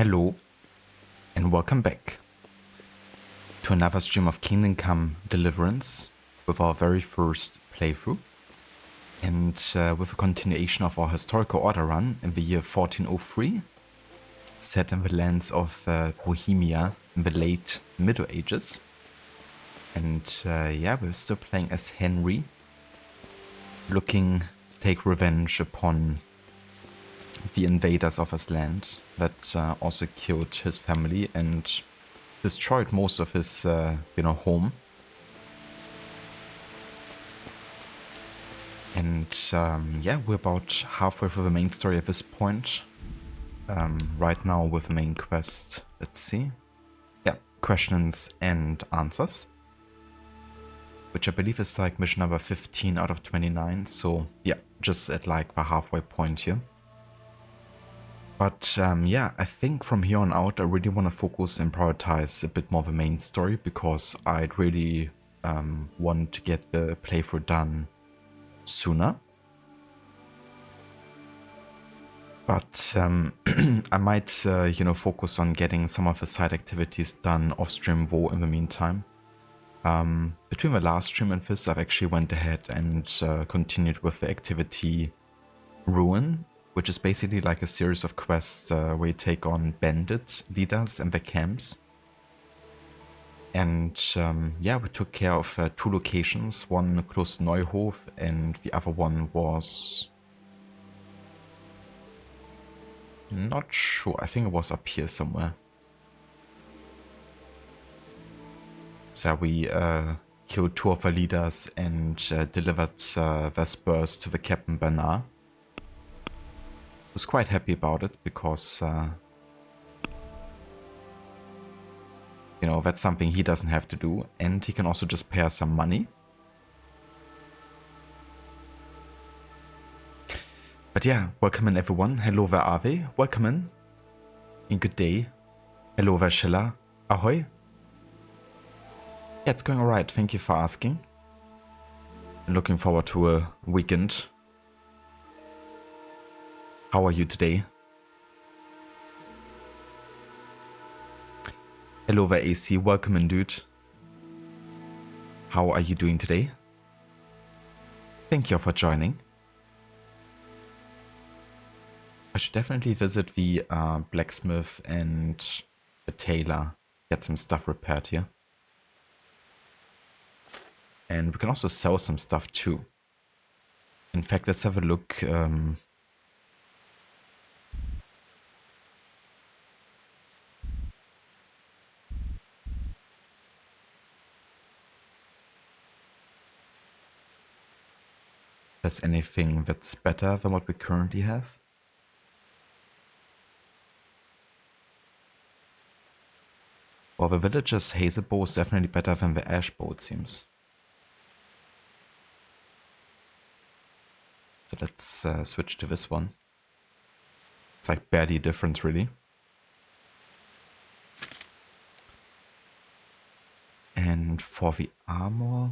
Hello and welcome back to another stream of Kingdom Come Deliverance with our very first playthrough and with a continuation of our historical order run in the year 1403, set in the lands of Bohemia in the late Middle Ages. And yeah, we're still playing as Henry, looking to take revenge upon the invaders of his land that also killed his family and destroyed most of his, home. And yeah, we're about halfway through the main story at this point. Right now with the main quest, let's see. Yeah, questions and answers. Which I believe is like mission number 15 out of 29. So yeah, just at like the halfway point here. But yeah, I think from here on out, I really want to focus and prioritize a bit more of the main story because I'd really want to get the playthrough done sooner. But I might, focus on getting some of the side activities done off-stream though in the meantime. Between the last stream and this, I've actually went ahead and continued with the activity Ruin, which is basically like a series of quests where you take on bandit leaders and their camps. And yeah, we took care of 2 locations, one close to Neuhof and the other one was... not sure, I think it was up here somewhere. So we killed 2 of the leaders and delivered their spurs to the Captain Bernard. Was quite happy about it because, that's something he doesn't have to do, and he can also just pay us some money. But yeah, welcome in everyone. Hello, where are they? Welcome in. And good day. Hello, where Schiller. Ahoy. Yeah, it's going alright. Thank you for asking. I'm looking forward to a weekend. How are you today? Hello there, AC. Welcome in, dude. How are you doing today? Thank you for joining. I should definitely visit the blacksmith and the tailor. Get some stuff repaired here. And we can also sell some stuff too. In fact, let's have a look. There's anything that's better than what we currently have? Well, the villager's hazel bow is definitely better than the ash bow, it seems. So let's switch to this one. It's like barely a difference, really. And for the armor...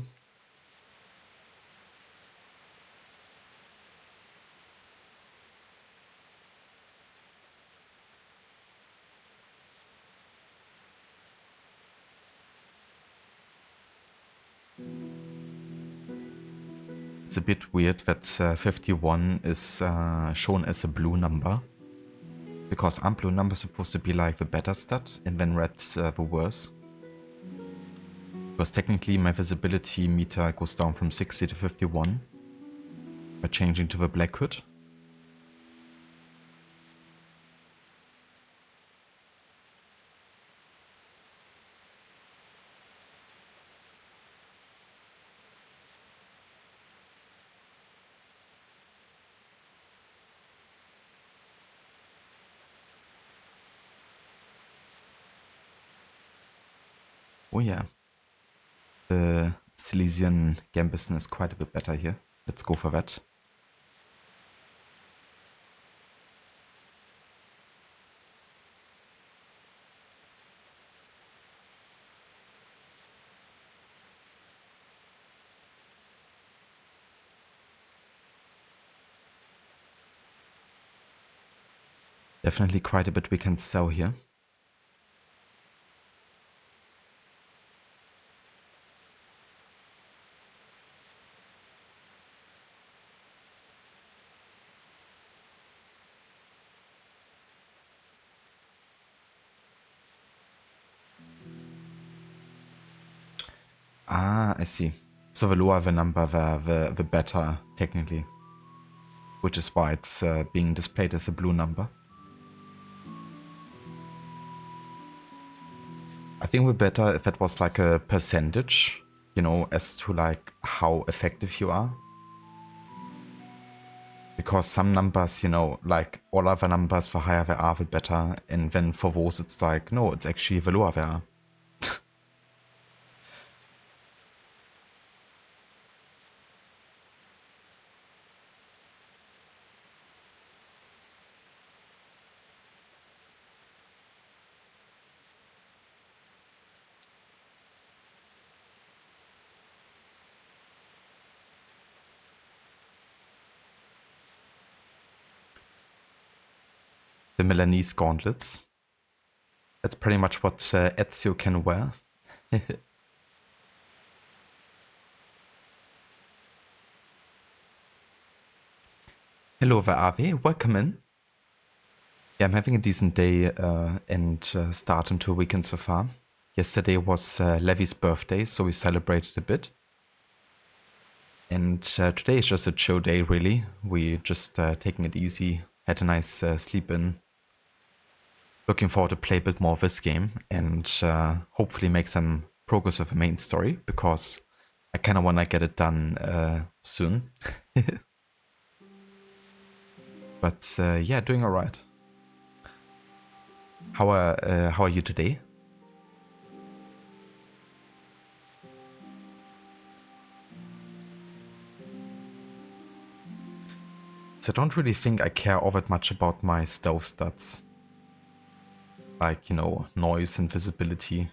It's a bit weird that 51 is shown as a blue number. Because aren't blue numbers supposed to be like the better stat and then red's the worse? Because technically my visibility meter goes down from 60 to 51 by changing to the black hood. Oh yeah, the Silesian Gambison is quite a bit better here. Let's go for that. Definitely quite a bit we can sell here. Ah, I see. So the lower the number, the better, technically. Which is why it's being displayed as a blue number. I think it would be better if it was like a percentage, you know, as to like how effective you are. Because some numbers, you know, like all other numbers, the higher they are, the better. And then for those, it's like, no, it's actually the lower they are. The Milanese gauntlets. That's pretty much what Ezio can wear. Hello there, Avi. Welcome in. Yeah, I'm having a decent day and start into a weekend so far. Yesterday was Levy's birthday, so we celebrated a bit. And today is just a chill day, really. We just taking it easy, had a nice sleep in. Looking forward to play a bit more of this game and hopefully make some progress with the main story, because I kind of want to get it done soon. But yeah, doing alright. How are you today? So I don't really think I care all that much about my stealth stats. Like, you know, noise and visibility.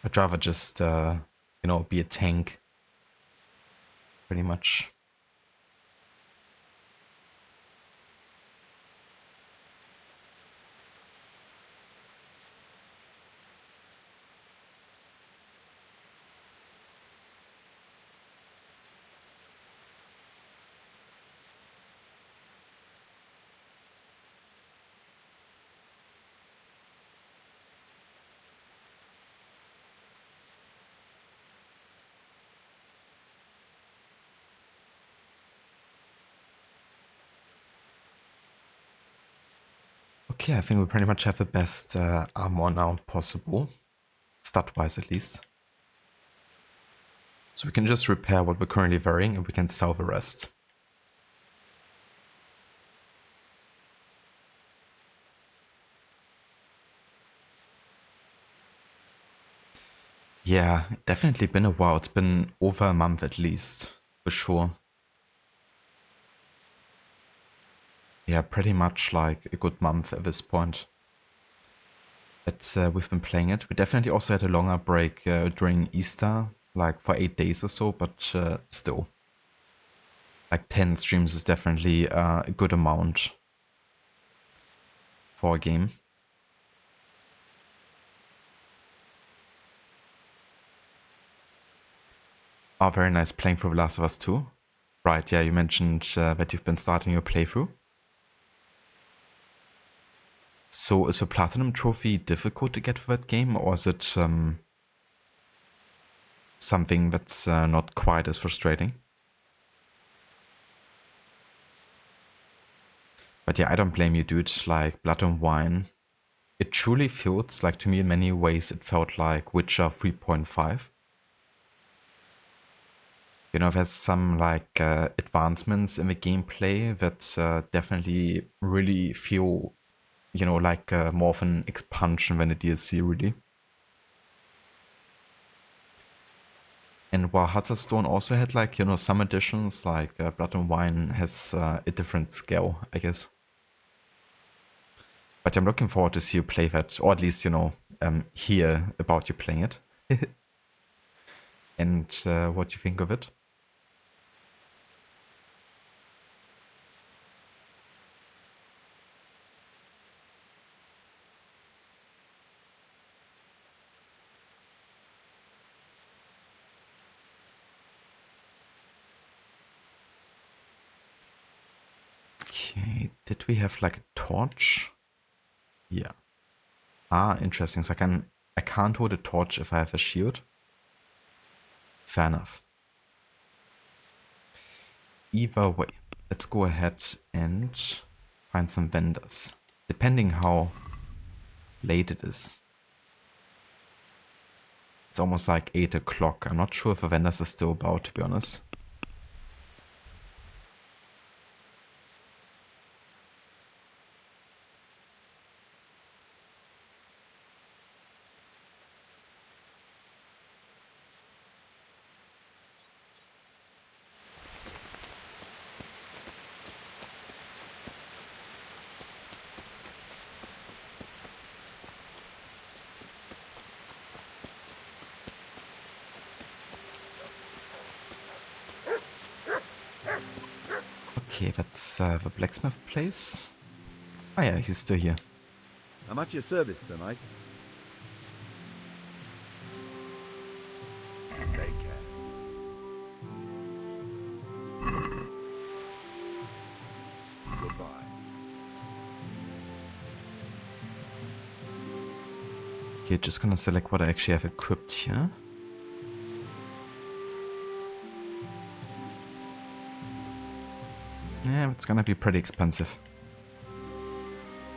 I'd rather just, you know, be a tank. Pretty much. Okay, I think we pretty much have the best armor now possible. Stat-wise, at least. So we can just repair what we're currently wearing and we can sell the rest. Yeah, definitely been a while. It's been over a month at least, for sure. Yeah, pretty much like a good month at this point that we've been playing it. We definitely also had a longer break during Easter, like for 8 days or so, but still. Like 10 streams is definitely a good amount for a game. Oh, very nice playing through The Last of Us 2. Right, yeah, you mentioned that you've been starting your playthrough. So is a Platinum Trophy difficult to get for that game, or is it something that's not quite as frustrating? But yeah, I don't blame you, dude. Like, Blood and Wine, it truly feels like, to me in many ways, it felt like Witcher 3.5. You know, there's some like advancements in the gameplay that definitely really feel, you know, like more of an expansion than a DLC, really. And while Hearts of Stone also had like, you know, some additions, like Blood and Wine has a different scale, I guess. But I'm looking forward to see you play that, or at least, you know, hear about you playing it. And what you think of it. Okay, did we have like a torch? Yeah. Ah, interesting. So I can't hold a torch if I have a shield. Fair enough. Either way, let's go ahead and find some vendors. Depending how late it is. It's almost like 8 o'clock. I'm not sure if the vendors are still about, to be honest. Okay, that's the blacksmith place. Oh yeah, he's still here. I'm at your service tonight. Take care. Goodbye. Okay, just gonna select what I actually have equipped here. Yeah, it's gonna be pretty expensive.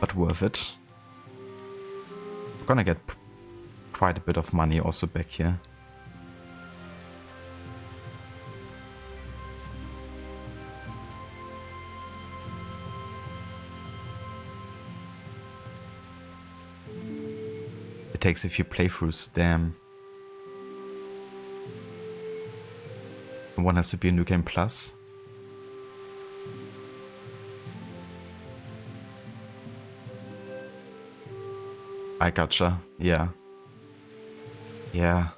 But worth it. We're gonna get quite a bit of money also back here. It takes a few playthroughs, damn. One has to be a New Game Plus. I gotcha, yeah. Yeah,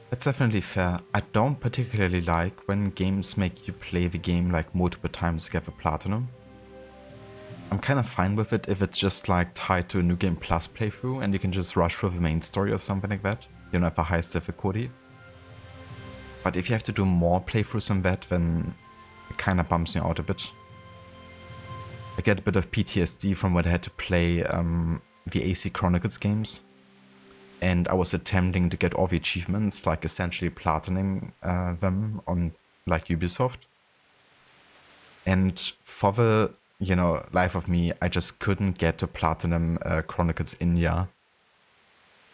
that's definitely fair. I don't particularly like when games make you play the game like multiple times to get the platinum. I'm kind of fine with it if it's just like tied to a New Game Plus playthrough and you can just rush through the main story or something like that. You don't have the highest difficulty. But if you have to do more playthroughs than that, then it kind of bumps me out a bit. I get a bit of PTSD from when I had to play the AC Chronicles games. And I was attempting to get all the achievements, like essentially platining them on like Ubisoft. And for the, you know, life of me, I just couldn't get to platinum Chronicles India.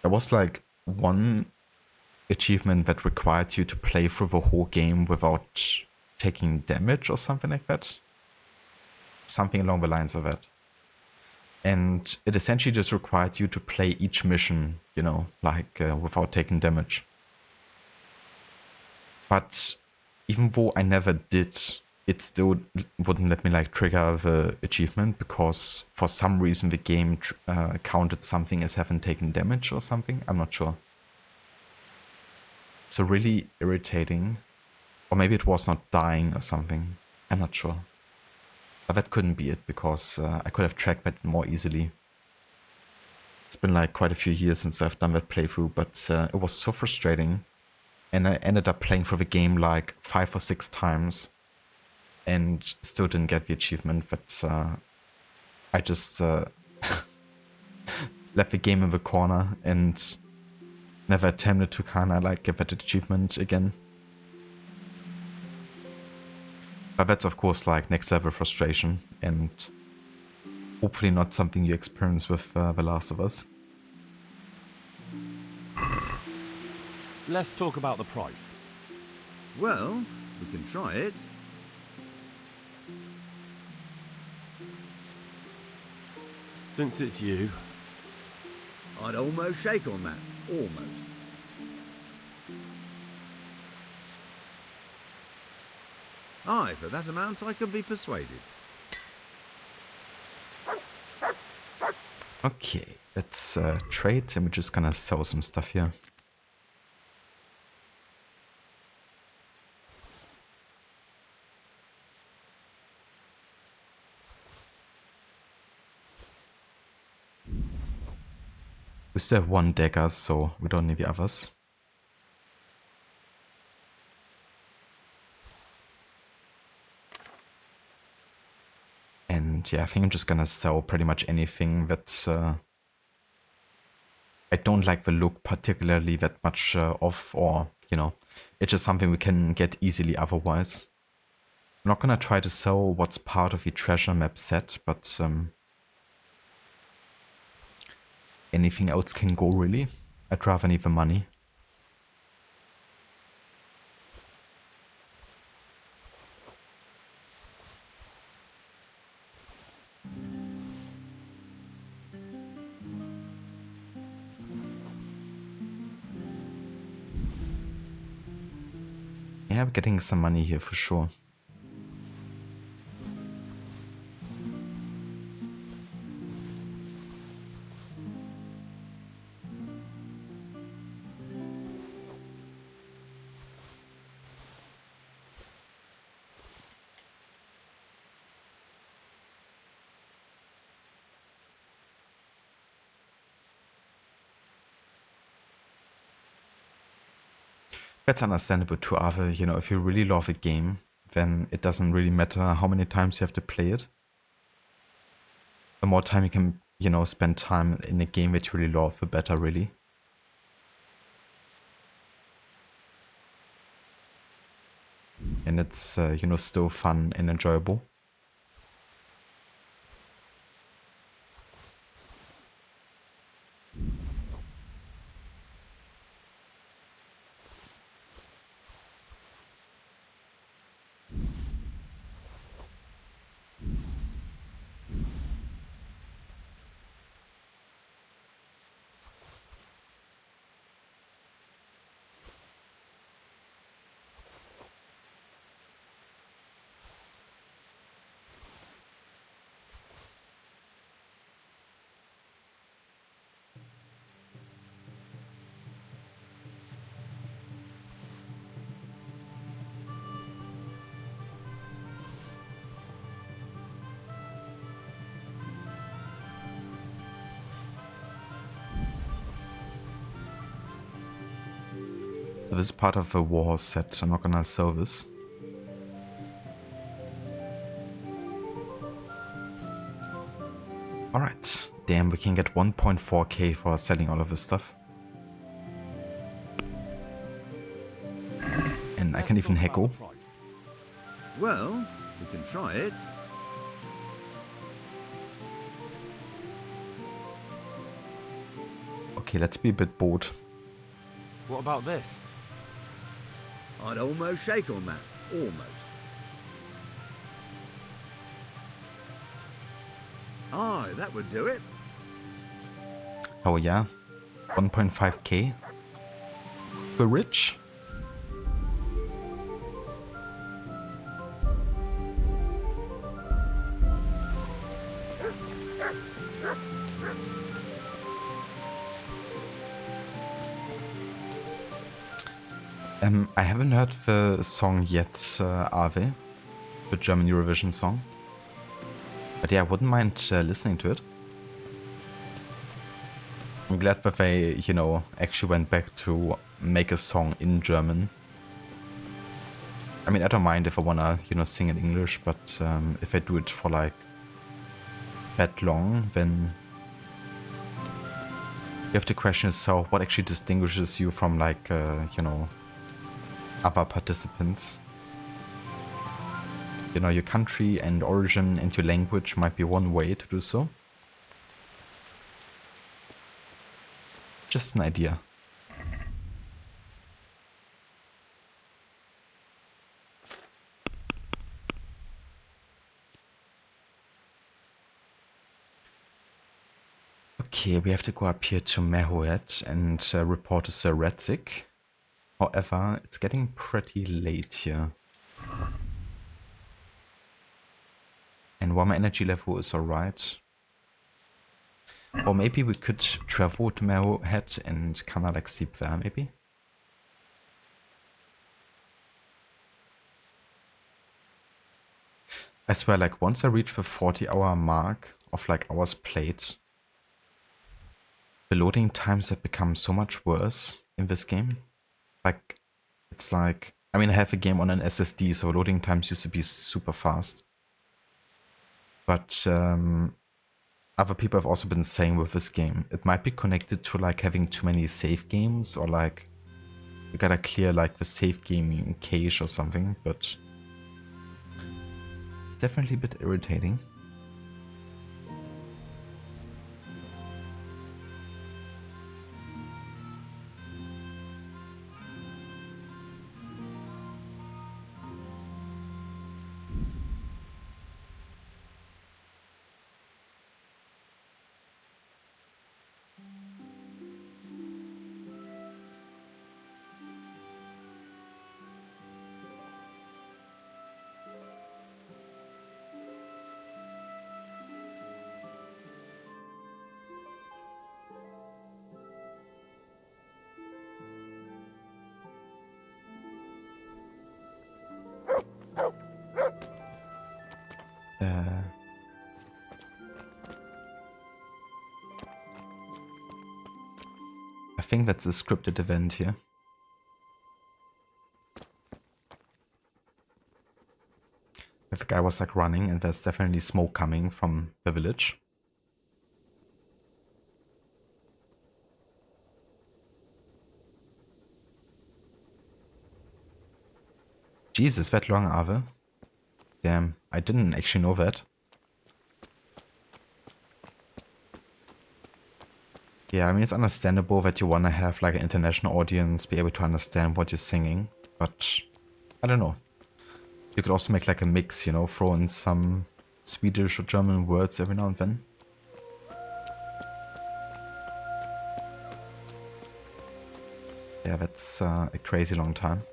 There was like one achievement that required you to play through the whole game without taking damage or something like that. Something along the lines of that. And it essentially just required you to play each mission, you know, like without taking damage. But even though I never did, it still wouldn't let me like trigger the achievement because for some reason the game counted something as having taken damage or something. I'm not sure. So really irritating. Or maybe it was not dying or something. I'm not sure. But that couldn't be it because I could have tracked that more easily. It's been like quite a few years since I've done that playthrough, but it was so frustrating. And I ended up playing for the game like 5 or 6 times and still didn't get the achievement. But I just left the game in the corner and never attempted to kind of like get that achievement again. But that's of course like next level frustration and hopefully not something you experience with The Last of Us. Let's talk about the price. Well, we can try it. Since it's you, I'd almost shake on that. Almost. Aye, for that amount I can be persuaded. Okay, let's trade and we're just gonna sell some stuff here. We still have 1 dagger, so we don't need the others. And And yeah, I think I'm just gonna sell pretty much anything that I don't like the look particularly that much of, or, you know, it's just something we can get easily otherwise. I'm not gonna try to sell what's part of the treasure map set, but anything else can go really. I'd rather need the money. Yeah, we're getting some money here for sure. That's understandable too, Arthur. You know, if you really love a game, then it doesn't really matter how many times you have to play it. The more time you can, you know, spend time in a game that you really love, the better, really. And it's, you know, still fun and enjoyable. So this is part of a war set. I'm not gonna sell this. Alright. Damn, we can get 1.4k for selling all of this stuff. And I can even heckle. Well, we can try it. Okay, let's be a bit bold. What about this? I'd almost shake on that. Almost. Aye, that would do it. Oh yeah. 1.5k. We're rich. I haven't heard the song yet, Ave, the German Eurovision song. But yeah, I wouldn't mind listening to it. I'm glad that they, you know, actually went back to make a song in German. I mean, I don't mind if I wanna, you know, sing in English, but if I do it for like that long, then you have to question yourself what actually distinguishes you from like, you know, other participants. You know, your country and origin and your language might be one way to do so. Just an idea. Okay, we have to go up here to Mehoet and report to Sir Redzik. However, it's getting pretty late here. And while my energy level is alright. Or maybe we could travel to Mehoet and kinda like sleep there, maybe? I swear, like, once I reach the 40-hour mark of like hours played, the loading times have become so much worse in this game. Like, it's like, I mean, I have a game on an SSD, so loading times used to be super fast. But other people have also been saying with this game, it might be connected to like having too many save games, or like you gotta clear like the save game cache or something, but it's definitely a bit irritating. I think that's a scripted event here. If a guy was like running and there's definitely smoke coming from the village. Jesus, that long, Ave. Damn, I didn't actually know that. Yeah, I mean, it's understandable that you want to have like an international audience be able to understand what you're singing, but I don't know. You could also make like a mix, you know, throw in some Swedish or German words every now and then. Yeah, that's a crazy long time.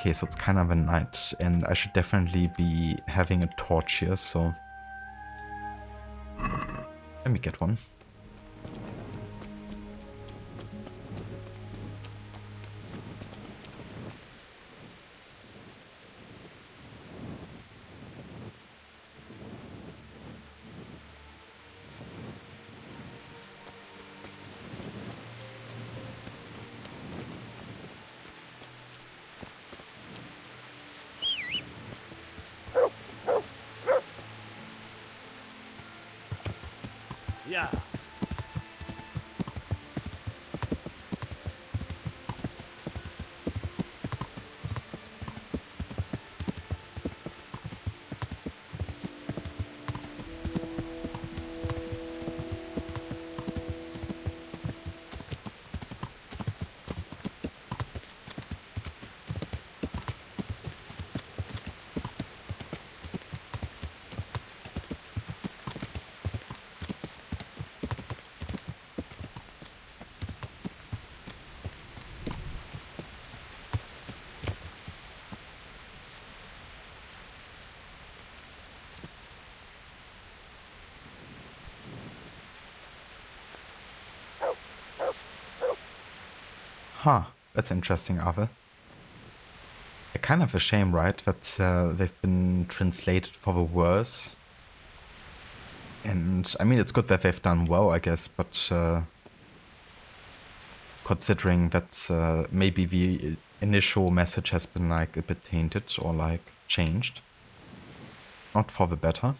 Okay, so it's kind of a night, and I should definitely be having a torch here, so let me get one. Yeah. Huh, that's interesting, Ave. Kind of a shame, right, that they've been translated for the worse. And I mean, it's good that they've done well, I guess, but considering that maybe the initial message has been like a bit tainted or like changed, not for the better.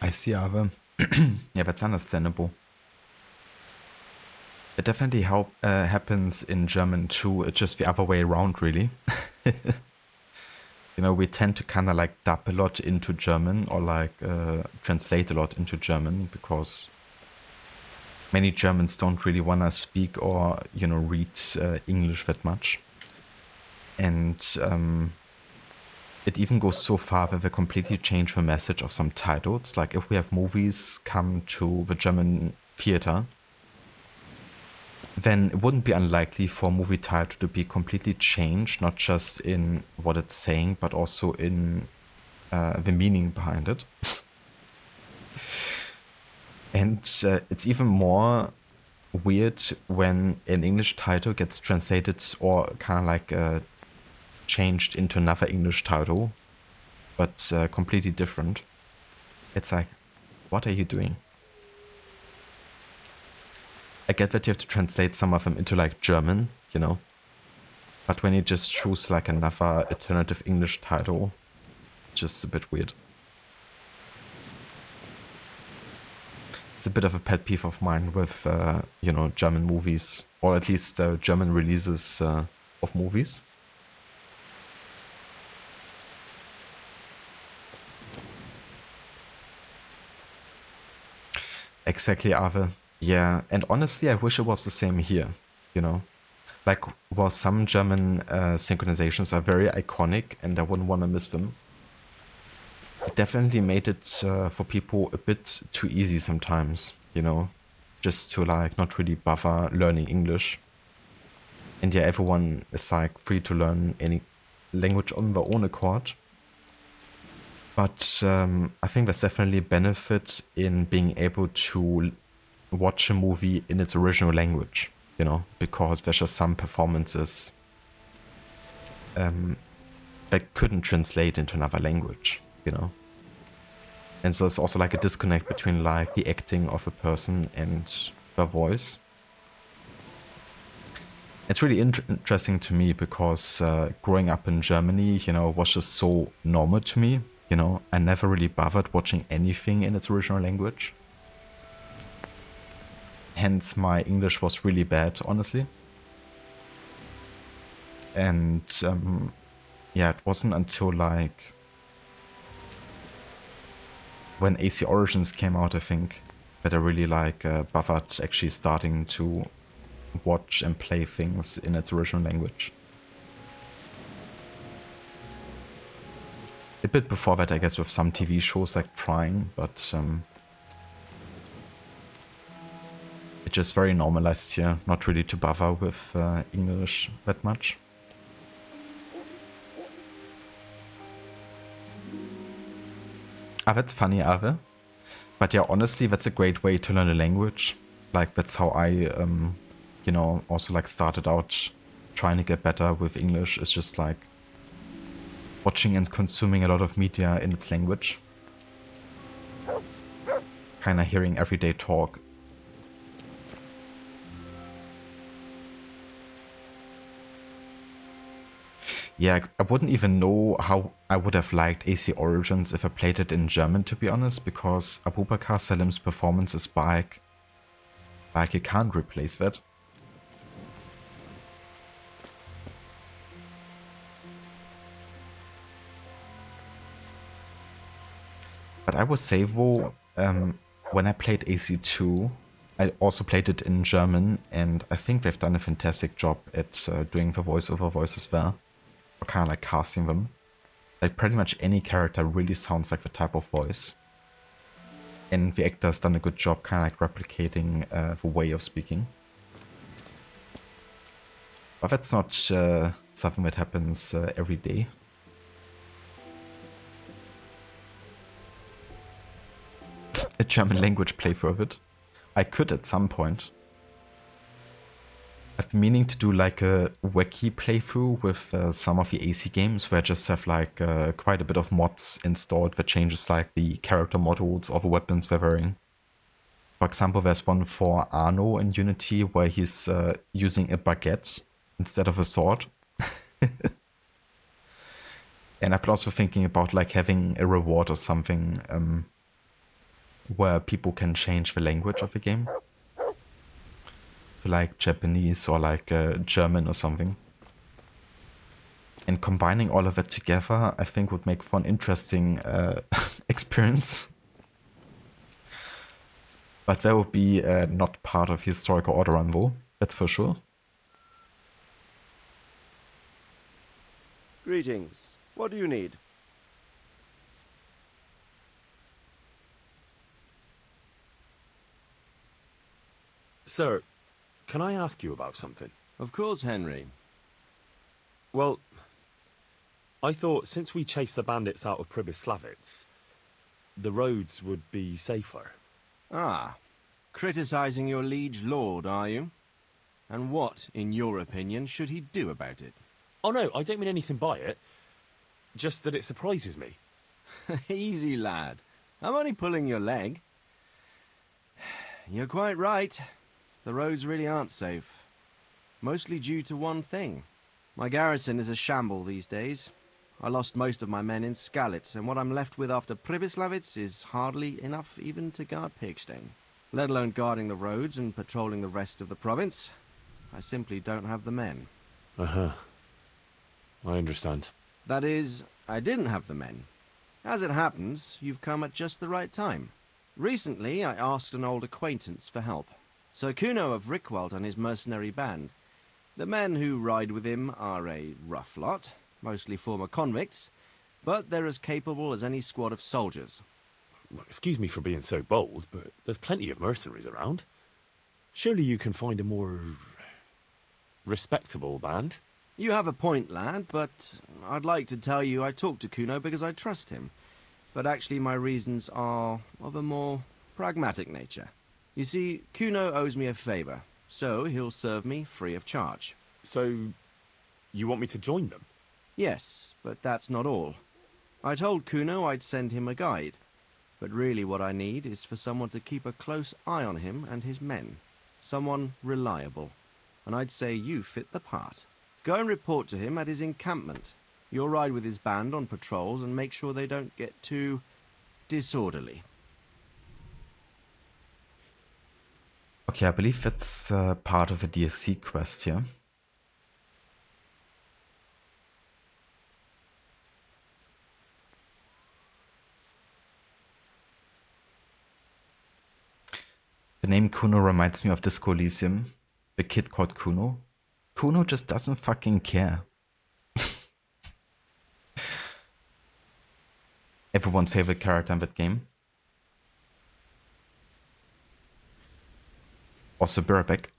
I see, Ave. Yeah, that's understandable. It definitely happens in German too. It's just the other way around, really. You know, we tend to kind of like dub a lot into German or like translate a lot into German because many Germans don't really want to speak or, you know, read English that much. And it even goes so far that they completely change the message of some titles. Like if we have movies come to the German theater, then it wouldn't be unlikely for a movie title to be completely changed, not just in what it's saying, but also in the meaning behind it. And it's even more weird when an English title gets translated or kind of like changed into another English title, but completely different. It's like, what are you doing? I get that you have to translate some of them into like German, you know, but when you just choose like another alternative English title, just a bit weird. It's a bit of a pet peeve of mine with, you know, German movies, or at least German releases of movies. Exactly, Ave. Yeah, and honestly, I wish it was the same here, you know? Like, while some German synchronizations are very iconic and I wouldn't want to miss them, it definitely made it for people a bit too easy sometimes, you know? Just to, like, not really bother learning English. And yeah, everyone is, like, free to learn any language on their own accord. But I think there's definitely a benefit in being able to watch a movie in its original language, you know, because there's just some performances that couldn't translate into another language, you know. And so it's also like a disconnect between like the acting of a person and their voice. It's really interesting to me because growing up in Germany, you know, was just so normal to me. You know, I never really bothered watching anything in its original language. Hence, my English was really bad, honestly. And yeah, it wasn't until like when AC Origins came out, I think, that I really like bothered actually starting to watch and play things in its original language. A bit before that, I guess, with some TV shows like Trying, but it's just very normalized here, not really to bother with English that much. Ah, that's funny, Ave. But yeah, honestly, that's a great way to learn a language. Like, that's how I, you know, also like started out trying to get better with English. It's just like watching and consuming a lot of media in its language. Kind of hearing everyday talk. Yeah, I wouldn't even know how I would have liked AC Origins if I played it in German, to be honest, because Abubakar Salim's performance is back. Like, you can't replace that. But I would say, though, when I played AC2, I also played it in German, and I think they've done a fantastic job at doing the voiceover voices there, or kind of like casting them. Like, pretty much any character really sounds like the type of voice. And the actor's done a good job kind of like replicating the way of speaking. But that's not something that happens every day. A German language playthrough of it. I could at some point. I've been meaning to do like a wacky playthrough with some of the AC games where I just have like quite a bit of mods installed that changes like the character models or the weapons they're wearing. For example, there's one for Arno in Unity where he's using a baguette instead of a sword. And I've been also thinking about like having a reward or something where people can change the language of the game. To like Japanese or like German or something. And combining all of that together, I think would make for an interesting experience. But that would be not part of historical order run though, that's for sure. Greetings. What do you need? Sir, can I ask you about something? Of course, Henry. Well, I thought since we chased the bandits out of Pribyslavitz, the roads would be safer. Ah, Criticizing your liege lord, are you? And what, in your opinion, should he do about it? Oh no, I don't mean anything by it. Just that it surprises me. Easy, lad. I'm only pulling your leg. You're quite right. The roads really aren't safe. Mostly due to one thing. My garrison is a shamble these days. I lost most of my men in Skalitz, and what I'm left with after Pribyslavitz is hardly enough even to guard Pigstein. Let alone guarding the roads and patrolling the rest of the province. I simply don't have the men. Uh-huh. I understand. That is, I didn't have the men. As it happens, you've come at just the right time. Recently, I asked an old acquaintance for help. Sir Kuno of Rickwald and his mercenary band. The men who ride with him are a rough lot, mostly former convicts, but they're as capable as any squad of soldiers. Well, excuse me for being so bold, but there's plenty of mercenaries around. Surely you can find a more respectable band? You have a point, lad, but I'd like to tell you I talked to Kuno because I trust him. But actually my reasons are of a more pragmatic nature. You see, Kuno owes me a favor, so he'll serve me free of charge. So, you want me to join them? Yes, but that's not all. I told Kuno I'd send him a guide, but really what I need is for someone to keep a close eye on him and his men. Someone reliable. And I'd say you fit the part. Go and report to him at his encampment. You'll ride with his band on patrols and make sure they don't get too disorderly. Okay, I believe it's part of a DLC quest here. The name Kuno reminds me of Disco Elysium. The kid called Kuno. Kuno just doesn't fucking care. Everyone's favorite character in that game. Also Burbeck.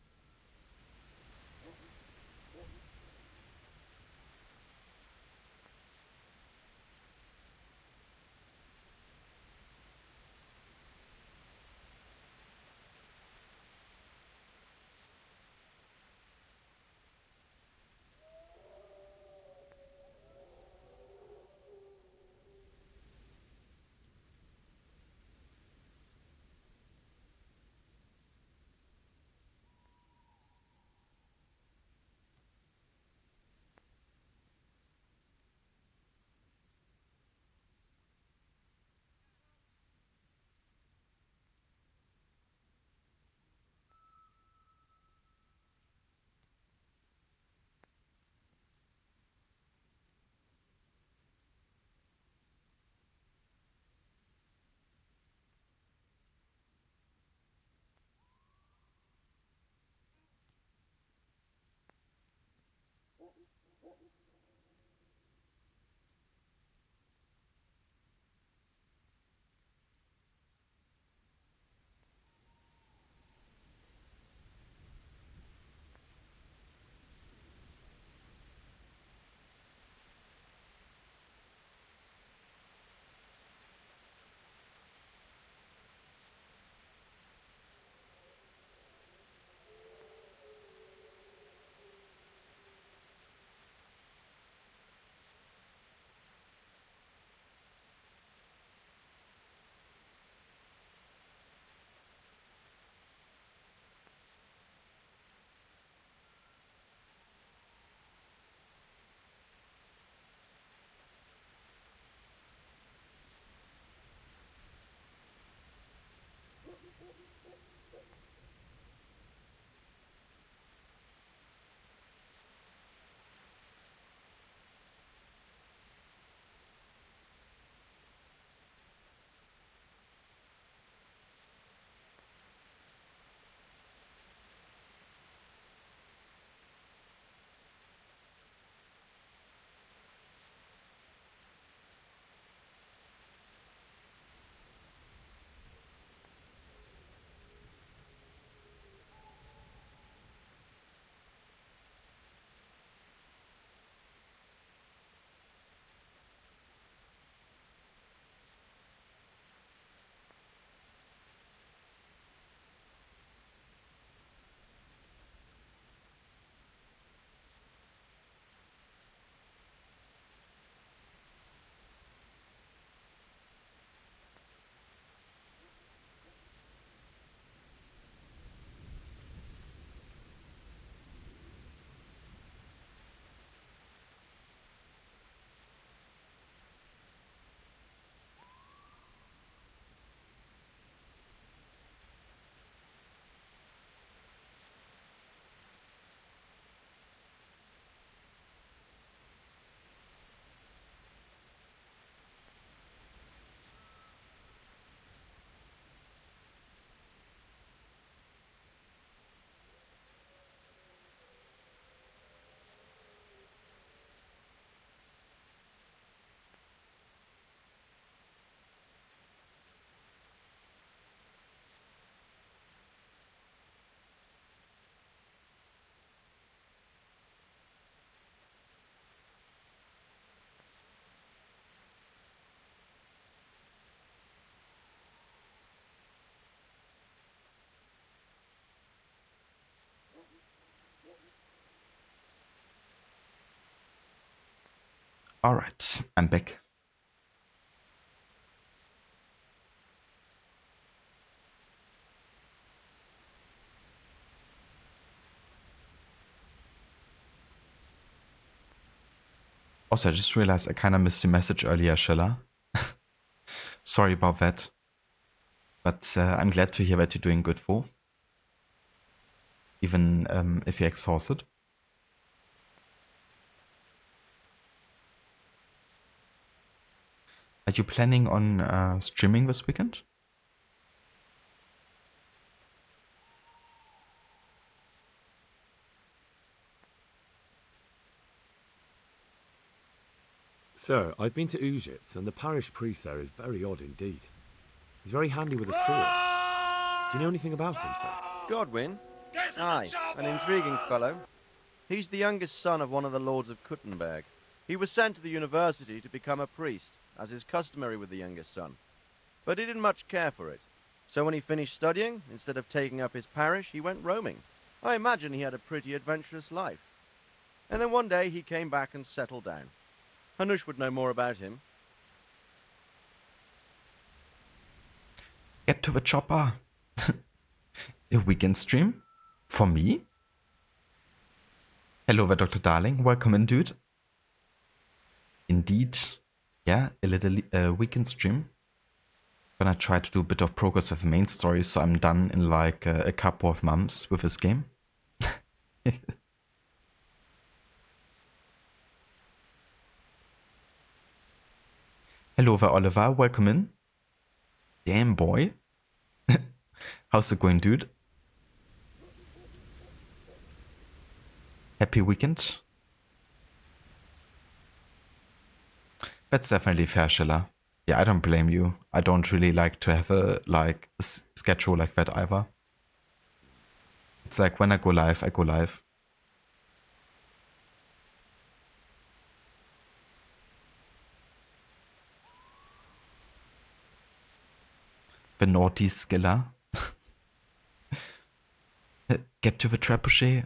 Alright, I'm back. Also, I just realized I kind of missed your message earlier, Schiller. Sorry about that. But I'm glad to hear that you're doing good, for. Even if you're exhausted. Are you planning on streaming this weekend? Sir, I've been to Ujits, and the parish priest there is very odd indeed. He's very handy with a sword. Do you know anything about him, sir? Godwin? Aye, an intriguing fellow. He's the youngest son of one of the lords of Kuttenberg. He was sent to the university to become a priest, as is customary with the youngest son. But he didn't much care for it. So when he finished studying, instead of taking up his parish, he went roaming. I imagine he had a pretty adventurous life. And then one day he came back and settled down. Hanush would know more about him. Get to the chopper. A weekend stream? For me? Hello there, Dr. Darling. Welcome in, dude. Indeed. Yeah, a little weekend stream. Gonna try to do a bit of progress with the main story, so I'm done in like a couple of months with this game. Hello there, Oliver. Welcome in. Damn, boy. How's it going, dude? Happy weekend? That's definitely fair, Schiller. Yeah, I don't blame you. I don't really like to have a schedule like that either. It's like when I go live, I go live. The naughty Skiller. Get to the trebuchet.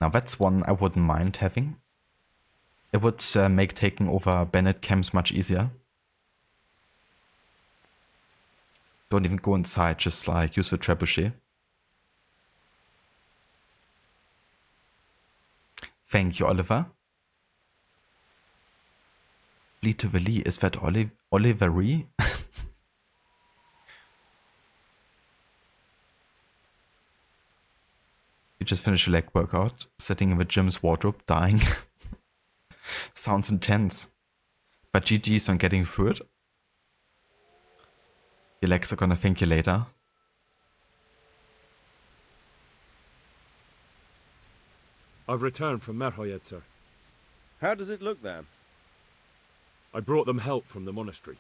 Now that's one I wouldn't mind having. It would make taking over Bennett camps much easier. Don't even go inside, just like use the trebuchet. Thank you, Oliver. Flee to the Lee. Is that Olivery? You just finished a leg workout, sitting in the gym's wardrobe, dying. Sounds intense. But GG's on getting through it. Your legs are gonna thank you later. I've returned from Merhoyed, sir. How does it look there? I brought them help from the monastery.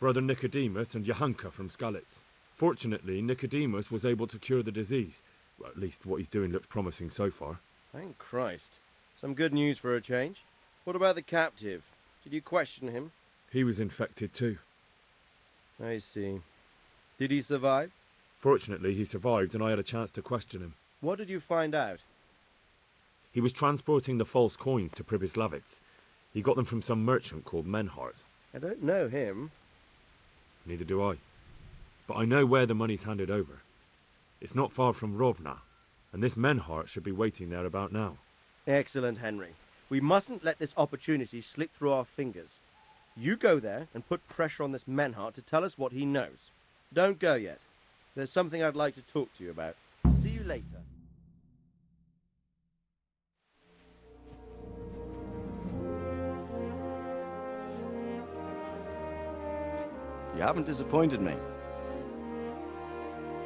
Brother Nicodemus and Johanka from Skalitz. Fortunately, Nicodemus was able to cure the disease. Well, at least what he's doing looks promising so far. Thank Christ. Some good news for a change. What about the captive? Did you question him? He was infected too. I see. Did he survive? Fortunately, he survived and I had a chance to question him. What did you find out? He was transporting the false coins to Pribyslavitz. He got them from some merchant called Menhart. I don't know him. Neither do I. But I know where the money's handed over. It's not far from Rovna, and this Menhart should be waiting there about now. Excellent, Henry. We mustn't let this opportunity slip through our fingers. You go there and put pressure on this Menhart to tell us what he knows. Don't go yet. There's something I'd like to talk to you about. See you later. You haven't disappointed me.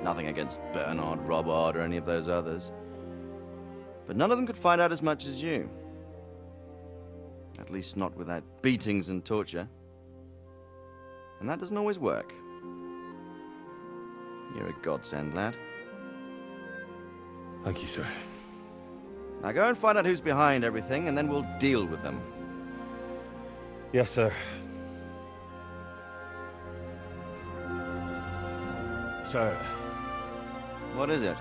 Nothing against Bernard, Robert, or any of those others. But none of them could find out as much as you. At least not without beatings and torture. And that doesn't always work. You're a godsend, lad. Thank you, sir. Now go and find out who's behind everything, and then we'll deal with them. Yes, sir. Sir, What is it?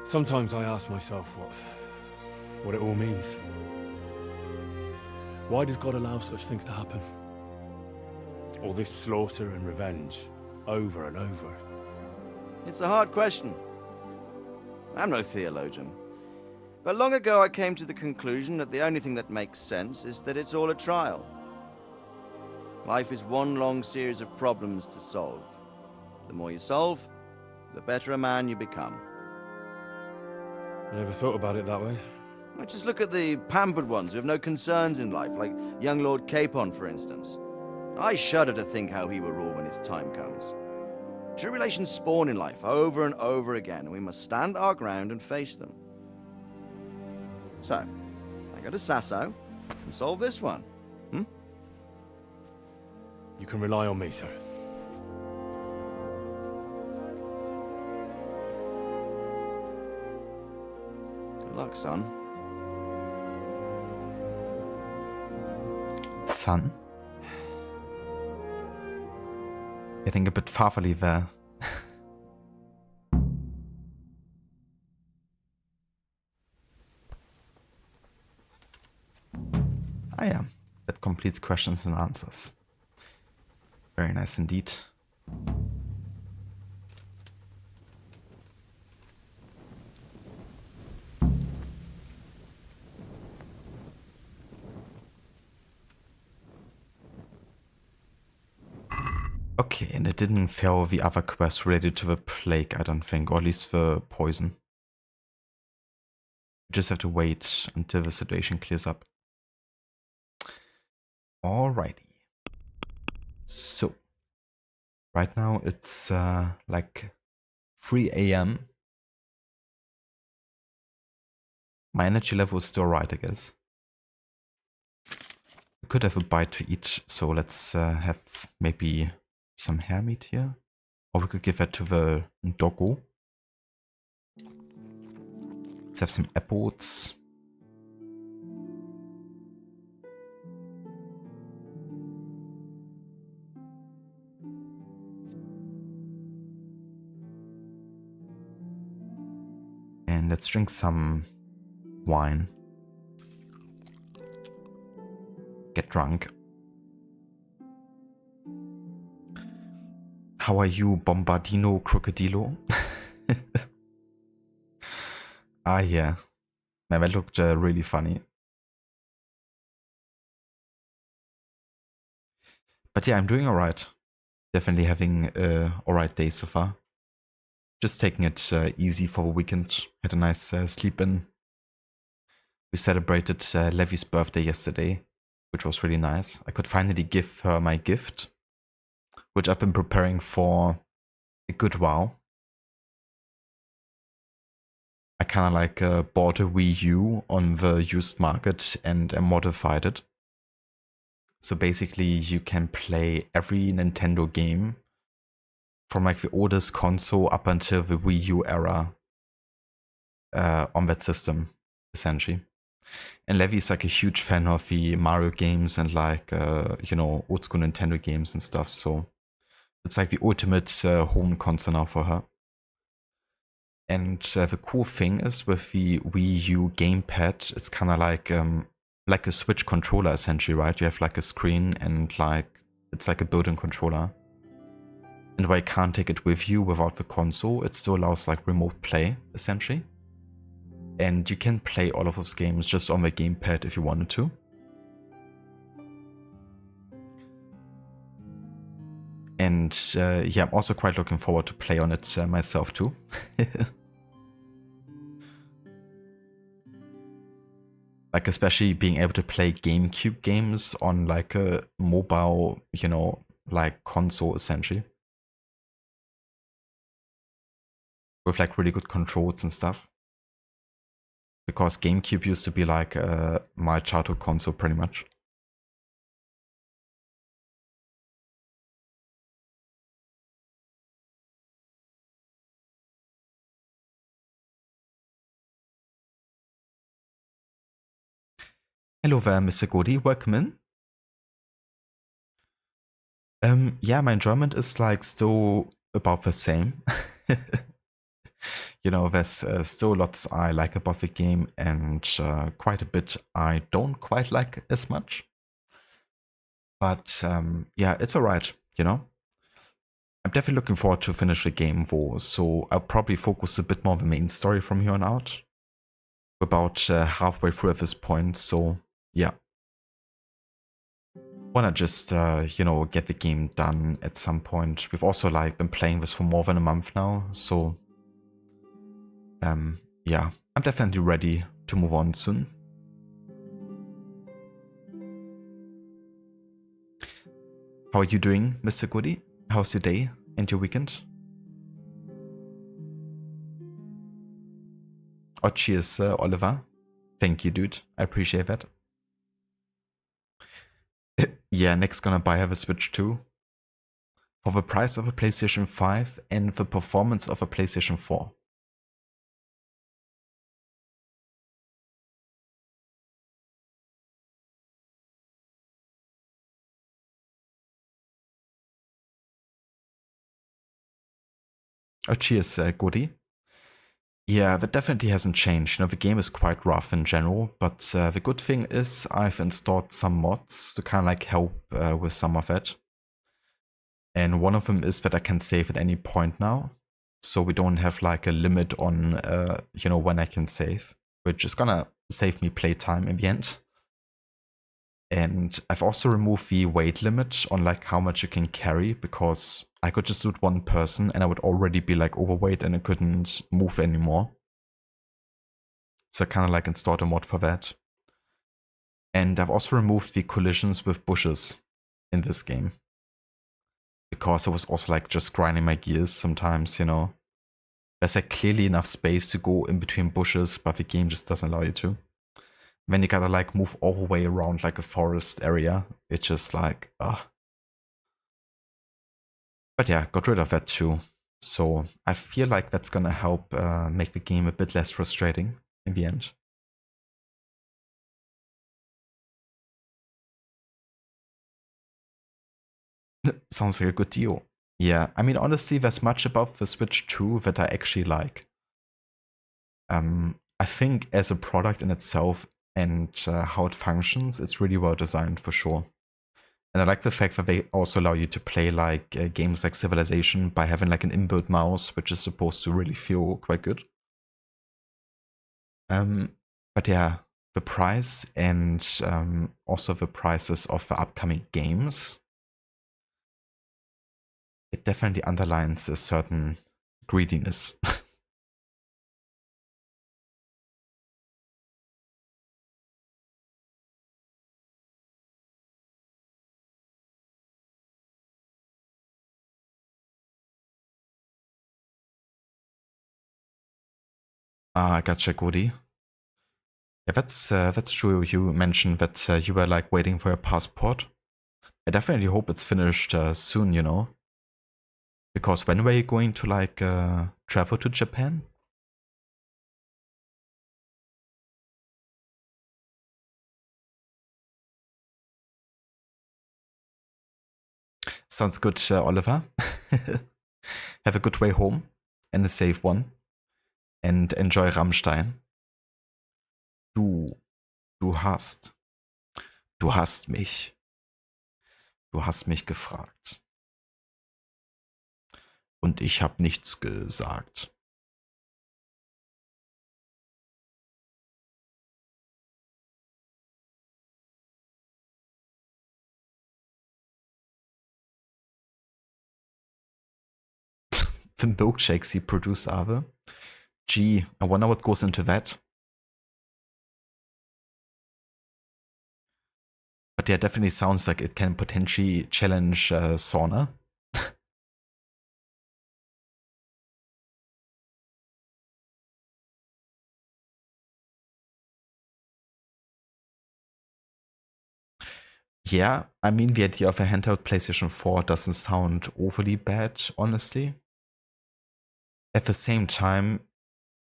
sometimes I ask myself what it all means. Why does God allow such things to happen? All this slaughter and revenge, over and over. It's a hard question. I'm no theologian. But long ago I came to the conclusion that the only thing that makes sense is that it's all a trial. Life is one long series of problems to solve. The more you solve, the better a man you become. I never thought about it that way. Well, just look at the pampered ones who have no concerns in life, like young Lord Capon, for instance. I shudder to think how he will rule when his time comes. Tribulations spawn in life over and over again, and we must stand our ground and face them. So, I go to Sasso and solve this one. You can rely on me, sir. Good luck, son. Son? Getting a bit fatherly there. Ah yeah, that completes questions and answers. Very nice indeed. Okay, and it didn't fail the other quest related to the plague, I don't think, or at least the poison. You just have to wait until the situation clears up. Alrighty. So, right now it's like 3 AM. My energy level is still right, I guess. We could have a bite to eat, so let's have maybe some hare meat here. Or we could give that to the doggo. Let's have some apples. And let's drink some wine. Get drunk. How are you, Bombardino Crocodilo? Ah, yeah. Man, that looked really funny. But yeah, I'm doing alright. Definitely having an alright day so far. Just taking it easy for the weekend. Had a nice sleep in. We celebrated Levy's birthday yesterday, which was really nice. I could finally give her my gift, which I've been preparing for a good while. I kind of like bought a Wii U on the used market and modified it. So basically you can play every Nintendo game from like the oldest console up until the Wii U era on that system, essentially. And Levy's like a huge fan of the Mario games and like, you know, old school Nintendo games and stuff. So it's like the ultimate home console now for her. And the cool thing is with the Wii U gamepad, it's kind of like a Switch controller essentially, right? You have like a screen and like it's like a built-in controller. And while you can't take it with you without the console, it still allows like remote play essentially. And you can play all of those games just on the gamepad if you wanted to. And yeah, I'm also quite looking forward to play on it myself too. Like especially being able to play GameCube games on like a mobile, you know, like console essentially. With like really good controls and stuff. Because GameCube used to be like my childhood console pretty much. Hello there, Mr. Godi, welcome in. Yeah, my enjoyment is like still about the same. You know, there's still lots I like about the game and quite a bit I don't quite like as much. But yeah, it's alright, you know? I'm definitely looking forward to finish the game, though, so I'll probably focus a bit more on the main story from here on out. About halfway through at this point, so yeah. Wanna just, you know, get the game done at some point. We've also like been playing this for more than a month now, so yeah, I'm definitely ready to move on soon. How are you doing, Mr. Goody? How's your day and your weekend? Oh, cheers, Oliver. Thank you, dude. I appreciate that. Yeah, Nick's gonna buy her the Switch too. For the price of a PlayStation 5 and the performance of a PlayStation 4. Oh, cheers, Goody. Yeah, that definitely hasn't changed. You know, the game is quite rough in general, but the good thing is I've installed some mods to kind of like help with some of it. And one of them is that I can save at any point now. So we don't have like a limit on, you know, when I can save, which is gonna save me playtime in the end. And I've also removed the weight limit on like how much you can carry, because I could just do it one person and I would already be like overweight and I couldn't move anymore. So I kind of like installed a mod for that. And I've also removed the collisions with bushes in this game, because I was also like just grinding my gears sometimes, you know. There's like clearly enough space to go in between bushes, but the game just doesn't allow you to. Then you gotta like move all the way around like a forest area. It's just like, ugh. But yeah, got rid of that too. So I feel like that's gonna help make the game a bit less frustrating in the end. Sounds like a good deal. Yeah, I mean, honestly, there's much about the Switch 2 that I actually like. I think as a product in itself and how it functions, it's really well designed for sure. And I like the fact that they also allow you to play like games like Civilization by having like an inbuilt mouse, which is supposed to really feel quite good. But yeah, the price and also the prices of the upcoming games, it definitely underlines a certain greediness. Ah, gotcha, Goody. Yeah, that's true. You mentioned that you were like waiting for your passport. I definitely hope it's finished soon, you know. Because when were you going to like travel to Japan? Sounds good, Oliver. Have a good way home and a safe one. And enjoy Rammstein. Du, du hast, du hast mich. Du hast mich gefragt. Und ich habe nichts gesagt. The milkshakes he produced are. Gee, I wonder what goes into that. But yeah, definitely sounds like it can potentially challenge sauna. Yeah, I mean, the idea of a handheld PlayStation 4 doesn't sound overly bad, honestly. At the same time,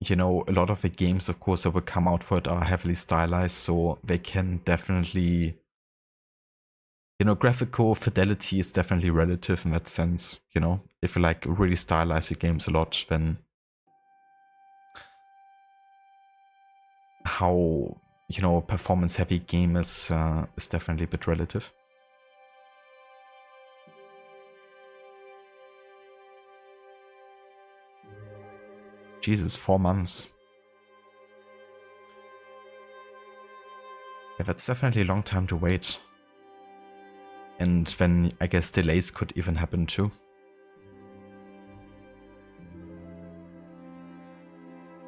you know, a lot of the games, of course, that will come out for it are heavily stylized, so they can definitely, you know, graphical fidelity is definitely relative in that sense. You know, if you like really stylize your games a lot, then how, you know, performance heavy game is definitely a bit relative. Jesus, 4 months. Yeah, that's definitely a long time to wait. And then I guess delays could even happen too.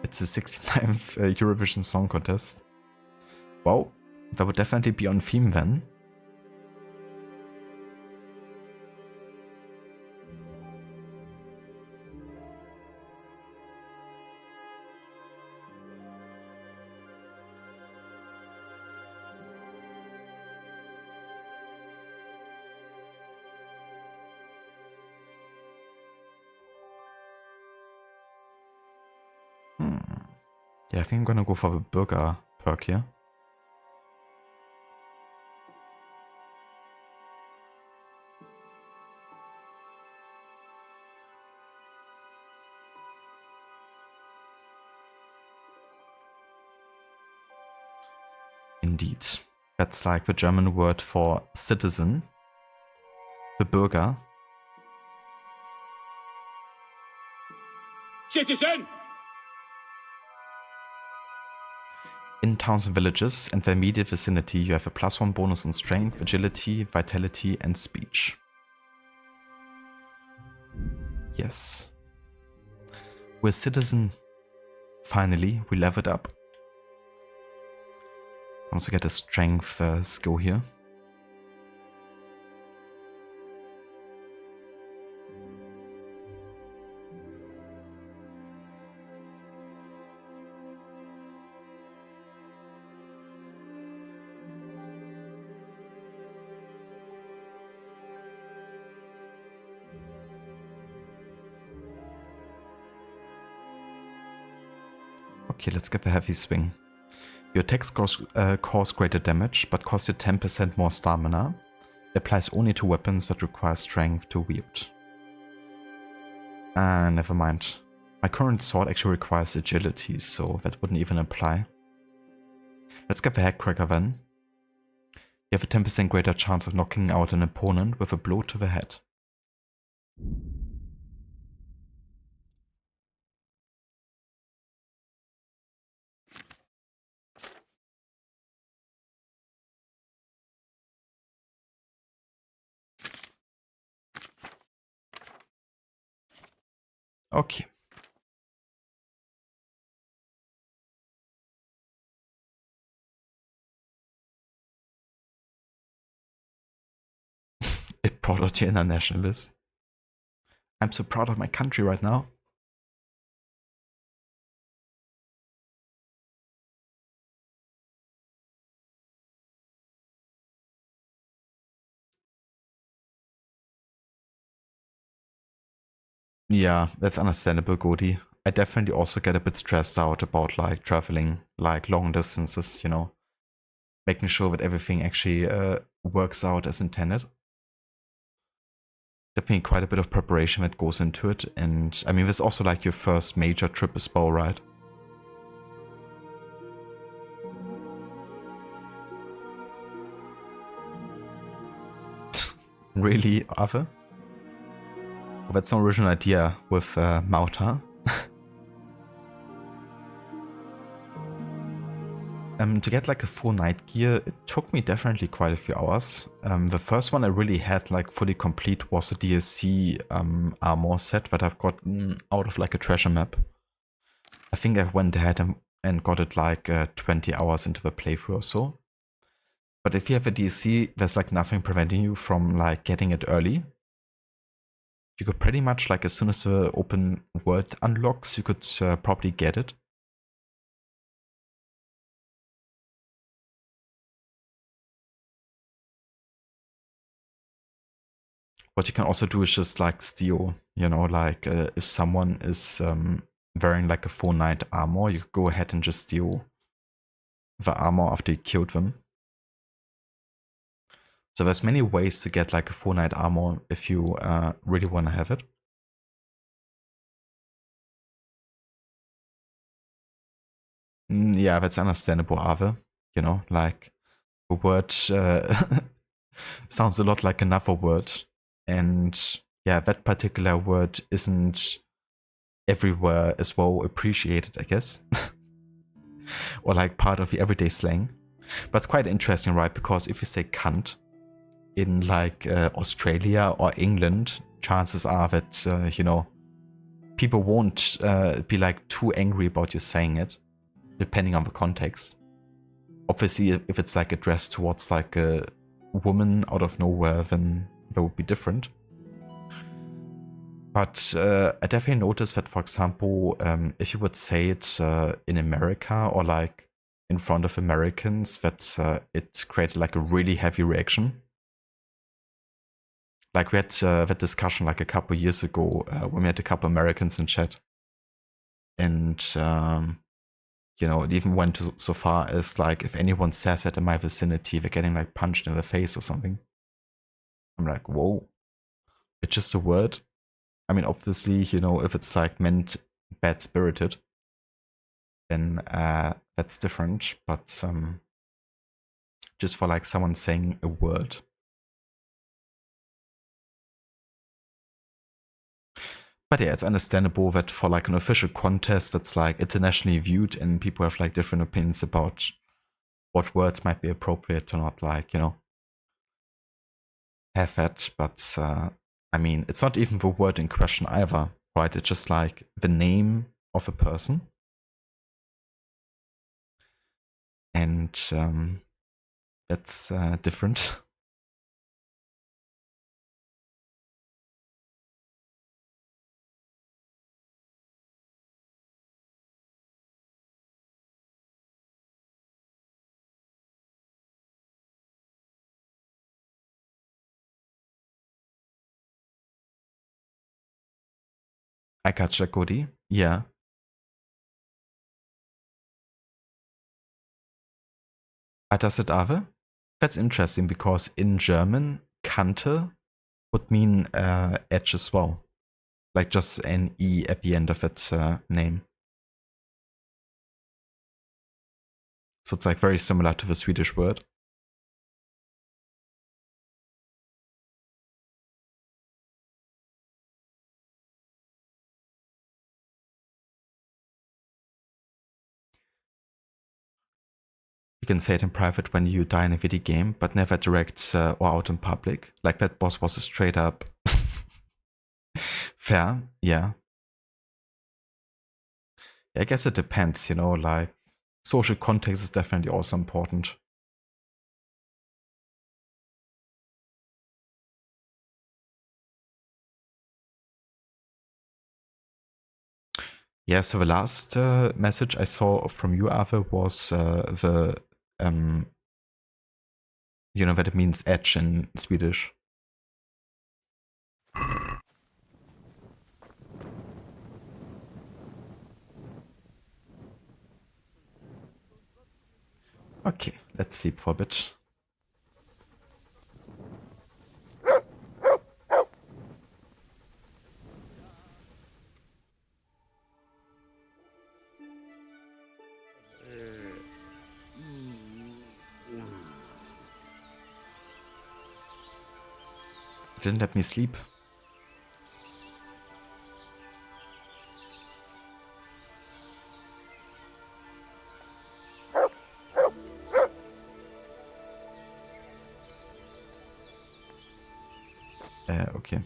It's the 69th Eurovision Song Contest. Wow, that would definitely be on theme then. Yeah, I think I'm gonna go for the Burger perk here. Indeed. That's like the German word for citizen. The Bürger. Citizen! In towns and villages and their immediate vicinity, you have a +1 bonus on strength, agility, vitality, and speech. Yes. We're citizen. Finally, we leveled up. Also get a strength skill here. Okay, let's get the heavy swing. Your attacks cause greater damage, but cost you 10% more stamina. It applies only to weapons that require strength to wield. Never mind. My current sword actually requires agility, so that wouldn't even apply. Let's get the Headcracker then. You have a 10% greater chance of knocking out an opponent with a blow to the head. Okay. It brought out the internationalist. I'm so proud of my country right now. Yeah, that's understandable, Godi. I definitely also get a bit stressed out about like traveling like long distances, you know, making sure that everything actually works out as intended. Definitely quite a bit of preparation that goes into it, and I mean, this is also like your first major trip as well, right? Really, Arthur? Well, that's an original idea with Mauta. To get like a full night gear, it took me definitely quite a few hours. The first one I really had like fully complete was the DLC armor set that I've gotten out of like a treasure map. I think I went ahead and got it like 20 hours into the playthrough or so. But if you have a DLC, there's like nothing preventing you from like getting it early. You could pretty much like as soon as the open world unlocks, you could probably get it. What you can also do is just like steal, you know, like if someone is wearing like a full knight armor, you could go ahead and just steal the armor after you killed them. So there's many ways to get like a full knight armor if you really want to have it. Yeah, that's understandable, Ave. You know, like the word sounds a lot like another word. And yeah, that particular word isn't everywhere as well appreciated, I guess. Or like part of the everyday slang. But it's quite interesting, right? Because if you say cunt in like Australia or England, chances are that, you know, people won't be like too angry about you saying it, depending on the context. Obviously, if it's like addressed towards like a woman out of nowhere, then that would be different. But I definitely noticed that, for example, if you would say it in America or like in front of Americans, that it created like a really heavy reaction. Like we had that discussion like a couple years ago when we had a couple Americans in chat. And, you know, it even went so far as like if anyone says that in my vicinity, they're getting like punched in the face or something. I'm like, whoa, it's just a word. I mean, obviously, you know, if it's like meant bad spirited, then that's different. But just for like someone saying a word. But yeah, it's understandable that for like an official contest that's like internationally viewed and people have like different opinions about what words might be appropriate to not like, you know, have that. But I mean, it's not even the word in question either, right? It's just like the name of a person. And that's different. I gotcha, Cody. Yeah. Does it Ave? That's interesting because in German, Kante would mean edge as well. Like just an E at the end of its name. So it's like very similar to the Swedish word. You can say it in private when you die in a video game, but never direct or out in public. Like that boss was a straight up. Fair, yeah. I guess it depends, you know, like social context is definitely also important. Yeah, so the last message I saw from you, Arthur, was you know, that it means edge in Swedish. Okay, let's sleep for a bit. Didn't let me sleep. Okay.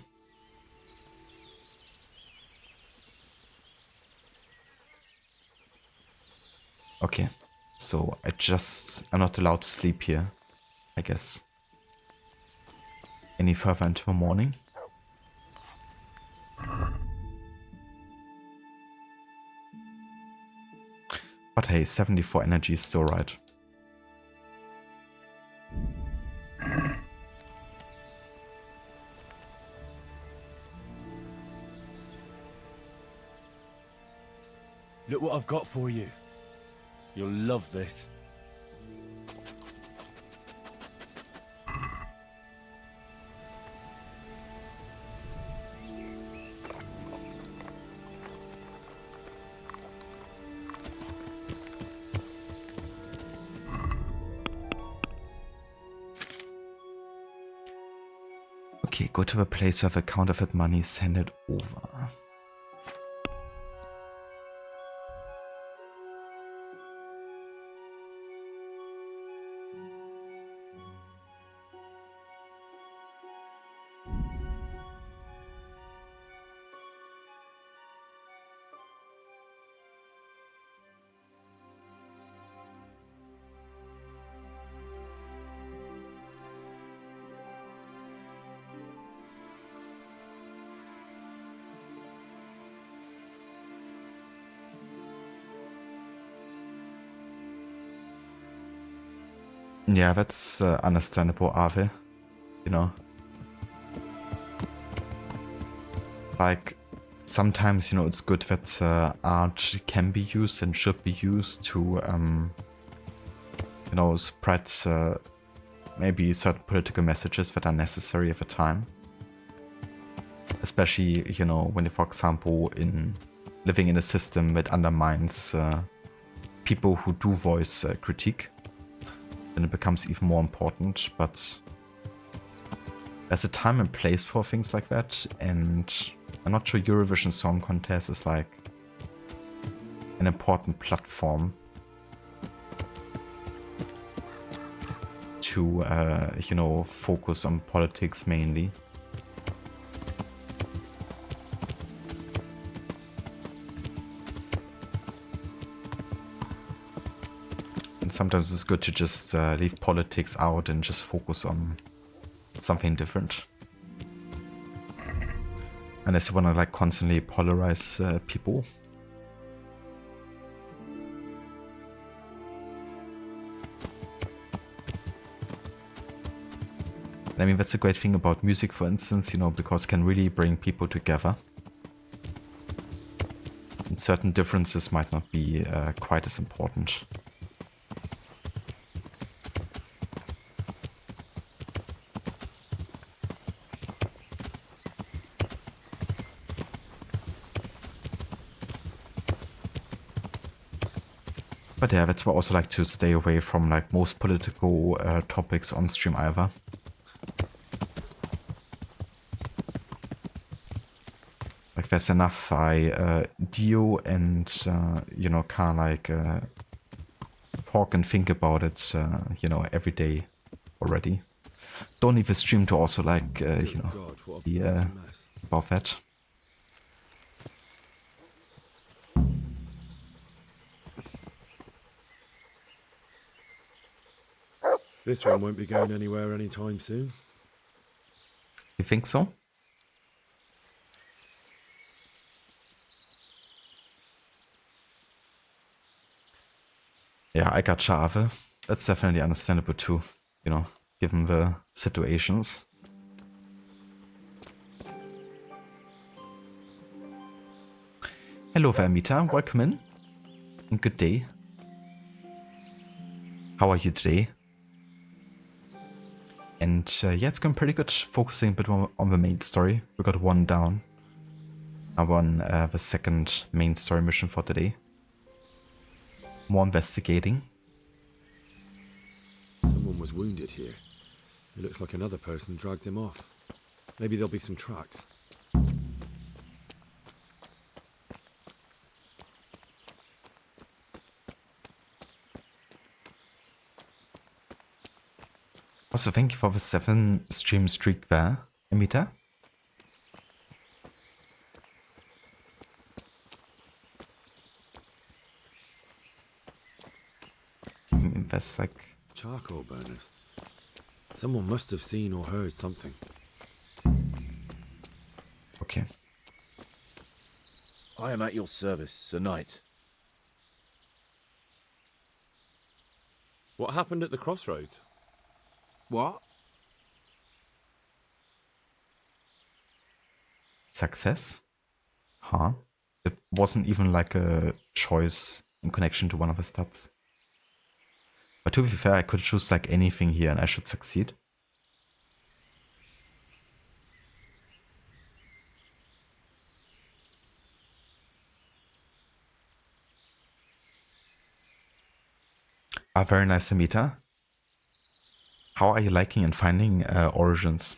Okay. So I'm not allowed to sleep here, I guess. Any further into the morning? But hey, 74 energy is still right. Look what I've got for you. You'll love this. Okay, go to the place where the counterfeit money, send it over. Yeah, that's understandable, Ave. You know, like sometimes, you know, it's good that art can be used and should be used to, you know, spread maybe certain political messages that are necessary at the time. Especially, you know, when you, for example, living in a system that undermines people who do voice critique, then it becomes even more important. But there's a time and place for things like that, and I'm not sure Eurovision Song Contest is like an important platform to, you know, focus on politics mainly. And sometimes it's good to just leave politics out and just focus on something different. Unless you want to like constantly polarize people. I mean, that's a great thing about music, for instance, you know, because it can really bring people together. And certain differences might not be quite as important. But yeah, that's why I also like to stay away from like most political topics on stream either. Like there's enough I deal and you know, kind of like talk and think about it, you know, every day already. Don't need the stream to also like, you know, God, what a be bloody mess. about that. This one won't be going anywhere anytime soon. You think so? Yeah, I got Java. That's definitely understandable too, you know, given the situations. Hello there, Amita. Welcome in. And good day. How are you today? And yeah, it's going pretty good. Focusing a bit more on the main story. We got one down. I won the second main story mission for today. More investigating. Someone was wounded here. It looks like another person dragged him off. Maybe there'll be some tracks. Also, thank you for the 7 stream streak there, Amita. That's like... Charcoal burners. Someone must have seen or heard something. Okay. I am at your service, Sir Knight. What happened at the crossroads? What? Success? Huh? It wasn't even like a choice in connection to one of the stats. But to be fair, I could choose like anything here and I should succeed. Ah, very nice, Amita. How are you liking and finding Origins?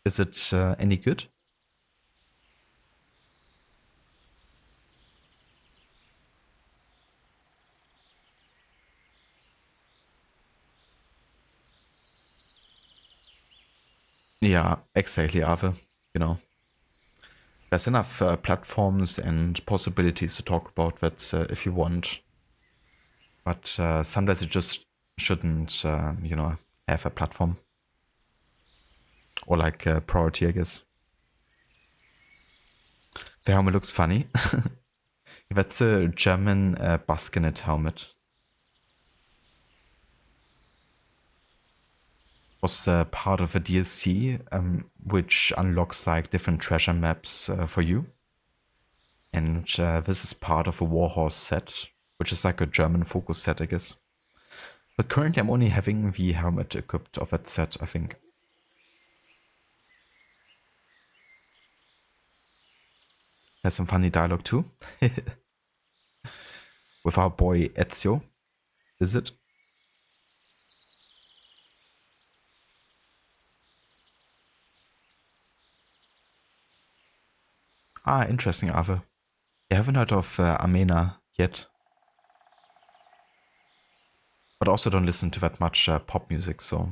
Is it any good? Yeah, exactly, Ave. You know, there's enough platforms and possibilities to talk about that if you want. But sometimes it just shouldn't, you know, have a platform. Or like priority, I guess. The helmet looks funny. That's a German Basket helmet. was part of a DLC, which unlocks like different treasure maps for you. And this is part of a Warhorse set, which is like a German focus set, I guess. But currently I'm only having the helmet equipped of that set, I think. There's some funny dialogue too. With our boy Ezio. Is it? Ah, interesting, Ave. I haven't heard of Amena yet. But also don't listen to that much pop music, so...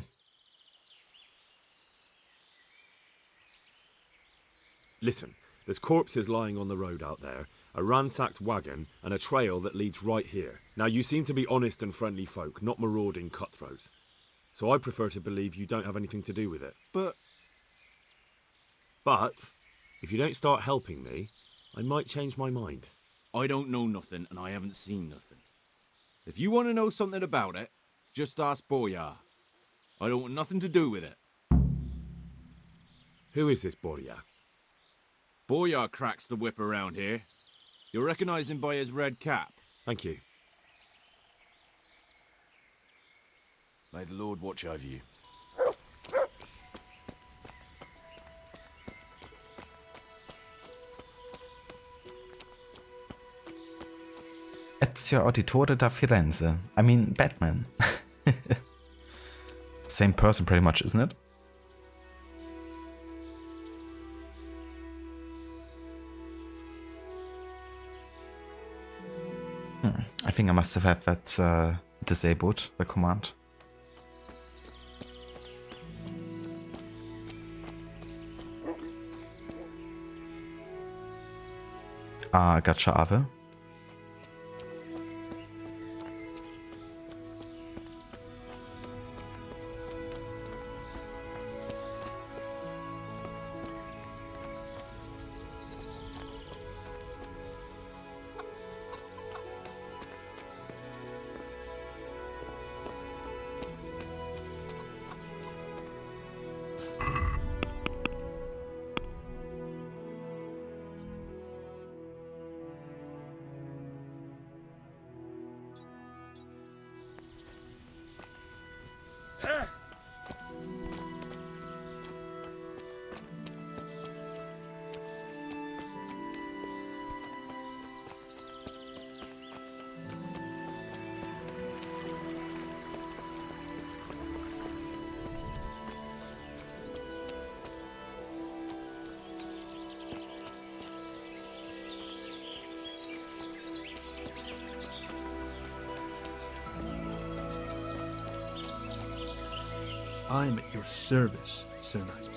Listen, there's corpses lying on the road out there, a ransacked wagon, and a trail that leads right here. Now, you seem to be honest and friendly folk, not marauding cutthroats. So I prefer to believe you don't have anything to do with it. But, if you don't start helping me, I might change my mind. I don't know nothing and I haven't seen nothing. If you want to know something about it, just ask Boyar. I don't want nothing to do with it. Who is this Borja? Boyar cracks the whip around here. You'll recognize him by his red cap. Thank you. May the Lord watch over you. Ezio Auditore da Firenze. I mean, Batman. Same person pretty much, isn't it? I think I must have had that disabled, the command. Ah, gotcha, Ave. I'm at your service, Sir Knight.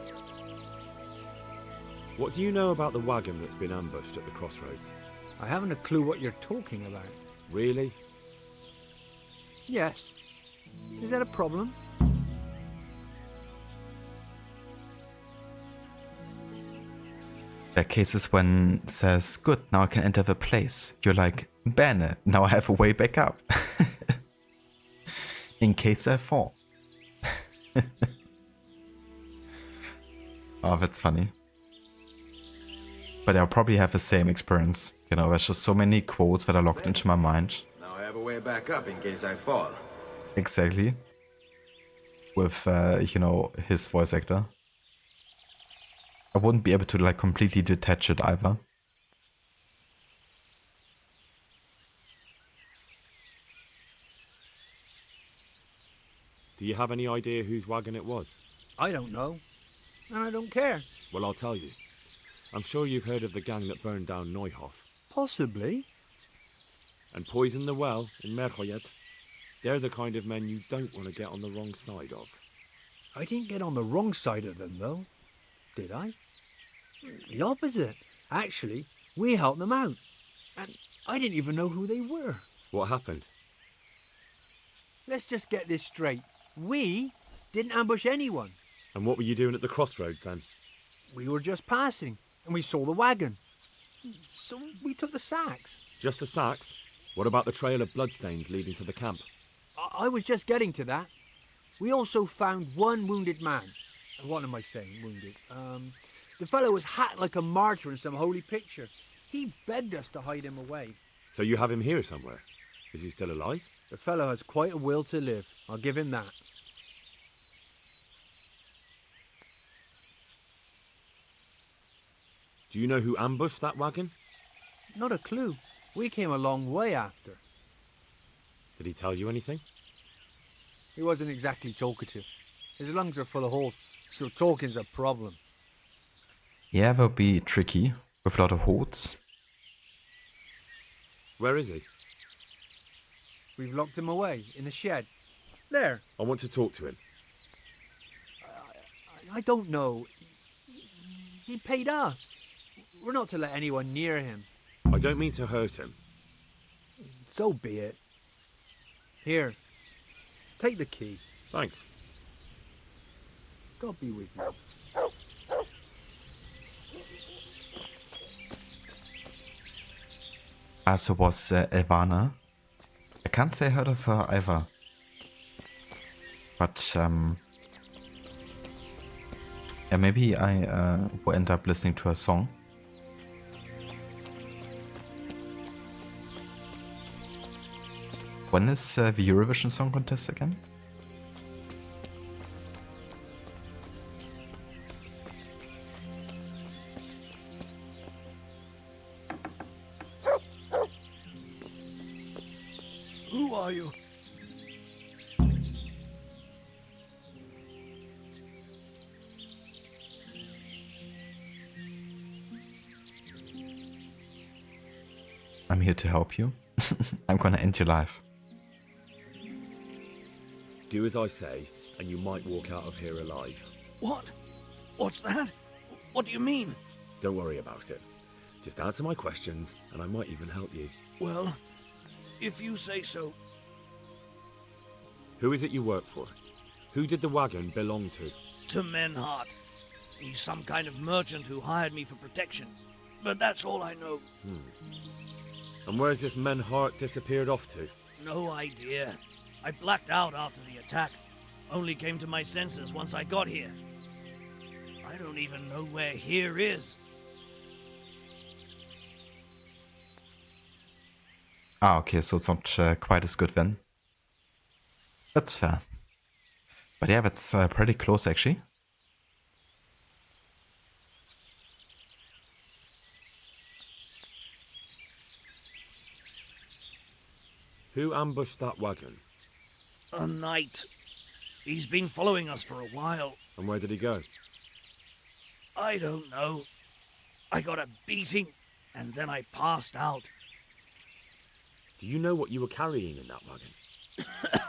What do you know about the wagon that's been ambushed at the crossroads? I haven't a clue what you're talking about. Really? Yes. Is that a problem? There are cases when it says, good, now I can enter the place. You're like, bene, now I have a way back up. In case I fall. Oh, that's funny. But I'll probably have the same experience. You know, there's just so many quotes that are locked into my mind. Now I have a way back up in case I fall. Exactly. With, you know, his voice actor. I wouldn't be able to, like, completely detach it either. Do you have any idea whose wagon it was? I don't know. And I don't care. Well, I'll tell you. I'm sure you've heard of the gang that burned down Neuhof Possibly. and poisoned the well in Merhoyet. They're the kind of men you don't want to get on the wrong side of. I didn't get on the wrong side of them, though. Did I? The opposite. Actually, we helped them out. And I didn't even know who they were. What happened? Let's just get this straight. We didn't ambush anyone. And what were you doing at the crossroads then? We were just passing, and we saw the wagon. So we took the sacks. Just the sacks? What about the trail of bloodstains leading to the camp? I was just getting to that. We also found one wounded man. What am I saying, wounded? The fellow was hacked like a martyr in some holy picture. He begged us to hide him away. So you have him here somewhere? Is he still alive? The fellow has quite a will to live. I'll give him that. Do you know who ambushed that wagon? Not a clue. We came a long way after. Did he tell you anything? He wasn't exactly talkative. His lungs are full of holes, so talking's a problem. Yeah, that would be tricky with a lot of holes. Where is he? We've locked him away in the shed. There. I want to talk to him. I don't know. He paid us. We're not to let anyone near him. I don't mean to hurt him. So be it. Here. Take the key. Thanks. God be with you. So was Elvana. I can't say I heard of her either. But yeah, maybe I will end up listening to her song. When is the Eurovision Song Contest again? Who are you? I'm here to help you. I'm gonna end your life. Do as I say, and you might walk out of here alive. What? What's that? What do you mean? Don't worry about it. Just answer my questions, and I might even help you. Well, if you say so. Who is it you work for? Who did the wagon belong to? To Menhart. He's some kind of merchant who hired me for protection. But that's all I know. And where's this Menhart disappeared off to? No idea. I blacked out after the attack. Only came to my senses once I got here. I don't even know where here is. Ah, okay, so it's not quite as good then. That's fair. But yeah, that's pretty close actually. Who ambushed that wagon? A knight. He's been following us for a while. And where did he go? I don't know. I got a beating, and then I passed out. Do you know what you were carrying in that wagon?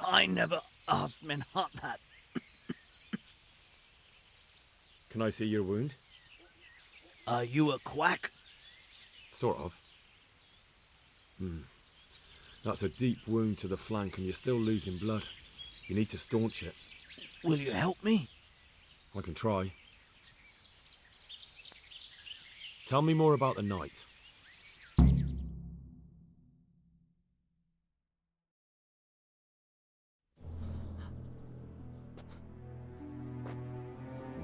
I never asked Menhart that. Can I see your wound? Are you a quack? Sort of. That's a deep wound to the flank and you're still losing blood. You need to staunch it. Will you help me? I can try. Tell me more about the night.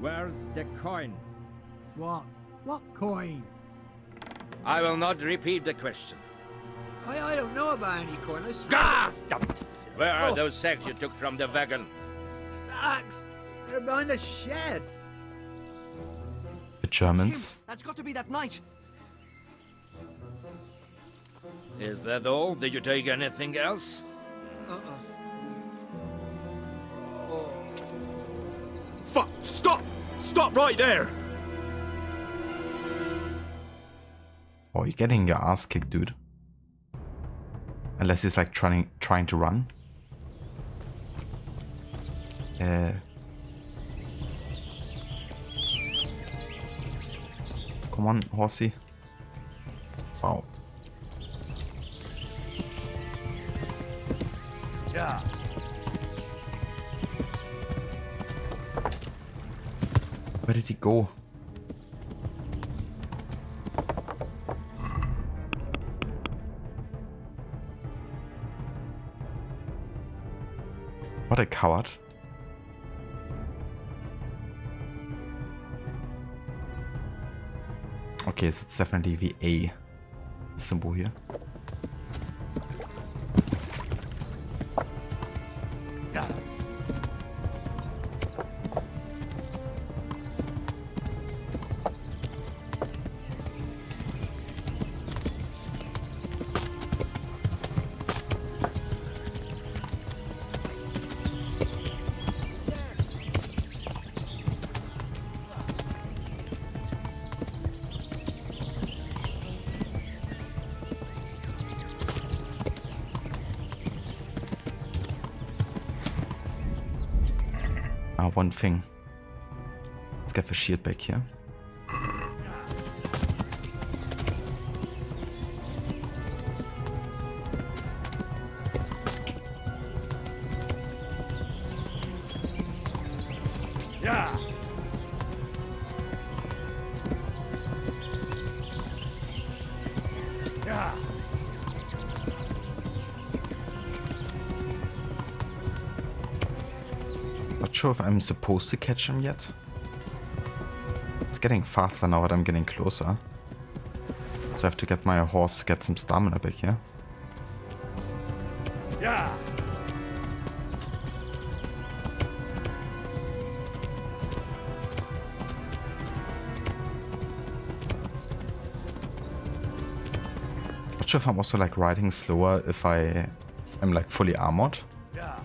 Where's the coin? What? What coin? I will not repeat the question. I don't know about any coin. I swear. Ah! Where are Oh. those sacks you took from the wagon? Sacks! They're behind the shed. The Germans. That's got to be that knight. Is that all? Did you take anything else? Fuck! Stop! Stop right there! Oh, you're getting your ass kicked, dude. Unless he's like trying to run. Come on, horsey. Wow. Yeah. Where did he go? What a coward. Okay, so it's definitely the A symbol here. One thing. Let's get the shield back here. Yeah. Yeah. Not sure if I'm supposed to catch him yet. It's getting faster now that I'm getting closer. So I have to get my horse to get some stamina back here. Yeah. Not sure if I'm also like riding slower if I am like fully armored. Yeah.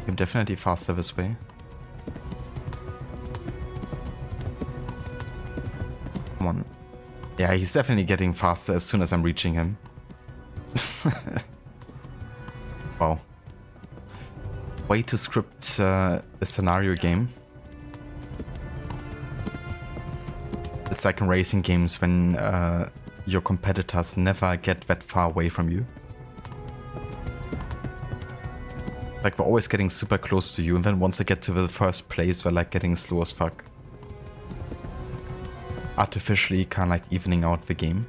I'm definitely faster this way. Come on. Yeah, he's definitely getting faster as soon as I'm reaching him. Wow. Way to script a scenario game. It's like in racing games when your competitors never get that far away from you. Like they're always getting super close to you, and then once they get to the first place, they're like getting slow as fuck. Artificially kind of like evening out the game.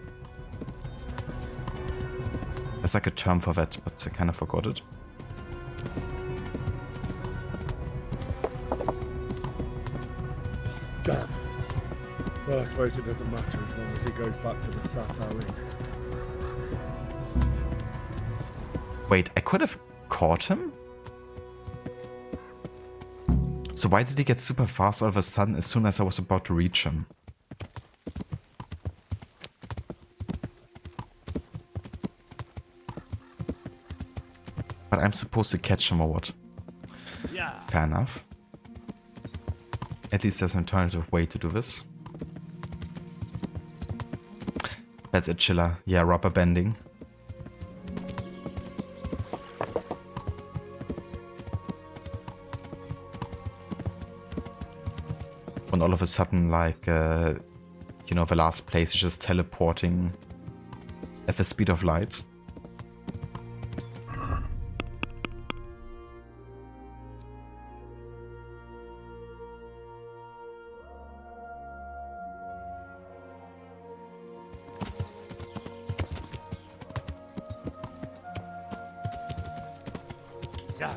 There's like a term for that, but I kind of forgot it. Damn. Well, I suppose it doesn't matter as long as it goes back to the Sasau Inn. Wait, I could have caught him? So why did he get super fast all of a sudden as soon as I was about to reach him? But I'm supposed to catch him or what? Yeah. Fair enough. At least there's an alternative way to do this. That's a chiller. Yeah, rubber banding. When all of a sudden, like, you know, the last place is just teleporting at the speed of light. Yeah.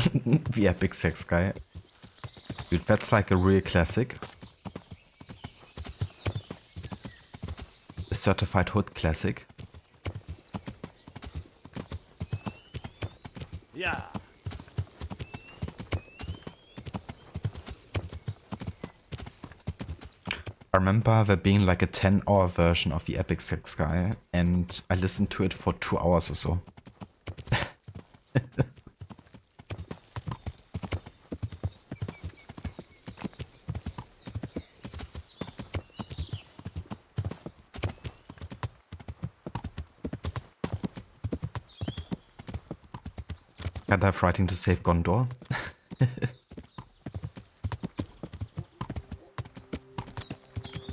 The epic sex guy. Dude, that's like a real classic. A certified hood classic. Yeah. I remember there being like a 10-hour version of the epic sex guy, and I listened to it for 2 hours or so. Gandalf writing to save Gondor.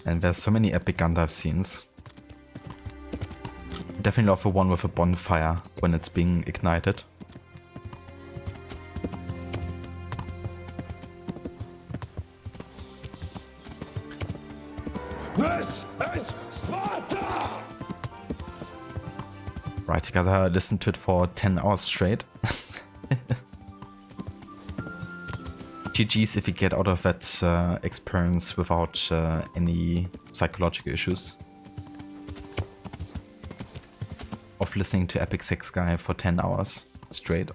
And there's so many epic Gandalf scenes. Definitely love the one with a bonfire when it's being ignited. This is Sparta! Right, you gotta listen to it for 10 hours straight. GG's if you get out of that experience without any psychological issues. Of listening to Epic Sex Guy for 10 hours straight.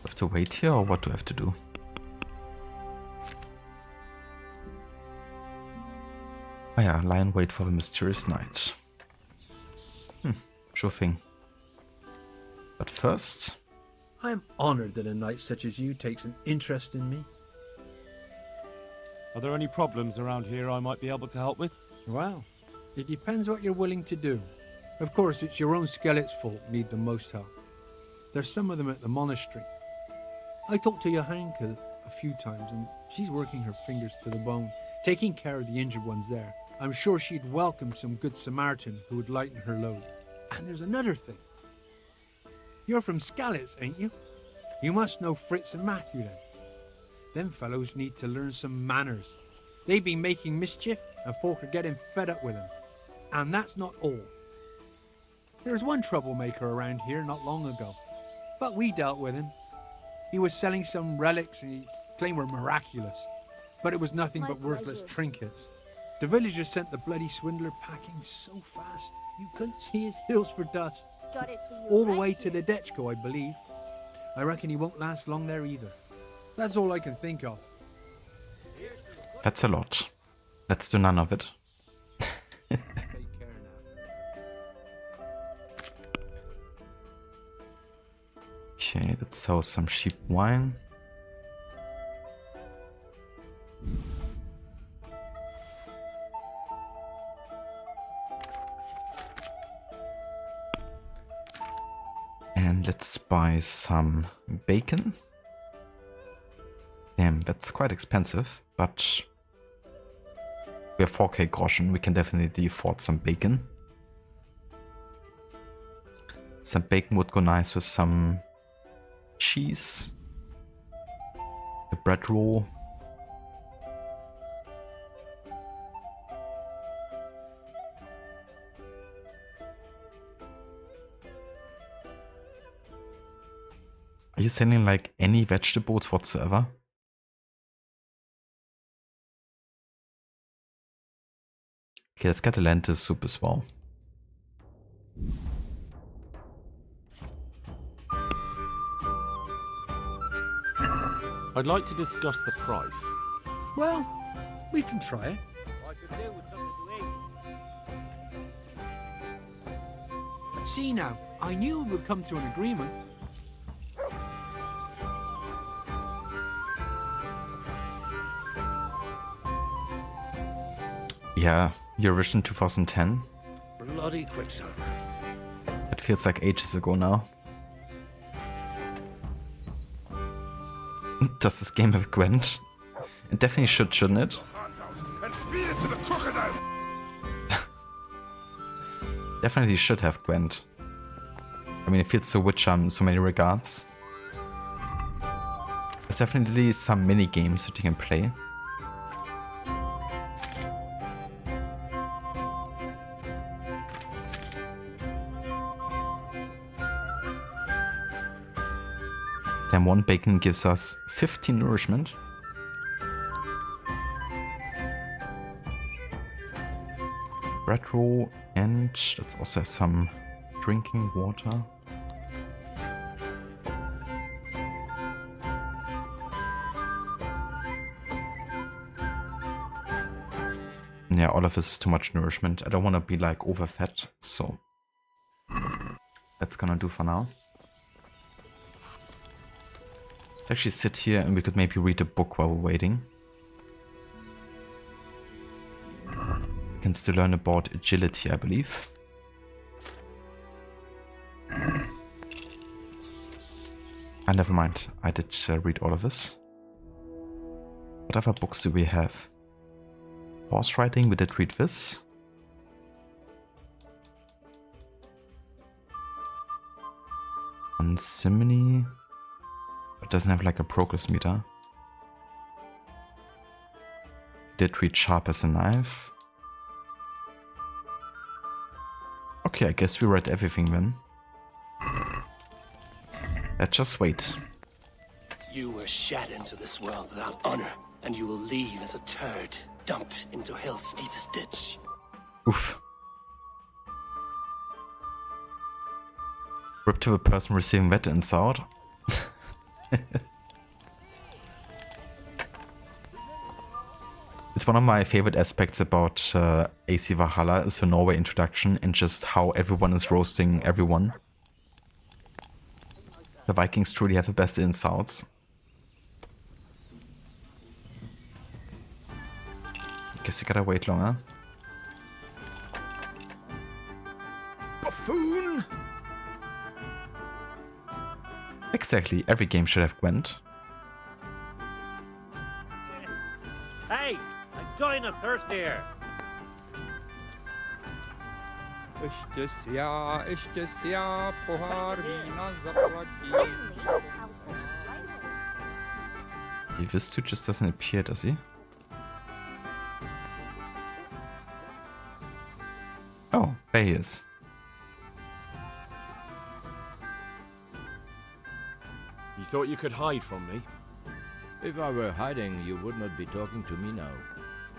Have to wait here, or what do I have to do? Oh yeah, lie in wait for the mysterious night. Sure thing. But first... I am honored that a knight such as you takes an interest in me. Are there any problems around here I might be able to help with? Well, it depends what you're willing to do. Of course, it's your own skelet's fault need the most help. There's some of them at the monastery. I talked to Johanka a few times, and she's working her fingers to the bone, taking care of the injured ones there. I'm sure she'd welcome some good Samaritan who would lighten her load. And there's another thing. You're from Skalitz, ain't you? You must know Fritz and Matthew then. Them fellows need to learn some manners. They've been making mischief, and folk are getting fed up with them. And that's not all. There was one troublemaker around here not long ago, but we dealt with him. He was selling some relics and he claimed were miraculous, but it was nothing but worthless trinkets. The villagers sent the bloody swindler packing so fast you couldn't see his heels for dust. Got it for you All the right way to here. the Dechko, I believe. I reckon he won't last long there either. That's all I can think of. That's a lot. Let's do none of it. Take care now. Okay, let's sell some cheap wine. And let's buy some bacon. Damn, that's quite expensive, but we have 4k groschen, we can definitely afford some bacon. Some bacon would go nice with some cheese, a bread roll. Are you selling like any vegetables whatsoever? Okay, let's get a lentil soup as well. I'd like to discuss the price. Well, we can try it. I could do with something to eat. See now, I knew we would come to an agreement. Yeah, Eurovision 2010. Bloody Quicksilver. It feels like ages ago now. Does this game have Gwent? It definitely should, shouldn't it? And feed it to the crocodile. Definitely should have Gwent. I mean, it feels so Witcher in so many regards. There's definitely some mini games that you can play. Then one bacon gives us 15 nourishment. Bread roll, and let's also have some drinking water. Yeah, all of this is too much nourishment. I don't want to be like overfed, so that's gonna do for now. Let's actually sit here and we could maybe read a book while we're waiting. We can still learn about agility, I believe. Ah, never mind. I did read all of this. What other books do we have? Horse riding, we did read this. On Simony. It doesn't have like a progress meter. Did read Sharp as a Knife. Okay, I guess we read everything then. Let's just wait. You were shed into this world without honor, and you will leave as a turd, dumped into hell's deepest ditch. Oof. Rip to the person receiving that insult. It's one of my favorite aspects about AC Valhalla is the Norway introduction and just how everyone is roasting everyone. The Vikings truly have the best insults. Guess you gotta wait longer. Buffoon! Exactly, every game should have Gwent. Hey, I'm dying of thirst here. This just doesn't appear, does he? Oh, there he is. You thought you could hide from me? If I were hiding, you would not be talking to me now.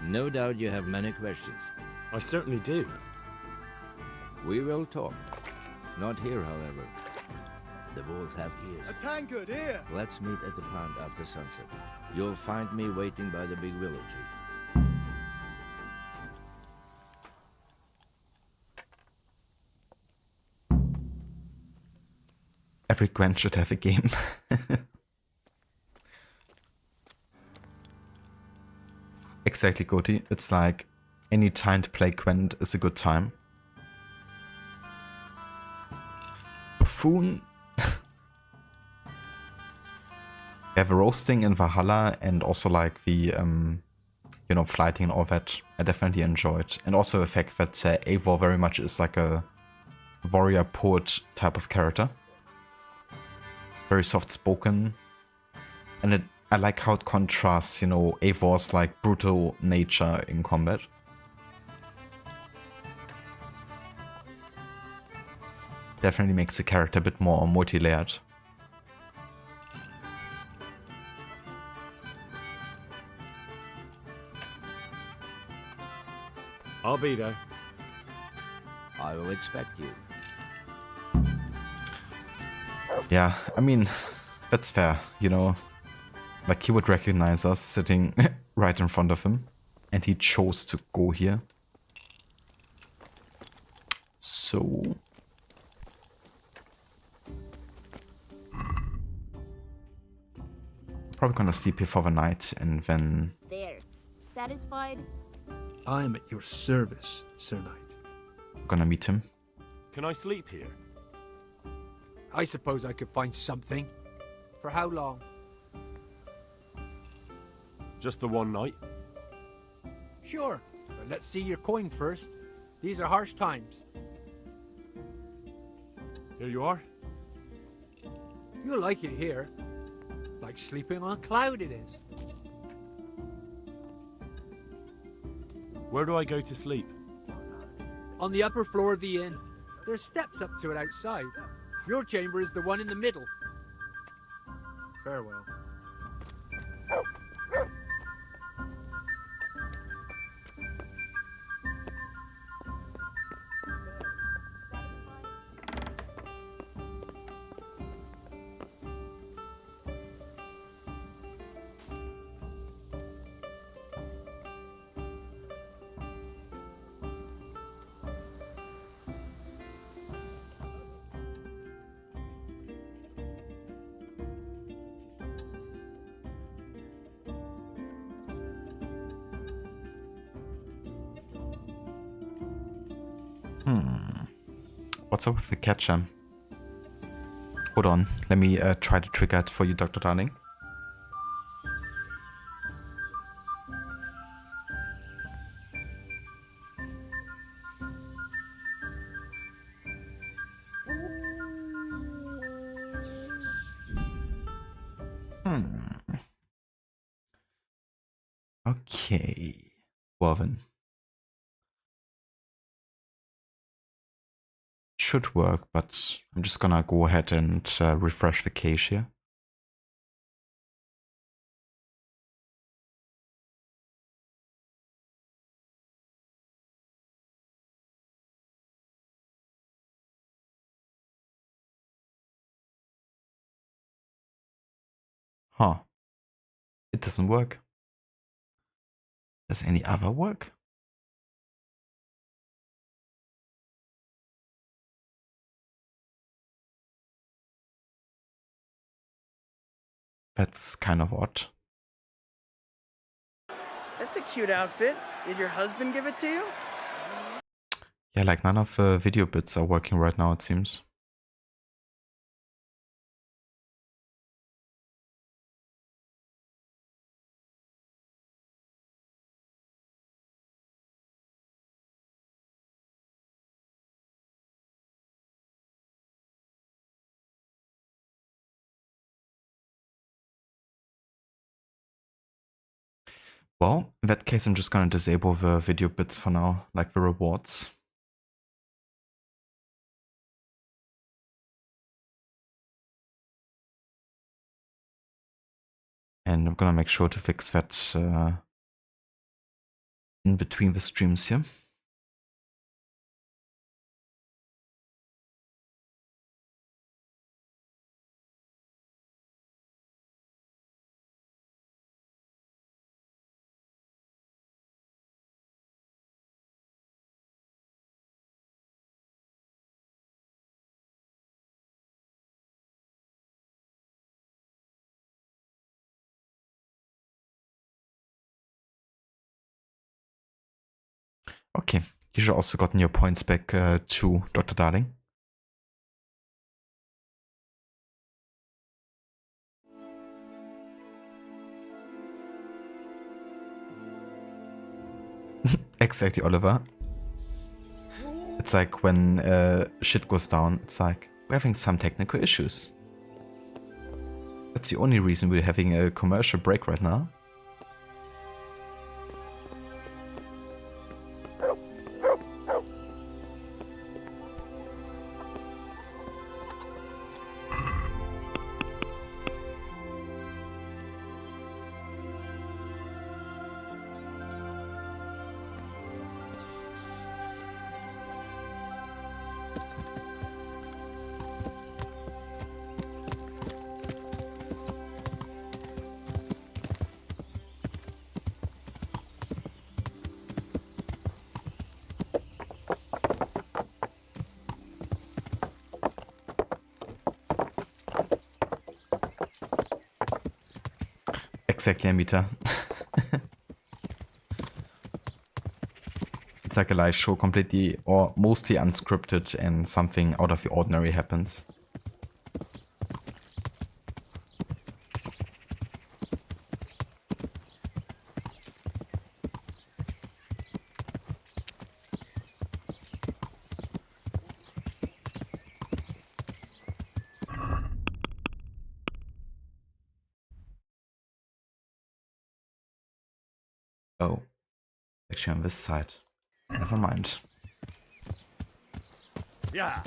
No doubt you have many questions. I certainly do. We will talk. Not here, however. The wolves have ears. A tankard here! Let's meet at the pond after sunset. You'll find me waiting by the big willow tree. Every Gwent should have a game. Exactly, Goti. It's like any time to play Gwent is a good time. Buffoon. We have a roasting in Valhalla and also like the, you know, flighting and all that. I definitely enjoyed. And also the fact that Eivor very much is like a warrior poet type of character. Very soft spoken. And I like how it contrasts, you know, Eivor's like brutal nature in combat. Definitely makes the character a bit more multi-layered. I'll be there. I will expect you. Yeah, I mean, that's fair, you know. Like, he would recognize us sitting right in front of him. And he chose to go here. So... probably gonna sleep here for the night and then... There. Satisfied? I am at your service, Sir Knight. I'm gonna meet him. Can I sleep here? I suppose I could find something. For how long? Just the one night? Sure, but let's see your coin first. These are harsh times. Here you are. You'll like it here. Like sleeping on a cloud it is. Where do I go to sleep? On the upper floor of the inn. There's steps up to it outside. Your chamber is the one in the middle. Farewell. What's up with the catcher? Hold on, let me try to trigger it for you, Dr. Darling. Okay. Well then. Should work, but I'm just gonna go ahead and refresh the cache here. Huh. It doesn't work. Does any other work? That's kind of odd. That's a cute outfit. Did your husband give it to you? Yeah, like none of the video bits are working right now, it seems. Well, in that case, I'm just gonna disable the video bits for now, like the rewards. And I'm gonna make sure to fix that in between the streams here. Okay, you should also gotten your points back to Dr. Darling. Exactly, Oliver. It's like when shit goes down, it's like, we're having some technical issues. That's the only reason we're having a commercial break right now. Exactly, Amita. It's like a live show, completely or mostly unscripted, and something out of the ordinary happens. Oh, actually on this side. Never mind. Yeah.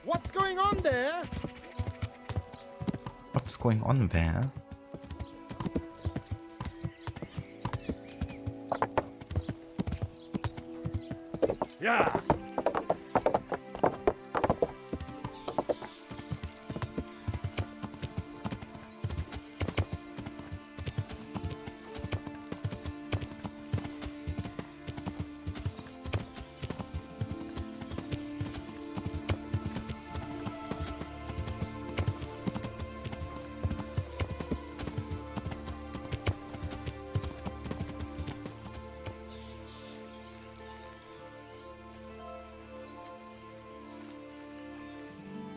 What's going on there? What's going on there? Yeah.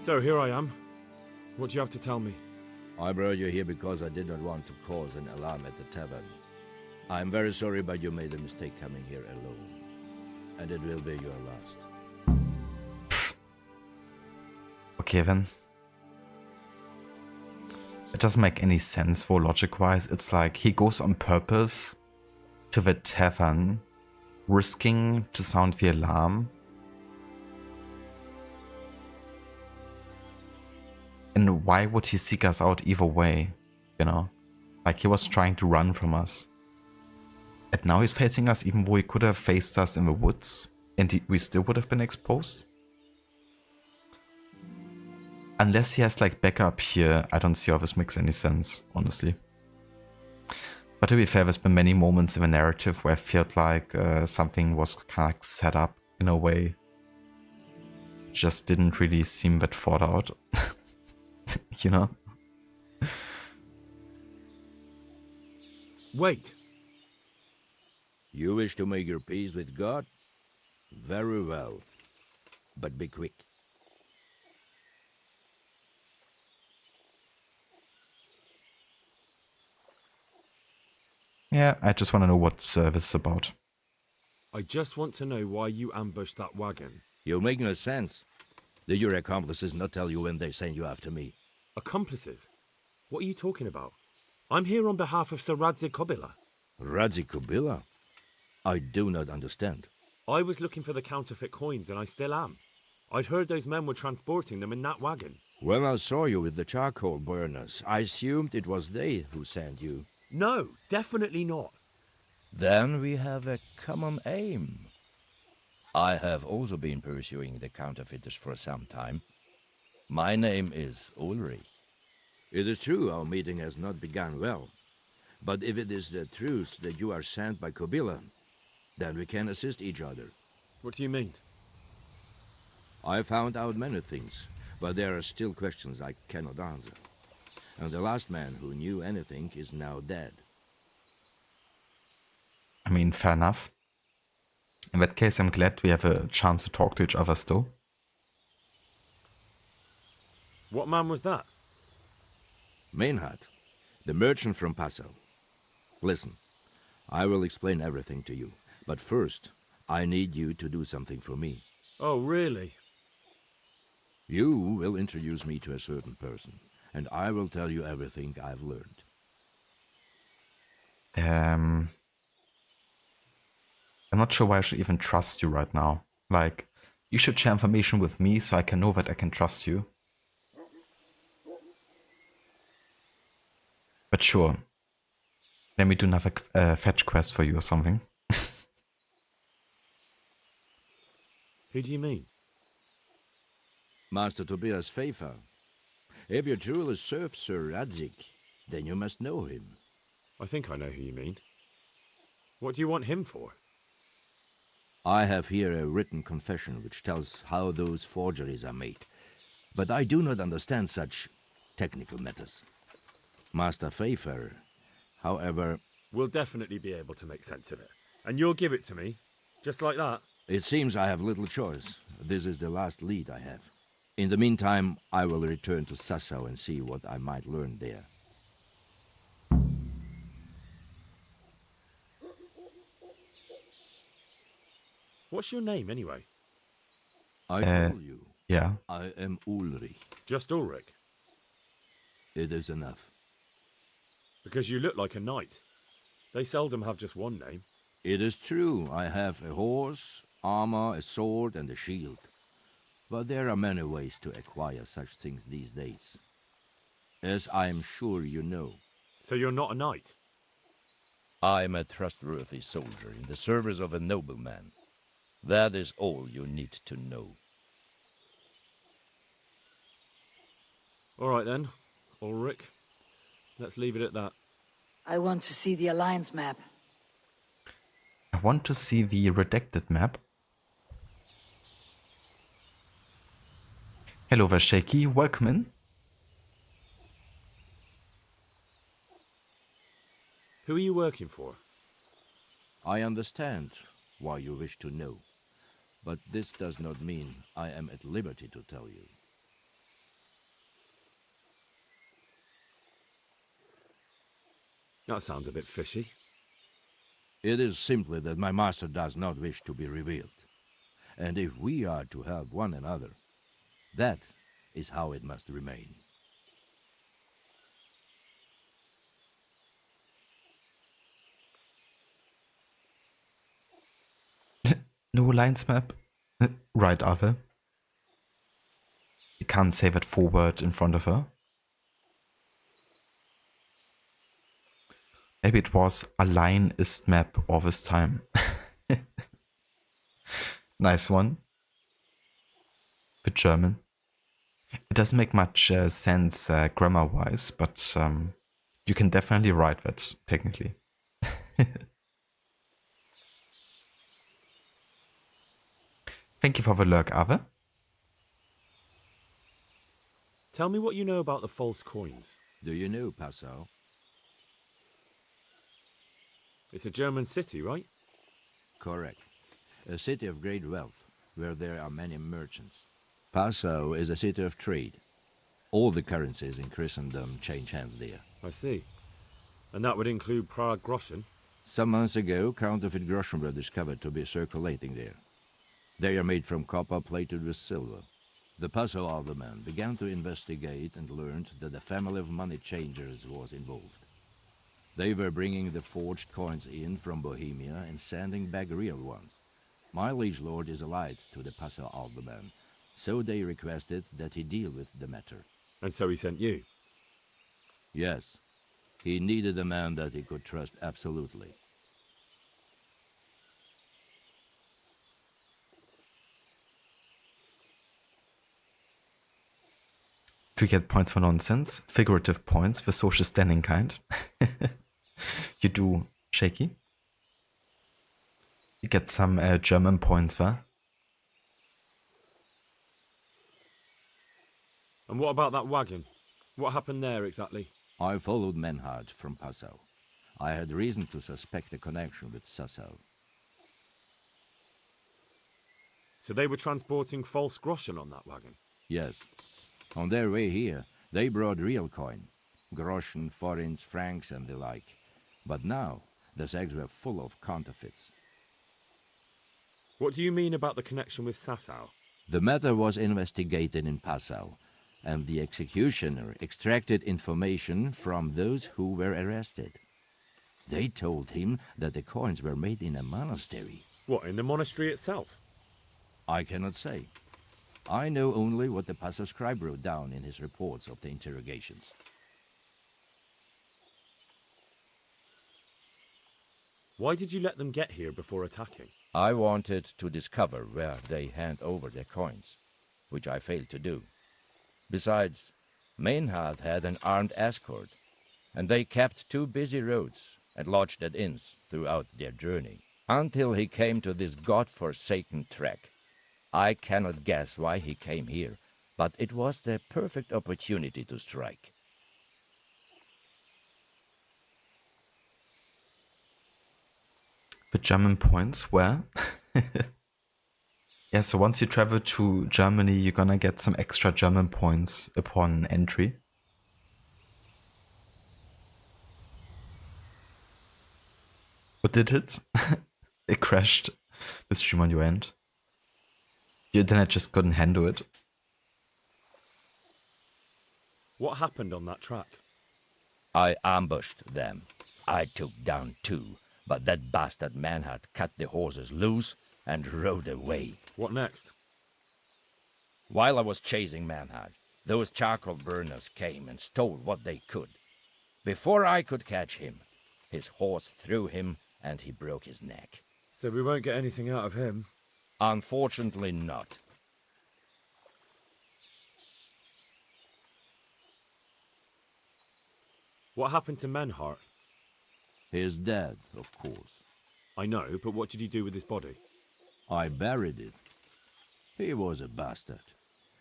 So here I am. What do you have to tell me? I brought you here because I did not want to cause an alarm at the tavern. I'm very sorry, but you made a mistake coming here alone. And it will be your last. Okay then. It doesn't make any sense for logic-wise. It's like he goes on purpose to the tavern, risking to sound the alarm. And why would he seek us out either way, you know? Like he was trying to run from us. And now he's facing us even though he could have faced us in the woods and we still would have been exposed. Unless he has like backup here, I don't see how this makes any sense, honestly. But to be fair, there's been many moments in the narrative where I felt like something was kind of like set up in a way. Just didn't really seem that thought out. You know? Wait. You wish to make your peace with God? Very well. But be quick. Yeah, I just want to know what this is about. I just want to know why you ambushed that wagon. You make no sense. Did your accomplices not tell you when they sent you after me? Accomplices? What are you talking about? I'm here on behalf of Sir Radzik Kobila. Radzik Kobila? I do not understand. I was looking for the counterfeit coins, and I still am. I'd heard those men were transporting them in that wagon. When I saw you with the charcoal burners, I assumed it was they who sent you. No, definitely not. Then we have a common aim. I have also been pursuing the counterfeiters for some time. My name is Ulrich. It is true our meeting has not begun well, but if it is the truth that you are sent by Kobila, then we can assist each other. What do you mean? I found out many things, but there are still questions I cannot answer. And the last man who knew anything is now dead. I mean, fair enough. In that case, I'm glad we have a chance to talk to each other still. What man was that? Meinhard, the merchant from Passau. Listen, I will explain everything to you, but first, I need you to do something for me. Oh, really? You will introduce me to a certain person, and I will tell you everything I've learned. I'm not sure why I should even trust you right now. Like, you should share information with me so I can know that I can trust you. But sure. Let me do another fetch quest for you or something. Who do you mean? Master Tobias Pfeiffer. If you truly serve Sir Radzik, then you must know him. I think I know who you mean. What do you want him for? I have here a written confession which tells how those forgeries are made, but I do not understand such technical matters. Master Pfeiffer, however... We'll definitely be able to make sense of it. And you'll give it to me, just like that? It seems I have little choice. This is the last lead I have. In the meantime, I will return to Sasau and see what I might learn there. What's your name, anyway? I told you. Yeah. I am Ulrich. Just Ulrich? It is enough. Because you look like a knight. They seldom have just one name. It is true, I have a horse, armor, a sword, and a shield. But there are many ways to acquire such things these days. As I am sure you know. So you're not a knight? I am a trustworthy soldier in the service of a nobleman. That is all you need to know. All right then, Ulrich. Let's leave it at that. I want to see the Alliance map. I want to see the redacted map. Hello there, Shaky. Welcome in. Who are you working for? I understand why you wish to know, but this does not mean I am at liberty to tell you. That sounds a bit fishy. It is simply that my master does not wish to be revealed. And if we are to help one another, that is how it must remain. No alliance map. Right, Arthur. You can't say that forward in front of her. Maybe it was a line-ist map all this time. Nice one. The German. It doesn't make much sense grammar-wise, but you can definitely write that technically. Thank you for the lurk, Ave. Tell me what you know about the false coins. Do you know Passau? It's a German city, right? Correct. A city of great wealth, where there are many merchants. Passau is a city of trade. All the currencies in Christendom change hands there. I see. And that would include Prague groschen? Some months ago, counterfeit groschen were discovered to be circulating there. They are made from copper plated with silver. The Passau alderman began to investigate and learned that a family of money changers was involved. They were bringing the forged coins in from Bohemia and sending back real ones. My liege lord is allied to the Passau alderman, so they requested that he deal with the matter. And so he sent you? Yes. He needed a man that he could trust absolutely. Do you get points for nonsense? Figurative points for social standing kind? You do, Shaky? You get some German points, va? And what about that wagon? What happened there exactly? I followed Menhard from Passau. I had reason to suspect a connection with Sasau. So they were transporting false groschen on that wagon? Yes. On their way here, they brought real coin. Groschen, forints, francs, and the like. But now, the sacks were full of counterfeits. What do you mean about the connection with Sasau? The matter was investigated in Passau, and the executioner extracted information from those who were arrested. They told him that the coins were made in a monastery. What, in the monastery itself? I cannot say. I know only what the Passau scribe wrote down in his reports of the interrogations. Why did you let them get here before attacking? I wanted to discover where they hand over their coins. which I failed to do. Besides, Maynard had an armed escort, and they kept 2 busy roads and lodged at inns throughout their journey, until he came to this god-forsaken trek. I cannot guess why he came here, but it was the perfect opportunity to strike. The German points were? Yeah, so once you travel to Germany, you're gonna get some extra German points upon entry. What did it? It crashed the stream on your end. The internet just couldn't handle it. What happened on that track? I ambushed them. I took down 2, but that bastard Manhart cut the horses loose and rode away. What next? While I was chasing Manhart, those charcoal burners came and stole what they could. Before I could catch him, his horse threw him and he broke his neck. So we won't get anything out of him? Unfortunately not. What happened to Menhart? He's dead, of course. I know, but what did you do with his body? I buried it. He was a bastard.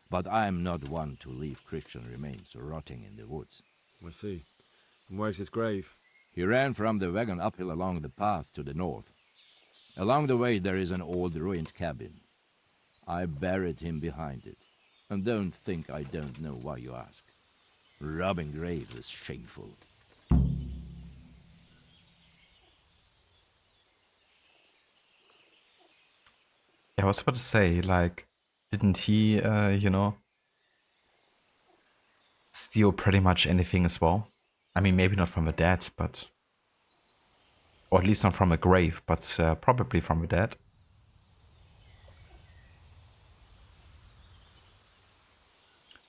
But I am not one to leave Christian remains rotting in the woods. I see. And where's his grave? He ran from the wagon uphill along the path to the north. Along the way there is an old ruined cabin. I buried him behind it. And don't think I don't know why you ask. Robbing graves is shameful. Yeah, I was about to say, like, didn't he, steal pretty much anything as well? I mean, maybe not from a dead, but... Or at least not from a grave, but probably from a dead.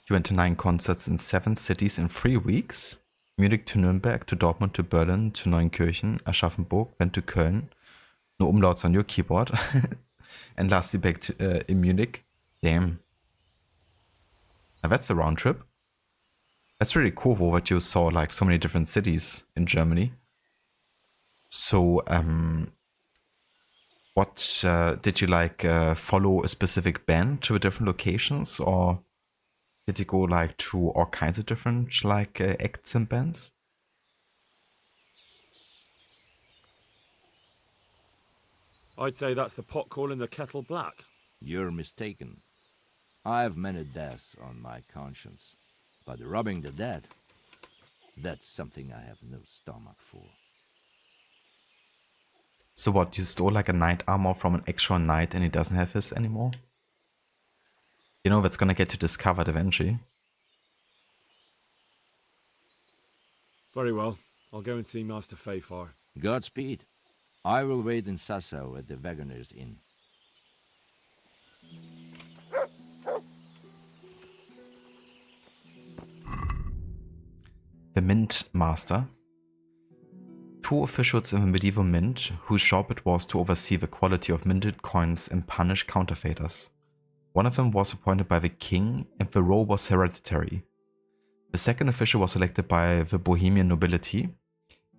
You went to 9 concerts in 7 cities in 3 weeks. Munich to Nürnberg, to Dortmund, to Berlin, to Neunkirchen, Aschaffenburg, went to Köln. No umlauts on your keyboard. And lastly back to, in Munich. Damn. Now that's a round trip. That's really cool that you saw like so many different cities in Germany. So, what did you like follow a specific band to different locations, or did you go like to all kinds of different like acts and bands? I'd say that's the pot calling the kettle black. You're mistaken. I have many deaths on my conscience, but robbing the dead, that's something I have no stomach for. So what, you stole like a knight armor from an actual knight and he doesn't have his anymore? You know that's gonna get you discovered eventually. Very well. I'll go and see Master Fayfar. Godspeed. I will wait in Sassau at the Wagoner's Inn. The Mint Master. 2 officials in the medieval mint, whose job it was to oversee the quality of minted coins and punish counterfeiters. One of them was appointed by the king, and the role was hereditary. The second official was elected by the Bohemian nobility.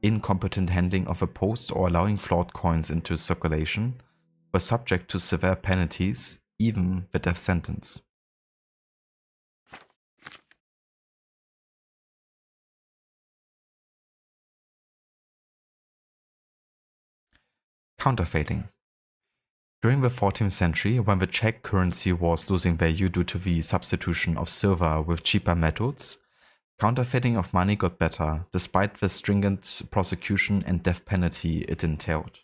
Incompetent handling of a post or allowing flawed coins into circulation were subject to severe penalties, even the death sentence. Counterfeiting. During the 14th century, when the Czech currency was losing value due to the substitution of silver with cheaper metals, counterfeiting of money got better, despite the stringent prosecution and death penalty it entailed.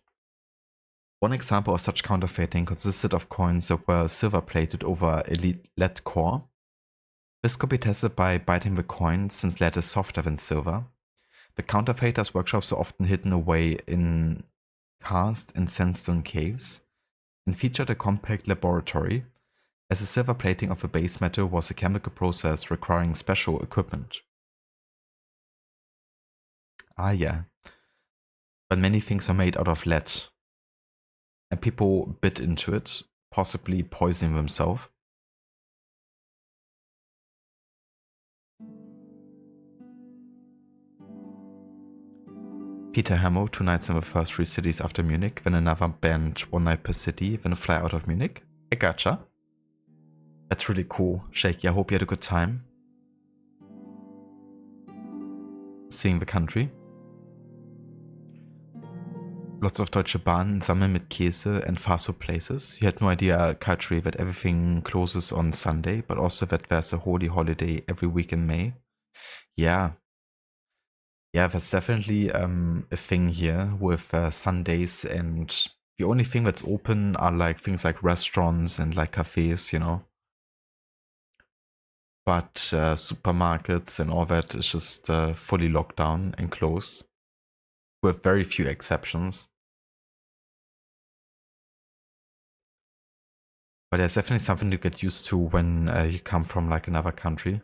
One example of such counterfeiting consisted of coins that were silver-plated over a lead core. This could be tested by biting the coin, since lead is softer than silver. The counterfeiters' workshops were often hidden away in karst and sandstone caves, and featured a compact laboratory, as the silver plating of the base metal was a chemical process requiring special equipment. Ah yeah, but many things are made out of lead, and people bit into it, possibly poisoning themselves. Peter Hamo, 2 nights in the first 3 cities after Munich, then another band 1 night per city, then a fly out of Munich. I gotcha. That's really cool, Shaky. I hope you had a good time seeing the country. Lots of Deutsche Bahn, Sammeln mit Käse and fast food places. You had no idea culturally that everything closes on Sunday, but also that there's a holy holiday every week in May. Yeah. Yeah, that's definitely a thing here with Sundays, and the only thing that's open are like things like restaurants and like cafes, you know. But supermarkets and all that is just fully locked down and closed, with very few exceptions. But there's definitely something to get used to when you come from like another country.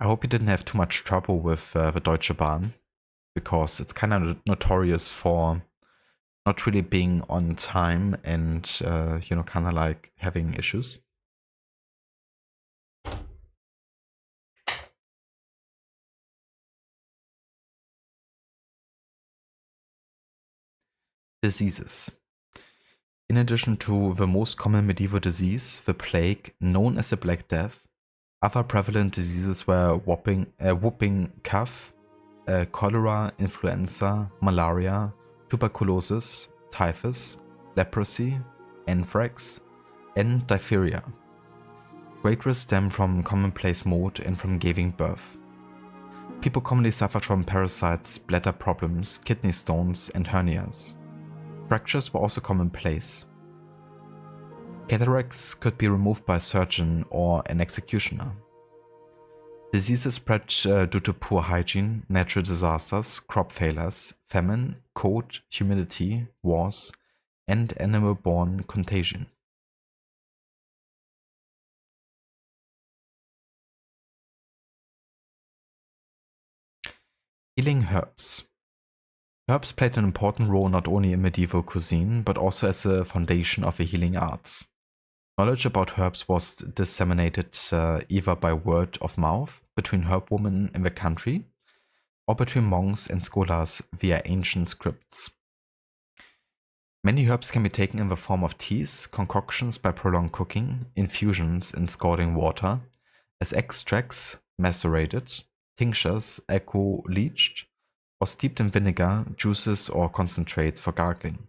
I hope you didn't have too much trouble with the Deutsche Bahn, because it's kind of notorious for not really being on time and, you know, kind of like having issues. Diseases. In addition to the most common medieval disease, the plague, known as the Black Death, other prevalent diseases were whooping cough, cholera, influenza, malaria, tuberculosis, typhus, leprosy, anthrax, and diphtheria. Great risks stem from commonplace mold and from giving birth. People commonly suffered from parasites, bladder problems, kidney stones, and hernias. Fractures were also commonplace. Cataracts could be removed by a surgeon or an executioner. Diseases spread due to poor hygiene, natural disasters, crop failures, famine, cold, humidity, wars, and animal-borne contagion. Healing herbs. Herbs played an important role not only in medieval cuisine, but also as a foundation of the healing arts. Knowledge about herbs was disseminated either by word of mouth between herbwomen in the country, or between monks and scholars via ancient scripts. Many herbs can be taken in the form of teas, concoctions by prolonged cooking, infusions in scalding water, as extracts, macerated, tinctures, alcohol-leached, or steeped in vinegar, juices, or concentrates for gargling.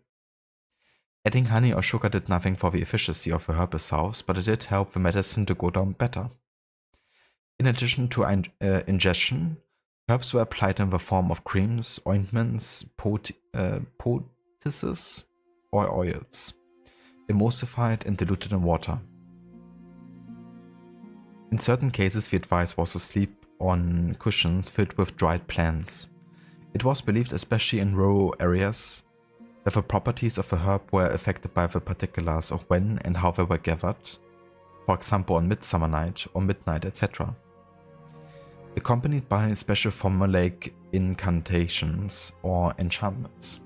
Adding honey or sugar did nothing for the efficacy of the herbicides, but it did help the medicine to go down better. In addition to ingestion, herbs were applied in the form of creams, ointments, poultices, or oils, emulsified and diluted in water. In certain cases, the advice was to sleep on cushions filled with dried plants. It was believed, especially in rural areas, that the properties of a herb were affected by the particulars of when and how they were gathered, for example on Midsummer Night or Midnight, etc., accompanied by special formulaic incantations or enchantments.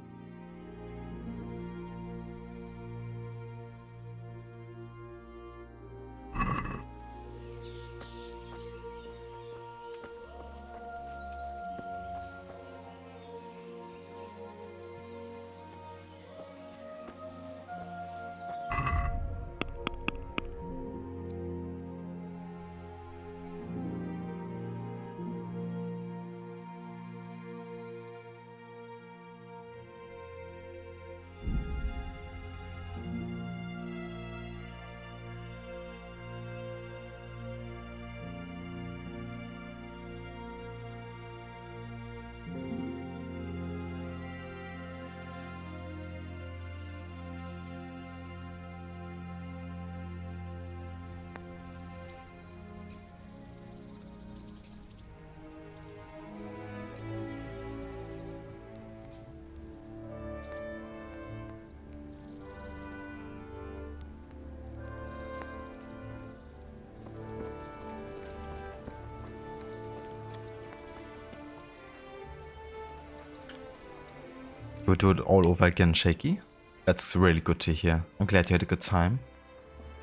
We'll do it all over again, Shaky. That's really good to hear. I'm glad you had a good time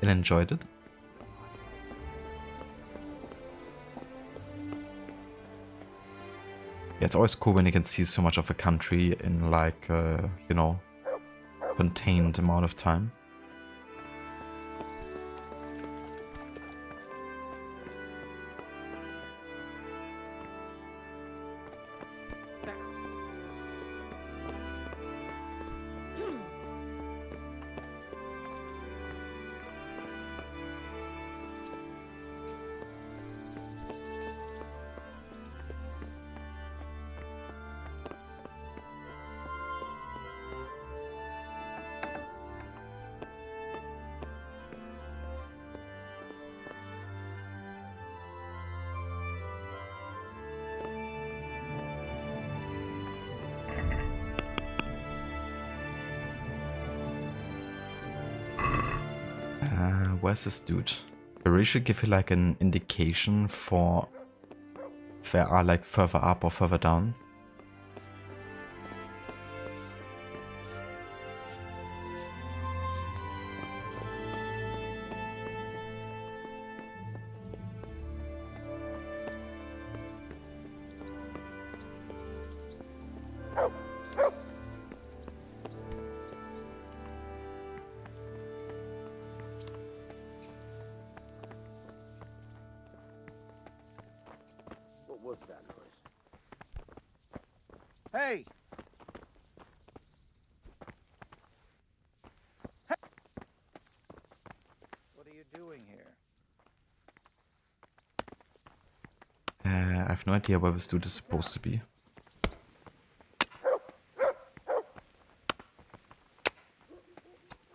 and enjoyed it. Yeah, it's always cool when you can see so much of a country in like, you know, contained amount of time. Where's this dude? I really should give you like an indication for if they are like further up or further down. What was that noise? Hey! What are you doing here? I have no idea where this dude is supposed to be.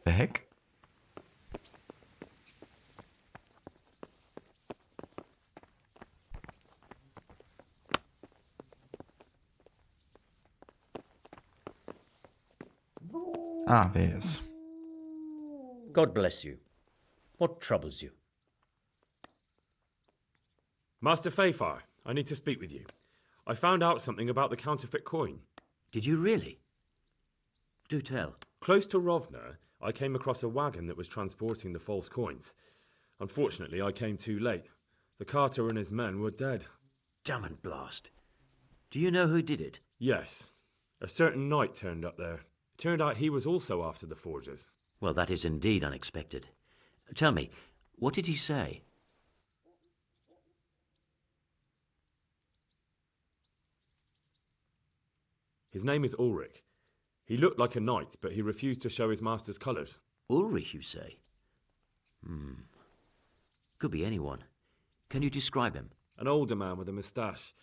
The heck? Ah, there he is. God bless you. What troubles you? Master Fayfire, I need to speak with you. I found out something about the counterfeit coin. Did you really? Do tell. Close to Rovna, I came across a wagon that was transporting the false coins. Unfortunately, I came too late. The carter and his men were dead. Damn and blast. Do you know who did it? Yes. A certain knight turned up there. It turned out he was also after the forgers. Well, that is indeed unexpected. Tell me, what did he say? His name is Ulrich. He looked like a knight, but he refused to show his master's colours. Ulrich, you say? Could be anyone. Can you describe him? An older man with a moustache.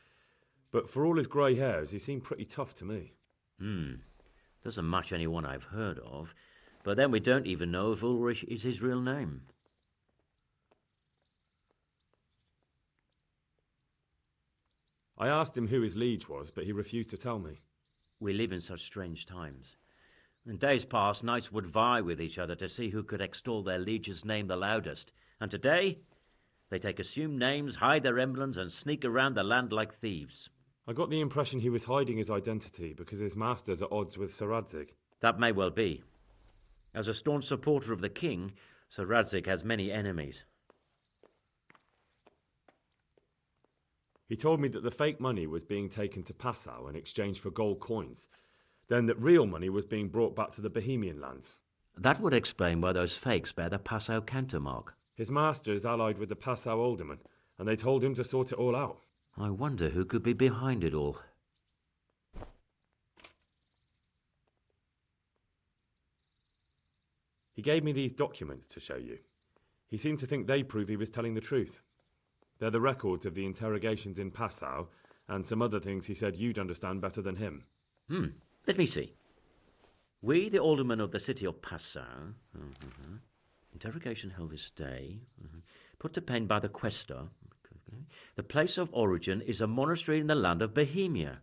But for all his grey hairs, he seemed pretty tough to me. Doesn't match anyone I've heard of. But then we don't even know if Ulrich is his real name. I asked him who his liege was, but he refused to tell me. We live in such strange times. In days past, knights would vie with each other to see who could extol their liege's name the loudest. And today, they take assumed names, hide their emblems, and sneak around the land like thieves. I got the impression he was hiding his identity because his master's at odds with Sir Radzig. That may well be. As a staunch supporter of the king, Sir Radzig has many enemies. He told me that the fake money was being taken to Passau in exchange for gold coins, then that real money was being brought back to the Bohemian lands. That would explain why those fakes bear the Passau countermark. His master is allied with the Passau alderman, and they told him to sort it all out. I wonder who could be behind it all. He gave me these documents to show you. He seemed to think they prove he was telling the truth. They're the records of the interrogations in Passau, and some other things he said you'd understand better than him. Let me see. We, the aldermen of the city of Passau, interrogation held this day, put to pen by the quaestor. The place of origin is a monastery in the land of Bohemia.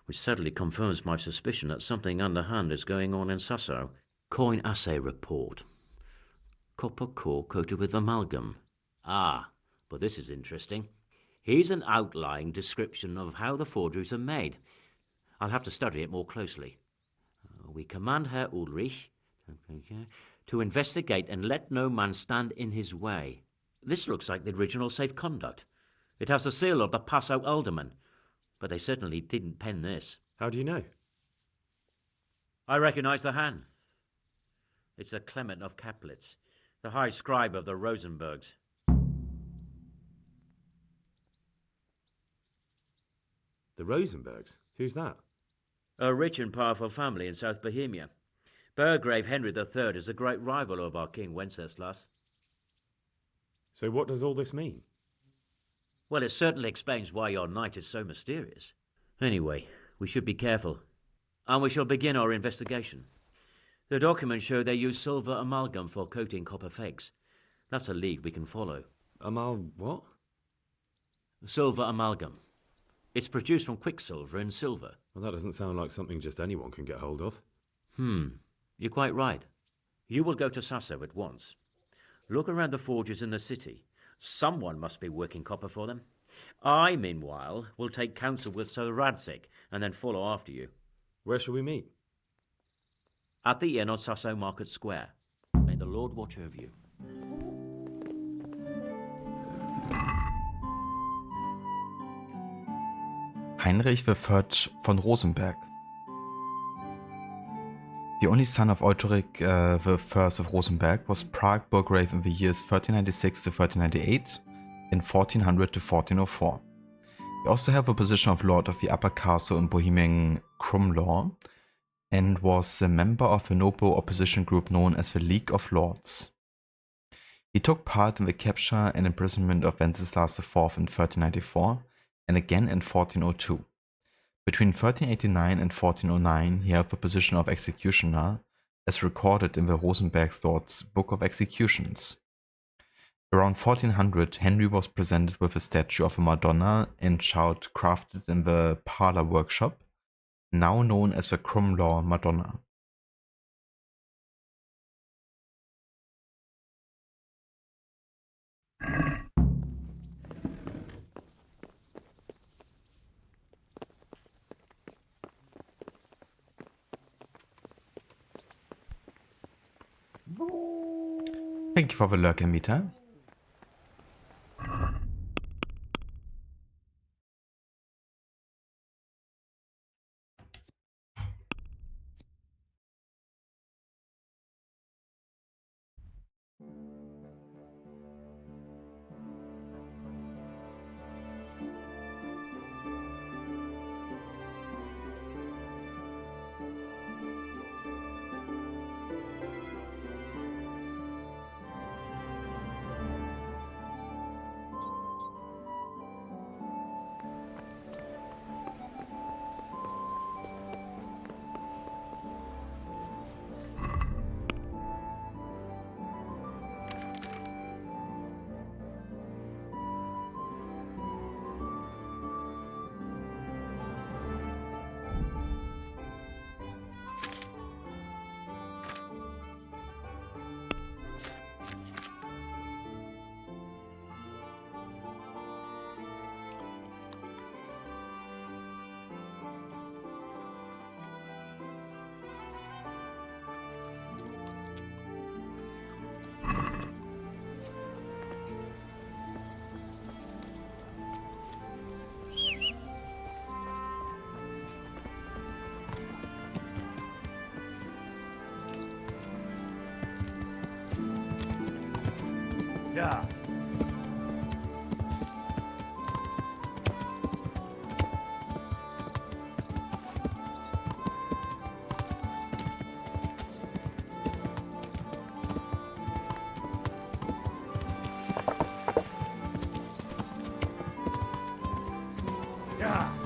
Which certainly confirms my suspicion that something underhand is going on in Sasso. Coin assay report. Copper core coated with amalgam. But this is interesting. Here's an outline description of how the forgeries are made. I'll have to study it more closely. We command Herr Ulrich to investigate and let no man stand in his way. This looks like the original safe conduct. It has the seal of the Passau alderman. but they certainly didn't pen this. How do you know? I recognize the hand. It's a Clement of Caplitz, the high scribe of the Rosenbergs. The Rosenbergs? Who's that? A rich and powerful family in South Bohemia. Burgrave Henry III is a great rival of our King Wenceslas. So what does all this mean? Well, it certainly explains why your knight is so mysterious. Anyway, we should be careful. And we shall begin our investigation. The documents show they use silver amalgam for coating copper fakes. That's a lead we can follow. What? Silver amalgam. It's produced from quicksilver and silver. Well, that doesn't sound like something just anyone can get hold of. You're quite right. You will go to Sasso at once. Look around the forges in the city. Someone must be working copper for them. I, meanwhile, will take counsel with Sir Radzik and then follow after you. Where shall we meet? At the inn on Sasso Market Square. May the Lord watch over you. Heinrich III von Rosenberg. The only son of Euteric I of Rosenberg, was Prague Burgrave in the years 1396 to 1398 and 1400 to 1404. He also held the position of Lord of the Upper Castle in Bohemian Krumlor and was a member of a noble opposition group known as the League of Lords. He took part in the capture and imprisonment of Wenceslas IV in 1394 and again in 1402. Between 1389 and 1409 he held the position of executioner, as recorded in the Rosenberg's Lord's Book of Executions. Around 1400 Henry was presented with a statue of a Madonna and Child crafted in the Parlour Workshop, now known as the Krumlor Madonna. Thank you for the lurk, Amita. Yeah. Yeah.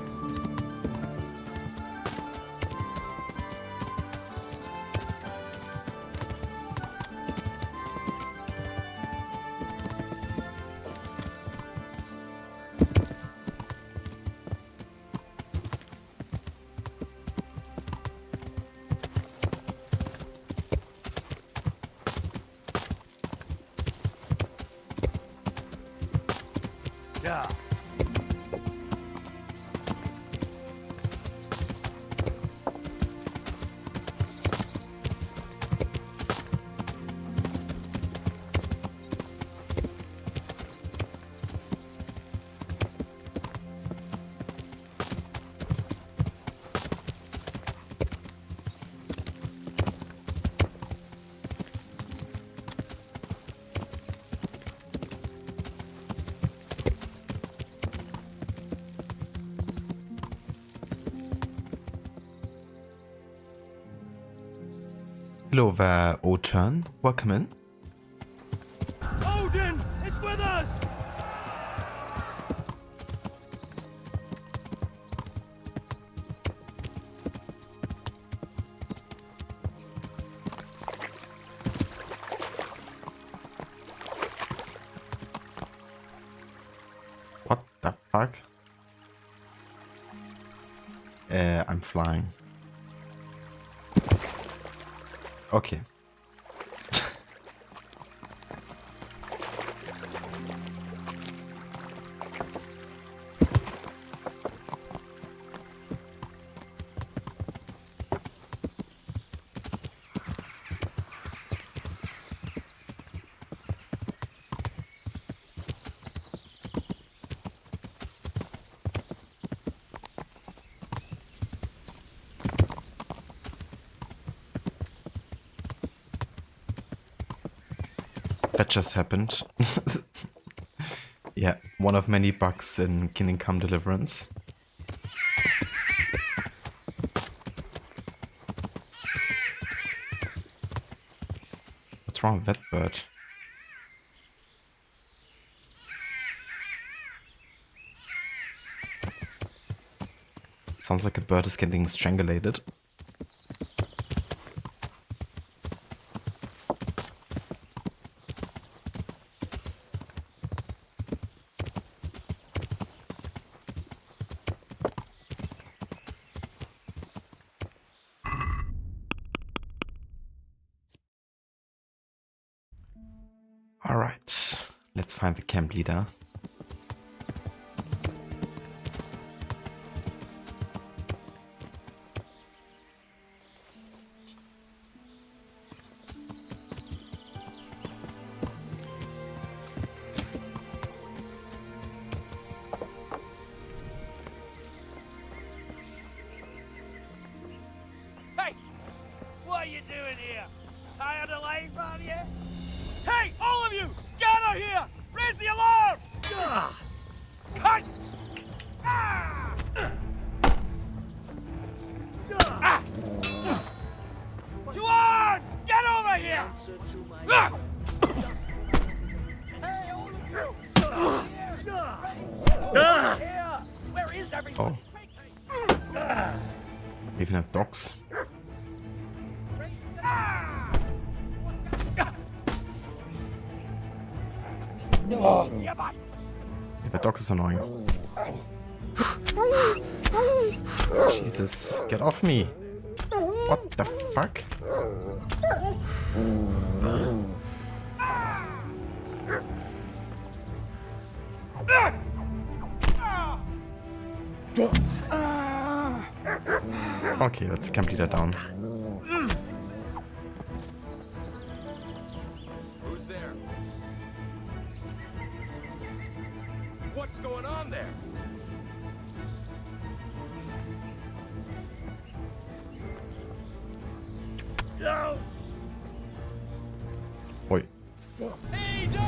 Yeah. Hello there, O-Turn. Welcome in. Odin is with us! What the fuck? I'm flying. Okay. That just happened. Yeah, one of many bugs in Kingdom Come Deliverance. What's wrong with that bird? Sounds like a bird is getting strangulated. Alright, let's find the camp leader. Hey! What are you doing here? Tired of laying around here? Hey, all of you! Gather here! Raise the alarm! Cut! To arms! Get over here! Hey, all of you! Where is everyone? Oh. Even have dogs. Yeah, the dog is annoying. Jesus, get off me! What the fuck? Okay, let's camp leader down. Who's there? What's going on there? No! Oi. Hey, no!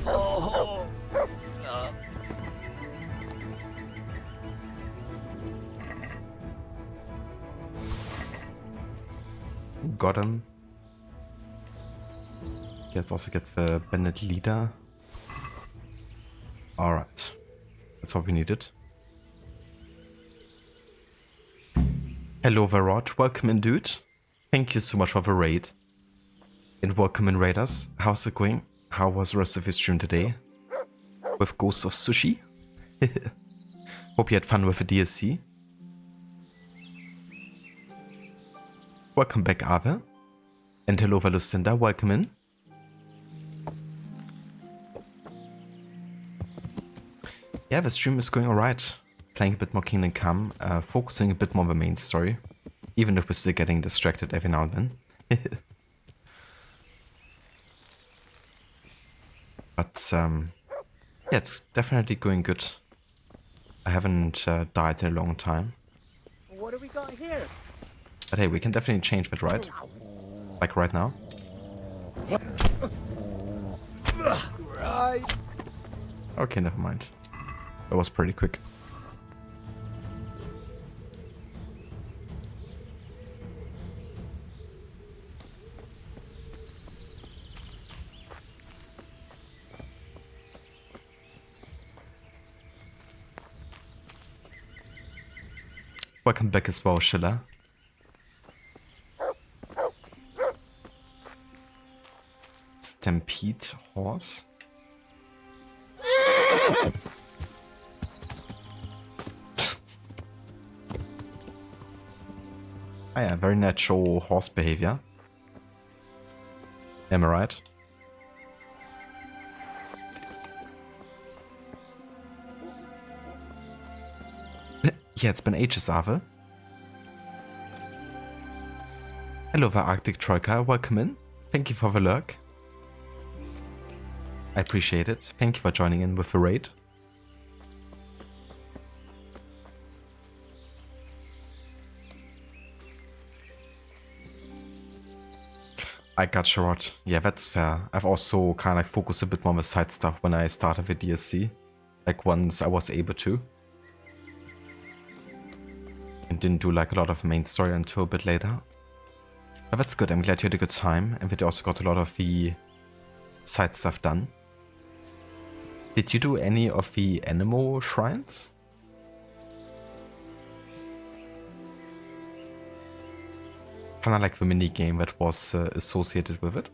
Oh. Got him. Let's also get the bandit leader. Alright. That's what we needed. Hello Varrod, welcome in dude. Thank you so much for the raid. And welcome in raiders. How's it going? How was the rest of your stream today? With Ghost of Sushi? Hope you had fun with the DLC. Welcome back Ave. And hello Valucinda, welcome in. Yeah, the stream is going alright. Playing a bit more Kingdom Come, focusing a bit more on the main story. Even if we're still getting distracted every now and then. But, yeah, it's definitely going good. I haven't died in a long time. What do we got here? But hey, we can definitely change that, right? Like right now. Right. Okay, never mind. That was pretty quick. welcome back as well, Schiller. Stampede horse. Ah yeah, very natural horse behavior. Am I right? Yeah, it's been ages, Ave. Hello there, Arctic Troika. Welcome in. Thank you for the lurk. I appreciate it. Thank you for joining in with the raid. I got Sherrod. Yeah, that's fair. I've also kind of like focused a bit more on the side stuff when I started the DSC. Like once I was able to. And didn't do like a lot of the main story until a bit later. But that's good. I'm glad you had a good time and that you also got a lot of the side stuff done. Did you do any of the animal shrines? Kind of like the mini game that was associated with it.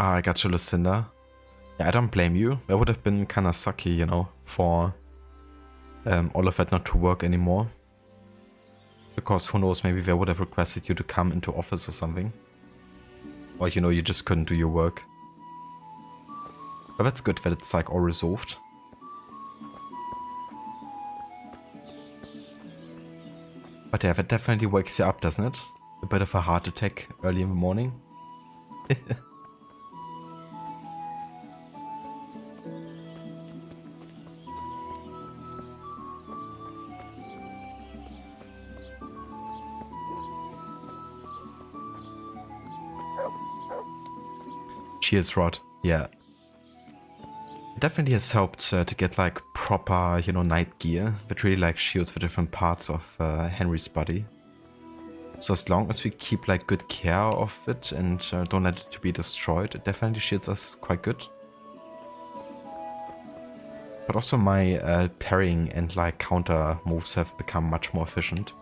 Ah, I got you, Lucinda. Yeah, I don't blame you. That would have been kind of sucky, you know, for all of that not to work anymore. Because who knows, maybe they would have requested you to come into office or something. Or, you know, you just couldn't do your work. But that's good that it's like all resolved. But yeah, that definitely wakes you up, doesn't it? A bit of a heart attack early in the morning. Cheers, Rod. Yeah. It definitely has helped to get like proper, you know, night gear that really like shields the different parts of Henry's body. So as long as we keep like good care of it and don't let it to be destroyed, it definitely shields us quite good. But also my parrying and like counter moves have become much more efficient.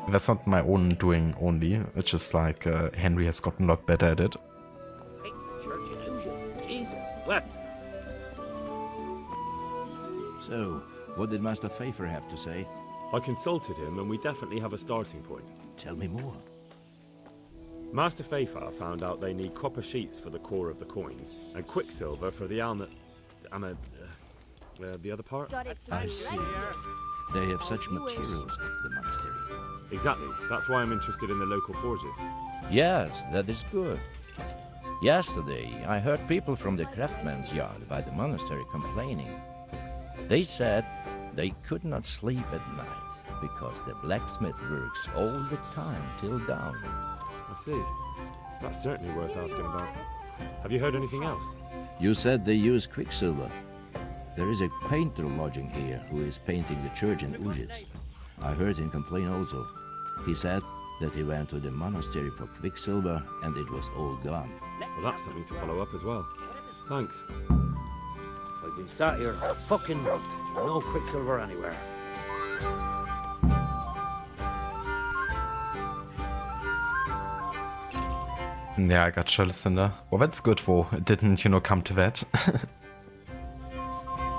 That's not my own doing only, it's just like Henry has gotten a lot better at it. Jesus, what? So, what did Master Pfeiffer have to say? I consulted him and we definitely have a starting point. Tell me more. Master Pfeiffer found out they need copper sheets for the core of the coins and quicksilver for the the other part? I see. They have such materials at the monastery. Exactly. That's why I'm interested in the local forges. Yes, that is good. Yesterday, I heard people from the craftsman's yard by the monastery complaining. They said they could not sleep at night because the blacksmith works all the time till dawn. I see. That's certainly worth asking about. Have you heard anything else? You said they use quicksilver. There is a painter lodging here who is painting the church in Ujits. I heard him complain also. He said that he went to the monastery for quicksilver and it was all gone. Well, that's something to follow up as well. Thanks. I've been sat here a fucking month. No quicksilver anywhere. Yeah, I got you, Lucinda. Well, that's good for it didn't, you know, come to that.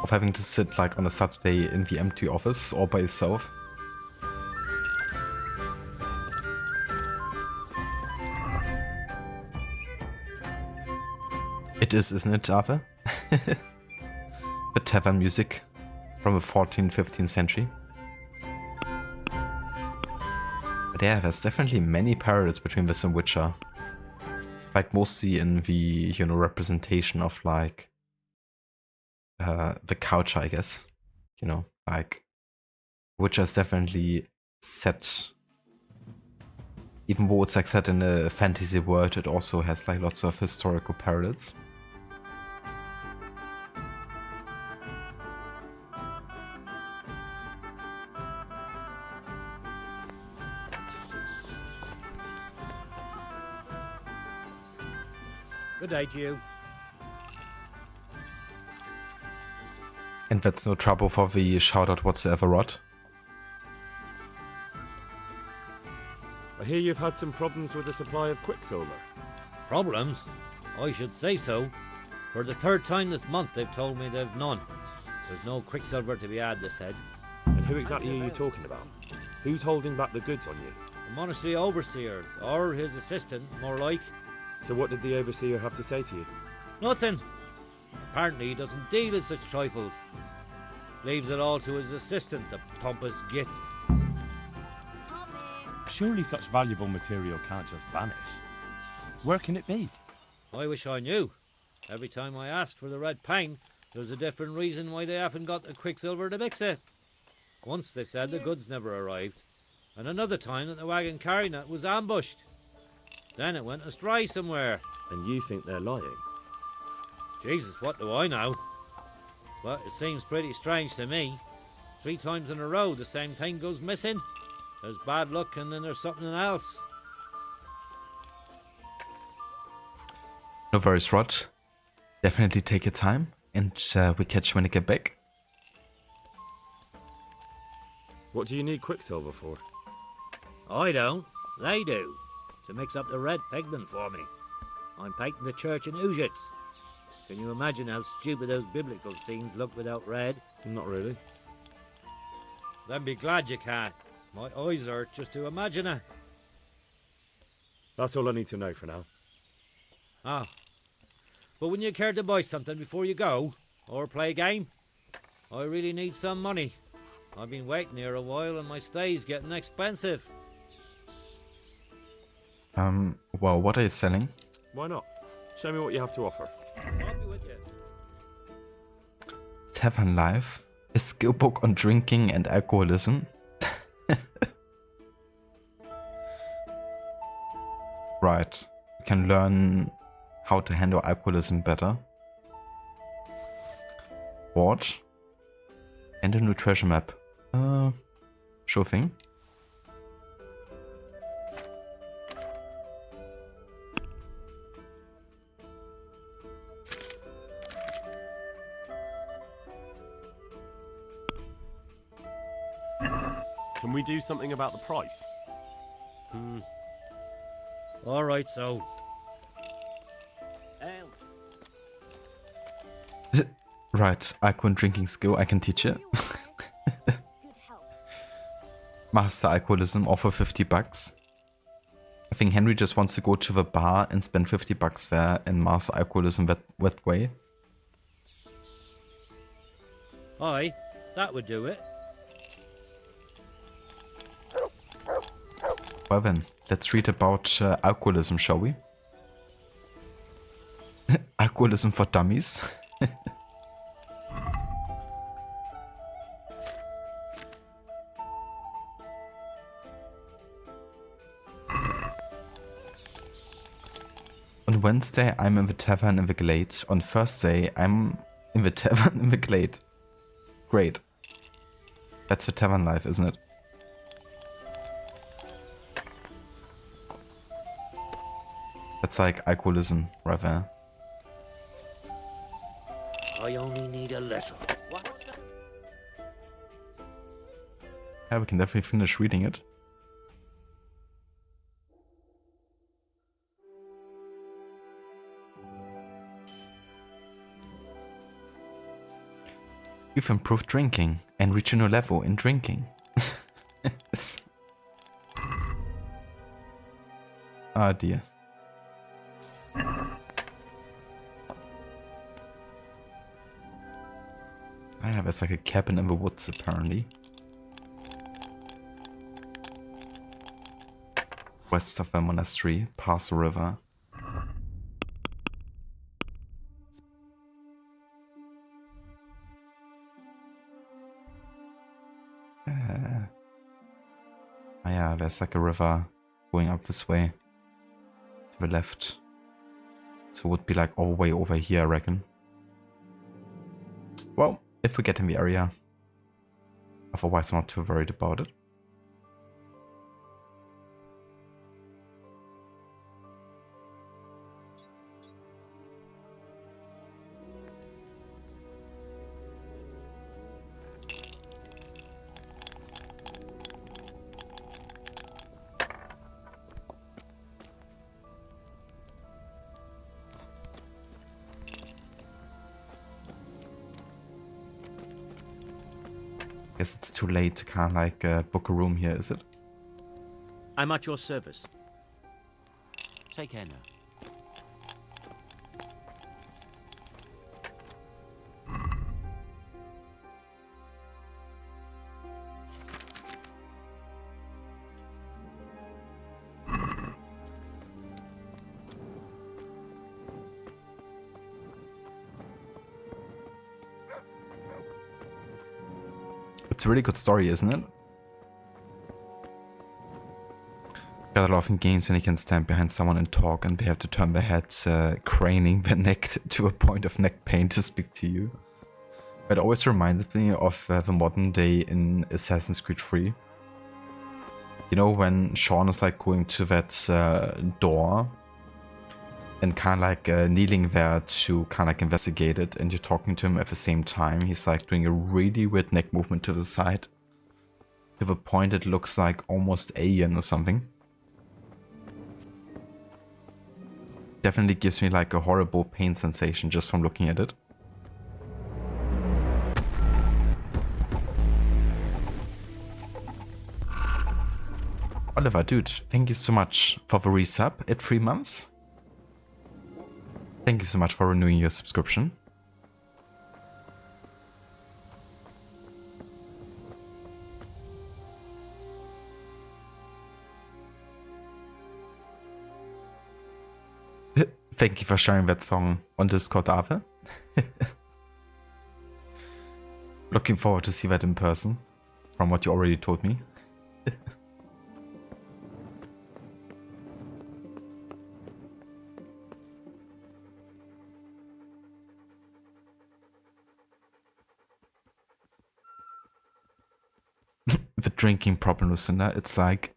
Of having to sit like on a Saturday in the empty office all by yourself. It is, isn't it, Arthur? The tavern music from the 14th, 15th century. But yeah, there's definitely many parallels between this and Witcher. Like mostly in the, you know, representation of like the culture, I guess. You know, like Witcher is definitely set Even though it's like set in a fantasy world, it also has like lots of historical parallels. Good day to you. And that's no trouble for the shoutout whatsoever, Rod. I hear you've had some problems with the supply of quicksilver. Problems? I should say so. For the third time this month, they've told me they've none. There's no quicksilver to be had, they said. And who exactly are you talking about? Who's holding back the goods on you? The monastery overseer, or his assistant, more like. So what did the overseer have to say to you? Nothing. Apparently he doesn't deal in such trifles. Leaves it all to his assistant, the pompous git. Surely such valuable material can't just vanish. Where can it be? I wish I knew. Every time I ask for the red paint, there's a different reason why they haven't got the quicksilver to mix it. Once they said the goods never arrived, and another time that the wagon carrying it was ambushed. Then it went astray somewhere. And you think they're lying? Jesus, what do I know? But it seems pretty strange to me. 3 times in a row the same thing goes missing. There's bad luck and then there's something else. No worries, Rod. Definitely take your time, and we catch you when I get back. What do you need quicksilver for? I don't. They do. To mix up the red pigment for me. I'm painting the church in Ujits. Can you imagine how stupid those biblical scenes look without red? Not really. Then be glad you can. My eyes hurt just to imagine it. That's all I need to know for now. Ah. But wouldn't you care to buy something before you go? Or play a game? I really need some money. I've been waiting here a while and my stay's getting expensive. Well, what are you selling? Why not? Show me what you have to offer. I'll be with you. Tavern Life? A skill book on drinking and alcoholism? Right. You can learn how to handle alcoholism better. Watch. And a new treasure map. Sure thing. Can we do something about the price? All right, so. Right, alcohol and drinking skill, I can teach it. Master alcoholism, offer $50. I think Henry just wants to go to the bar and spend $50 there and master alcoholism that way. Aye, that would do it. Well then, let's read about alcoholism, shall we? Alcoholism for dummies. On Wednesday, I'm in the tavern in the Glade. On Thursday, I'm in the tavern in the Glade. Great. That's the tavern life, isn't it? That's like alcoholism, right there. I only need a little. What's that? Yeah, we can definitely finish reading it. You've improved drinking and reached a new level in drinking. Oh dear. Ah, there's like a cabin in the woods apparently. West of the monastery, past the river. Yeah, there's like a river going up this way. To the left. So it would be like all the way over here, I reckon. Well, if we get in the area. Otherwise, I'm not too worried about it. Guess it's too late to kind of like book a room here, is it? I'm at your service. Take care now. It's a really good story, isn't it? Got a lot of games when you can stand behind someone and talk and they have to turn their heads, craning their neck to a point of neck pain to speak to you. It always reminded me of the modern day in Assassin's Creed 3. You know, when Sean is like going to that door and kind of like kneeling there to kind of like investigate it, and you're talking to him at the same time. He's like doing a really weird neck movement to the side. To the point it looks like almost alien or something. Definitely gives me like a horrible pain sensation just from looking at it. Oliver, dude, thank you so much for the resub at 3 months. Thank you so much for renewing your subscription. Thank you for sharing that song on Discord, Ave. Looking forward to see that in person, from what you already told me. The drinking problem, Lucinda, it's like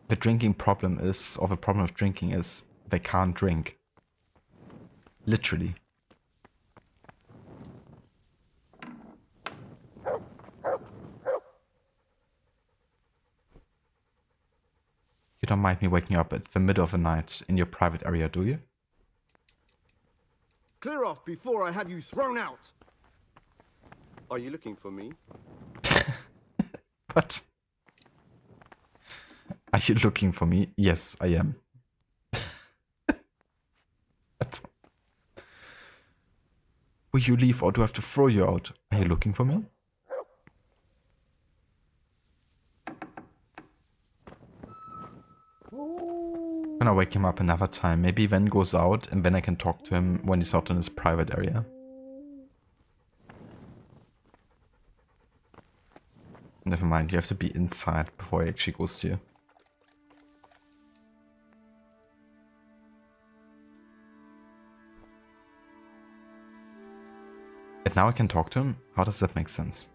the drinking problem is, or the problem of drinking is they can't drink. Literally. You don't mind me waking up at the middle of the night in your private area, do you? Clear off before I have you thrown out! Are you looking for me? What? Are you looking for me? Yes, I am. What? Will you leave or do I have to throw you out? Are you looking for me? I'm gonna wake him up another time. Maybe Ven goes out and then I can talk to him when he's not in his private area. Never mind, you have to be inside before he actually goes to you. And now I can talk to him? How does that make sense?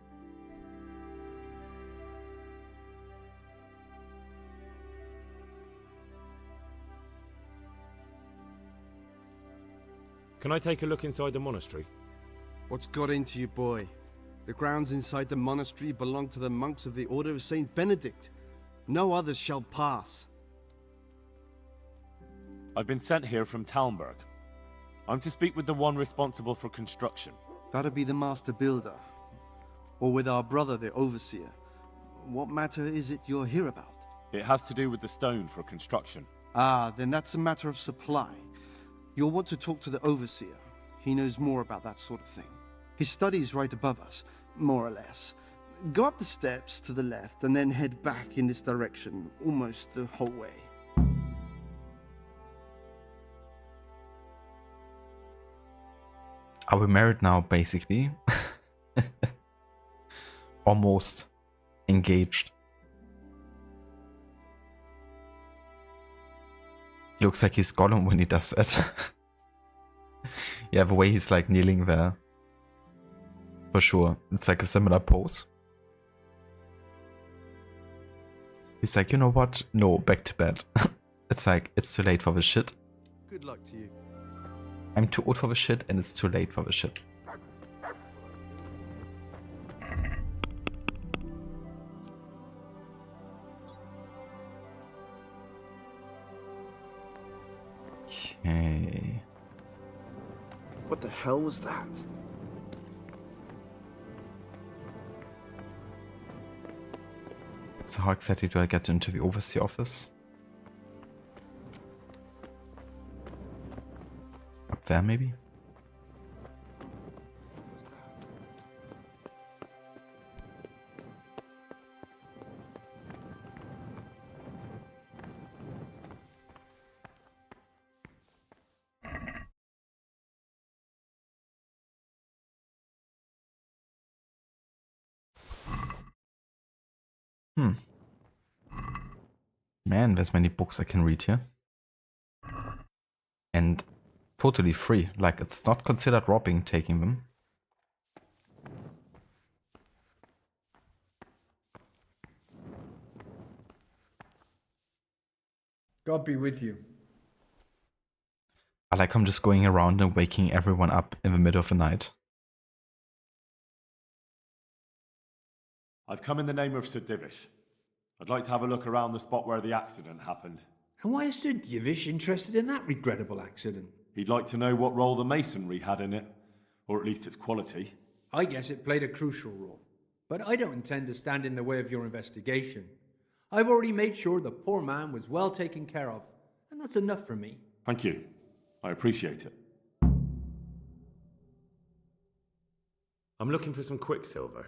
Can I take a look inside the monastery? What's got into you, boy? The grounds inside the monastery belong to the monks of the Order of Saint Benedict. No others shall pass. I've been sent here from Talmberg. I'm to speak with the one responsible for construction. That'd be the master builder. Or with our brother, the overseer. What matter is it you're here about? It has to do with the stone for construction. Ah, then that's a matter of supply. You'll want to talk to the overseer. He knows more about that sort of thing. His study's right above us, more or less. Go up the steps to the left and then head back in this direction, almost the whole way. Are we married now, basically? Almost engaged. He looks like he's Gollum when he does that. Yeah, the way he's like kneeling there. For sure. It's like a similar pose. He's like, you know what? No, back to bed. It's like, it's too late for the shit. Good luck to you. I'm too old for the shit and it's too late for the shit. Okay. What the hell was that? So how exactly do I get into the overseer office? Up there maybe? Man, there's many books I can read here. And totally free. Like, it's not considered robbing taking them. God be with you. I like I'm just going around and waking everyone up in the middle of the night. I've come in the name of Sir Divish. I'd like to have a look around the spot where the accident happened. And why is Sir Divish interested in that regrettable accident? He'd like to know what role the masonry had in it, or at least its quality. I guess it played a crucial role. But I don't intend to stand in the way of your investigation. I've already made sure the poor man was well taken care of, and that's enough for me. Thank you. I appreciate it. I'm looking for some quicksilver.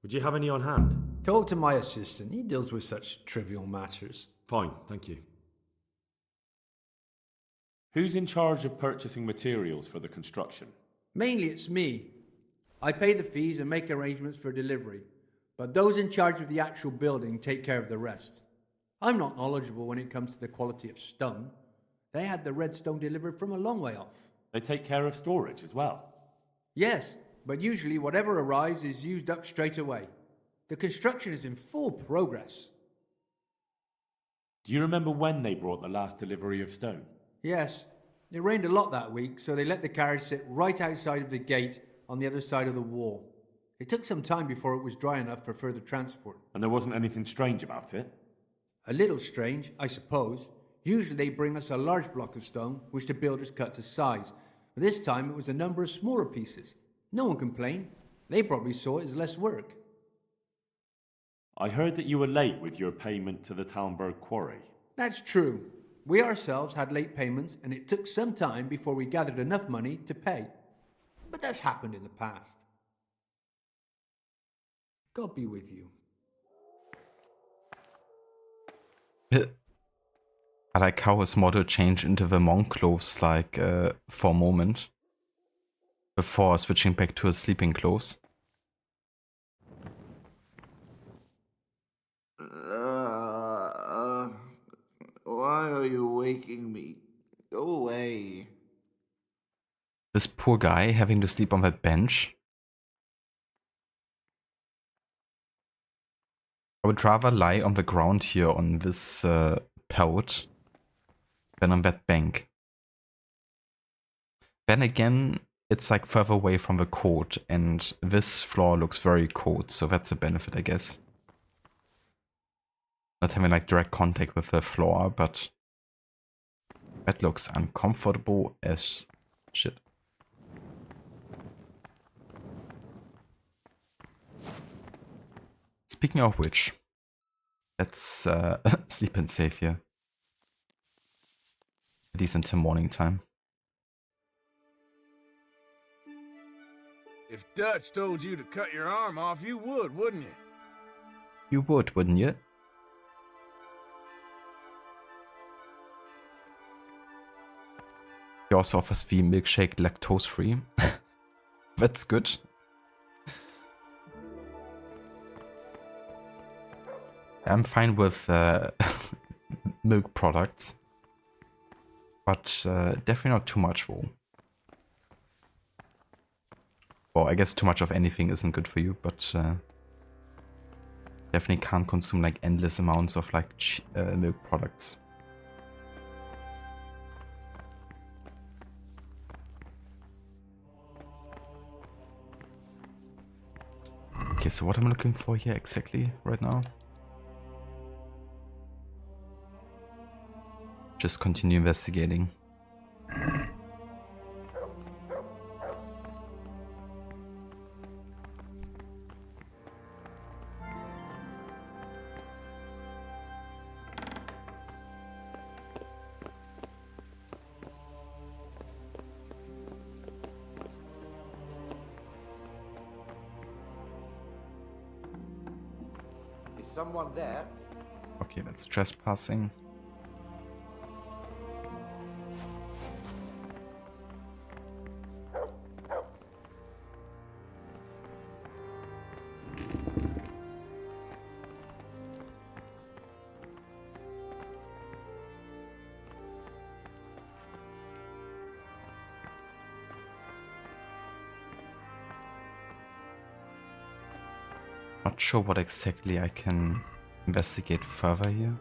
Would you have any on hand? Talk to my assistant. He deals with such trivial matters. Fine, thank you. Who's in charge of purchasing materials for the construction? Mainly it's me. I pay the fees and make arrangements for delivery, but those in charge of the actual building take care of the rest. I'm not knowledgeable when it comes to the quality of stone. They had the red stone delivered from a long way off. They take care of storage as well? Yes, but usually whatever arrives is used up straight away. The construction is in full progress. Do you remember when they brought the last delivery of stone? Yes, it rained a lot that week, so they let the carriage sit right outside of the gate on the other side of the wall. It took some time before it was dry enough for further transport. And there wasn't anything strange about it? A little strange, I suppose. Usually they bring us a large block of stone, which the builders cut to size. But this time it was a number of smaller pieces. No one complained. They probably saw it as less work. I heard that you were late with your payment to the Talmberg quarry. That's true. We ourselves had late payments, and it took some time before we gathered enough money to pay. But that's happened in the past. God be with you. I like how his model changed into the monk clothes like for a moment. Before switching back to his sleeping clothes. Why are you waking me? Go away. This poor guy having to sleep on that bench. I would rather lie on the ground here on this pallet than on that bank. Then again, it's like further away from the court, and this floor looks very cold, so that's a benefit, I guess. Not having like direct contact with the floor, but that looks uncomfortable as shit. Speaking of which, let's sleep in safe here. At least until morning time. If Dutch told you to cut your arm off, you would, wouldn't you? You would, wouldn't you? He also offers the milkshake lactose free. That's good. I'm fine with milk products. but definitely not too much though. Well, I guess too much of anything isn't good for you, but definitely can't consume like endless amounts of like milk products. Okay, so what am I looking for here exactly right now? Just continue investigating. Is someone there? Okay, that's trespassing. Not sure what exactly I can investigate further here.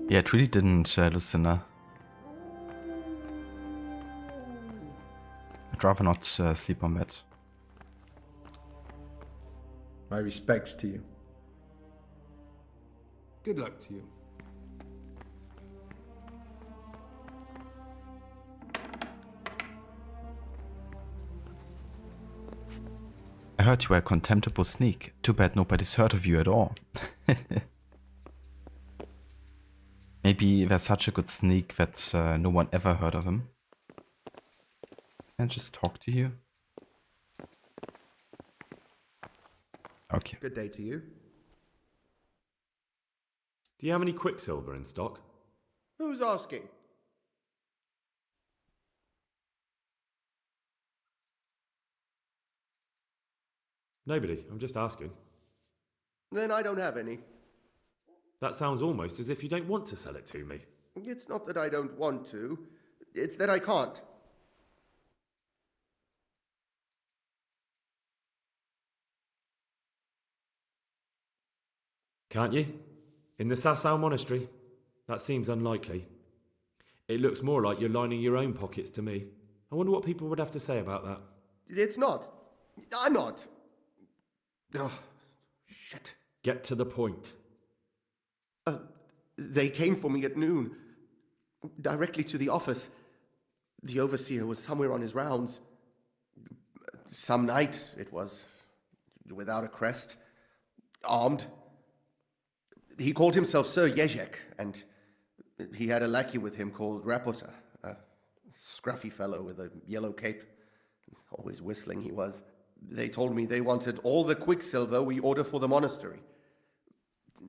Yeah, it really didn't, Lucinda. I'd rather not sleep on that. My respects to you. Good luck to you. I heard you were a contemptible sneak. Too bad nobody's heard of you at all. Maybe they're such a good sneak that no one ever heard of him. Can I just talk to you? Okay. Good day to you. Do you have any quicksilver in stock? Who's asking? Nobody. I'm just asking. Then I don't have any. That sounds almost as if you don't want to sell it to me. It's not that I don't want to, it's that I can't. Can't you? In the Sasau monastery? That seems unlikely. It looks more like you're lining your own pockets to me. I wonder what people would have to say about that. It's not. I'm not. Ugh, shit. Get to the point. They came for me at noon, directly to the office. The overseer was somewhere on his rounds. Some night, it was, without a crest, armed. He called himself Sir Jezek, and he had a lackey with him called Rapota, a scruffy fellow with a yellow cape. Always whistling he was. They told me they wanted all the quicksilver we order for the monastery.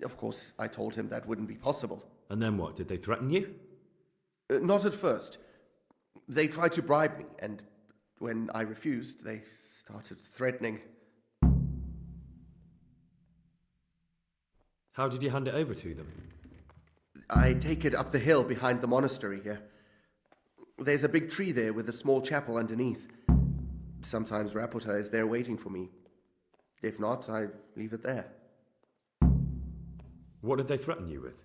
Of course, I told him that wouldn't be possible. And then what? Did they threaten you? Not at first. They tried to bribe me, and when I refused, they started threatening. How did you hand it over to them? I take it up the hill behind the monastery here. There's a big tree there with a small chapel underneath. Sometimes Rapota is there waiting for me. If not, I leave it there. What did they threaten you with?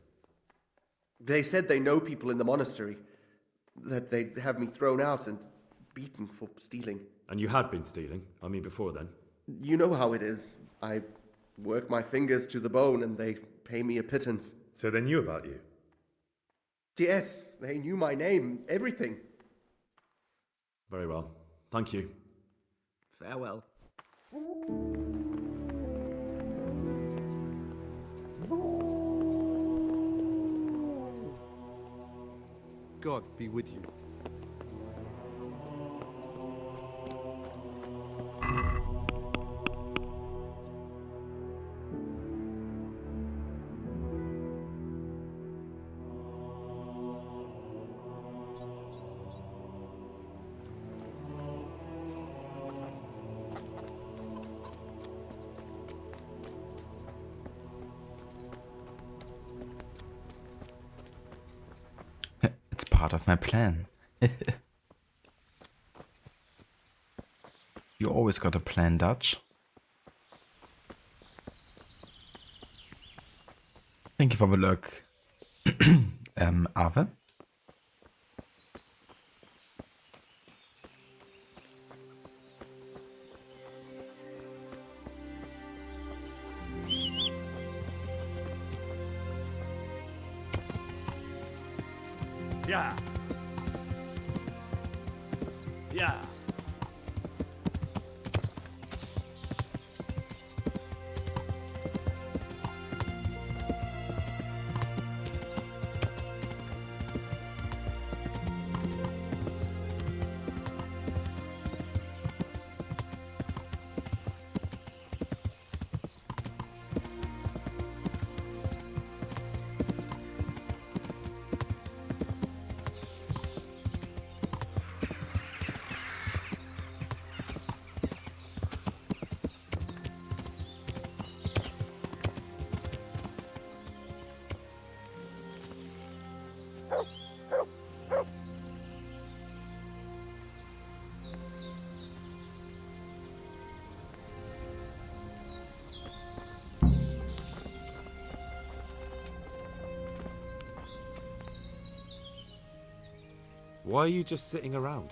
They said they know people in the monastery, that they'd have me thrown out and beaten for stealing. And you had been stealing? I mean, before then? You know how it is. I work my fingers to the bone and they pay me a pittance. So they knew about you? Yes, they knew my name, everything. Very well. Thank you. Farewell. God be with you. part of my plan. You always got a plan, Dutch. Thank you for the look, Ave. Yeah. Yeah. Why are you just sitting around?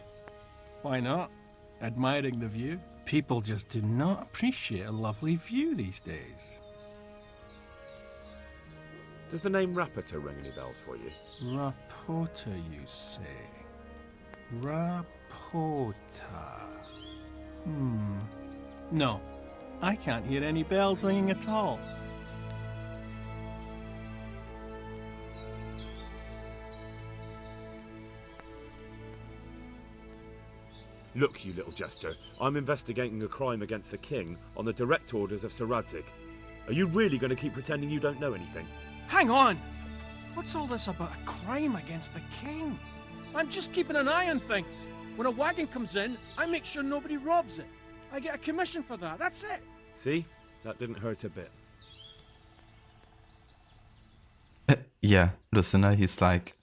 Why not? Admiring the view. People just do not appreciate a lovely view these days. Does the name Rapita ring any bells for you? Rapota, you say? Rapota. No, I can't hear any bells ringing at all. Look, you little jester, I'm investigating a crime against the king on the direct orders of Sir Radzig. Are you really going to keep pretending you don't know anything? Hang on! What's all this about a crime against the king? I'm just keeping an eye on things. When a wagon comes in, I make sure nobody robs it. I get a commission for that, that's it. See? That didn't hurt a bit. Yeah, listener, he's like,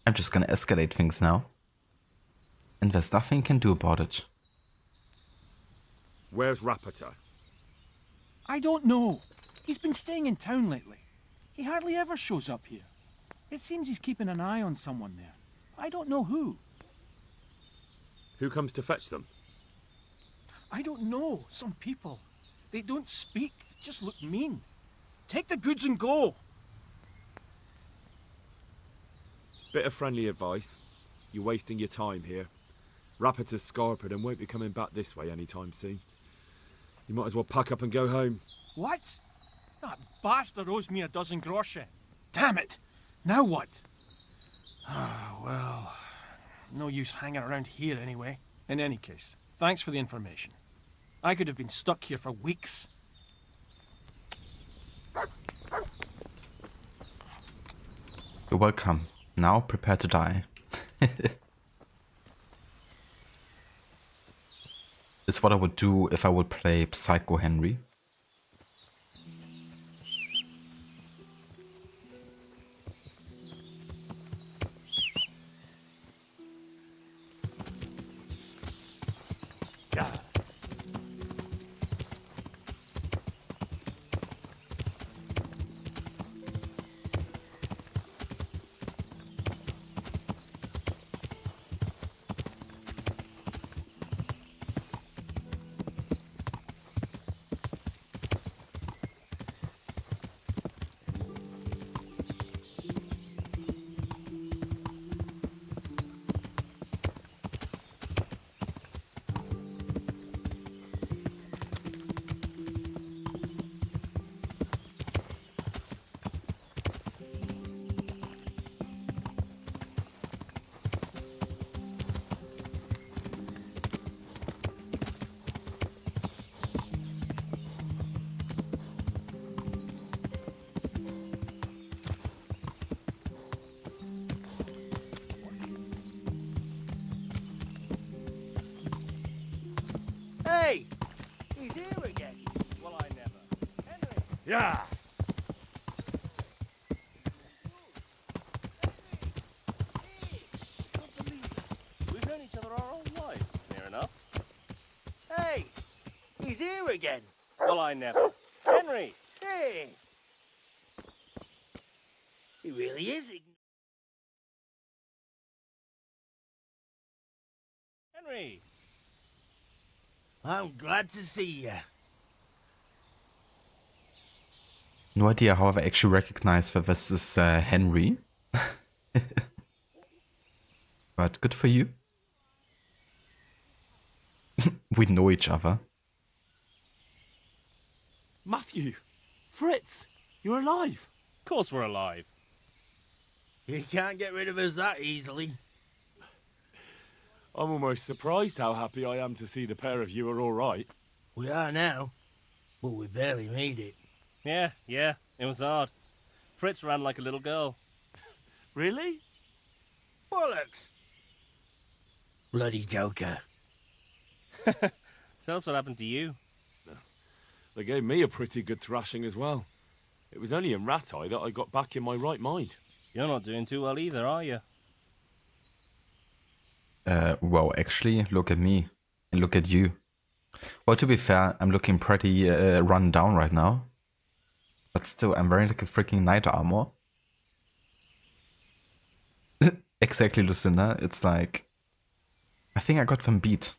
I'm just gonna escalate things now. And there's nothing you can do about it. Where's Rapita? I don't know. He's been staying in town lately. He hardly ever shows up here. It seems he's keeping an eye on someone there. I don't know who. Who comes to fetch them? I don't know. Some people. They don't speak, just look mean. Take the goods and go. Bit of friendly advice. You're wasting your time here. Rapita's scarpered and won't be coming back this way anytime soon. You might as well pack up and go home. What? That bastard owes me a dozen groschen. Damn it! Now what? Ah, well, no use hanging around here anyway. In any case, thanks for the information. I could have been stuck here for weeks. You're welcome. Now prepare to die. It's what I would do if I would play Psycho Henry. Hey! He's here again. Well, I never. Henry! Yeah! here again. Well, I never. Henry! Hey! He really is Henry! I'm glad to see you. No idea how I've actually recognized that this is Henry. But good for you. We know each other. Matthew! Fritz! You're alive! Of course we're alive. You can't get rid of us that easily. I'm almost surprised how happy I am to see the pair of you are all right. We are now, but we barely made it. Yeah, it was hard. Fritz ran like a little girl. Really? Bollocks! Bloody joker. Tell us what happened to you. They gave me a pretty good thrashing as well. It was only in Rattay that I got back in my right mind. You're not doing too well either, are you? Well, actually, look at me. And look at you. Well, to be fair, I'm looking pretty run down right now. But still, I'm wearing like a freaking knight armor. Exactly, Lucinda. It's like... I think I got them beat.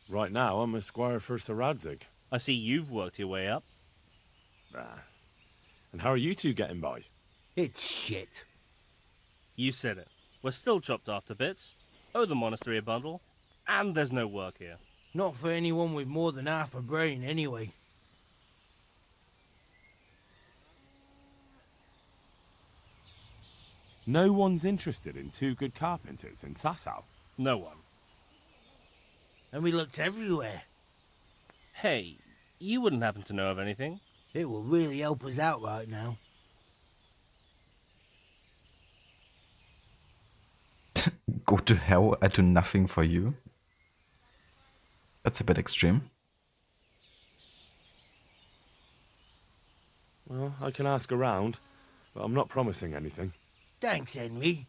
Right now, I'm a squire for Sir Radzig. I see you've worked your way up. And how are you two getting by? It's shit. You said it. We're still chopped off to bits. Owe the monastery a bundle. And there's no work here. Not for anyone with more than half a brain, anyway. No one's interested in two good carpenters in Sasau. No one. And we looked everywhere. Hey, you wouldn't happen to know of anything? It will really help us out right now. Go to hell, I do nothing for you. That's a bit extreme. Well, I can ask around, but I'm not promising anything. Thanks, Henry.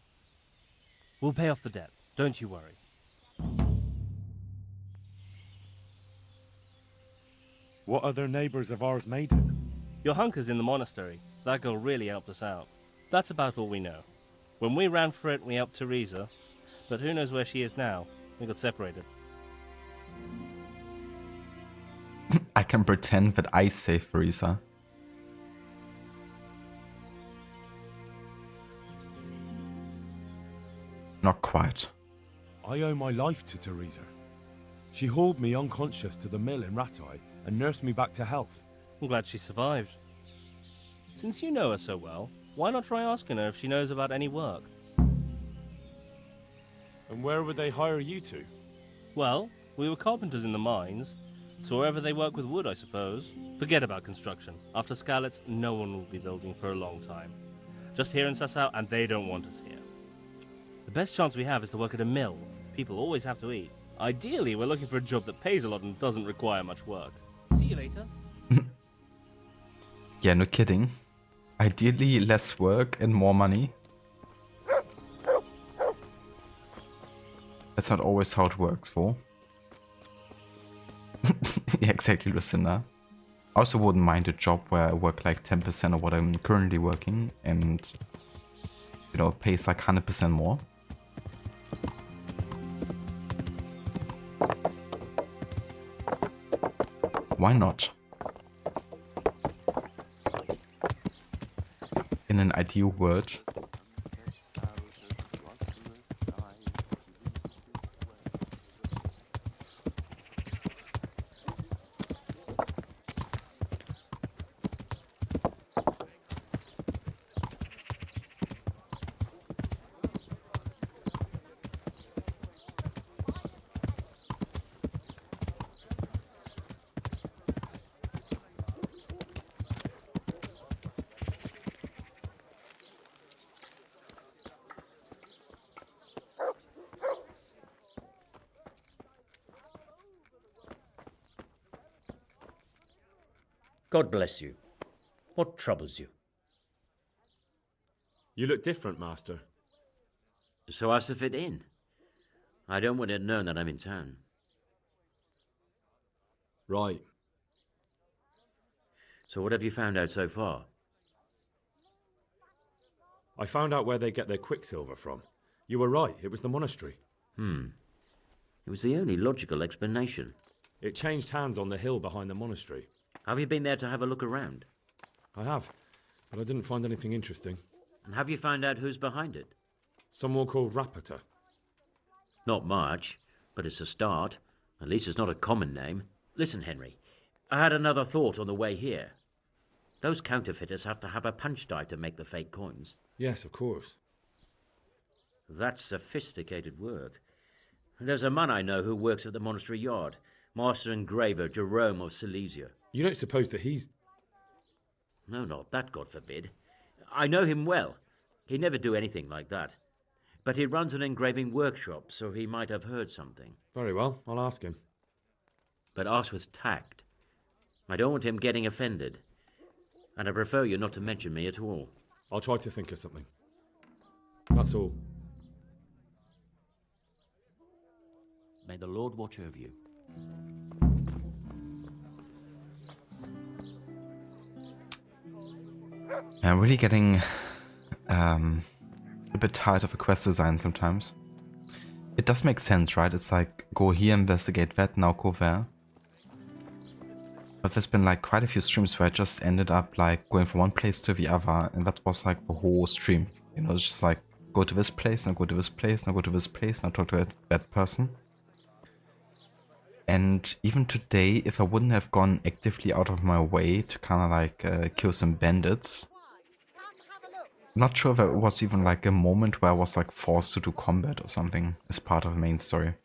We'll pay off the debt. Don't you worry. What other neighbours of ours made it? Your hunker's in the monastery. That girl really helped us out. That's about all we know. When we ran for it, we helped Teresa. But who knows where she is now? We got separated. I can pretend that I saved Teresa. Not quite. I owe my life to Teresa. She hauled me unconscious to the mill in Rattay and nursed me back to health. I'm glad she survived. Since you know her so well, why not try asking her if she knows about any work? And where would they hire you to? Well, we were carpenters in the mines, so wherever they work with wood, I suppose. Forget about construction. After Skalitz, no one will be building for a long time. Just here in Sasau, and they don't want us here. The best chance we have is to work at a mill. People always have to eat. Ideally, we're looking for a job that pays a lot and doesn't require much work. See you later. Yeah, no kidding. Ideally, less work and more money. That's not always how it works, for. Yeah, exactly, Lucinda. I also wouldn't mind a job where I work like 10% of what I'm currently working and, you know, pays like 100% more. Why not? In an ideal world. God bless you. What troubles you? You look different, Master. So as to fit in. I don't want it known that I'm in town. Right. So what have you found out so far? I found out where they get their quicksilver from. You were right, it was the monastery. It was the only logical explanation. It changed hands on the hill behind the monastery. Have you been there to have a look around? I have, but I didn't find anything interesting. And have you found out who's behind it? Someone called Rapita. Not much, but it's a start. At least it's not a common name. Listen, Henry, I had another thought on the way here. Those counterfeiters have to have a punch die to make the fake coins. Yes, of course. That's sophisticated work. There's a man I know who works at the monastery yard, Master Engraver Jerome of Silesia. You don't suppose that he's... No, not that, God forbid. I know him well. He'd never do anything like that. But he runs an engraving workshop, so he might have heard something. Very well, I'll ask him. But ask with tact. I don't want him getting offended. And I prefer you not to mention me at all. I'll try to think of something. That's all. May the Lord watch over you. I'm really getting a bit tired of a quest design sometimes. It does make sense, right? It's like, go here, investigate that, now go there. But there's been like quite a few streams where I just ended up like going from one place to the other, and that was like the whole stream. You know, it's just like, go to this place, now go to this place, now go to this place, now talk to that person. And even today, if I wouldn't have gone actively out of my way to kind of like kill some bandits, I'm not sure if it was even like a moment where I was like forced to do combat or something as part of the main story.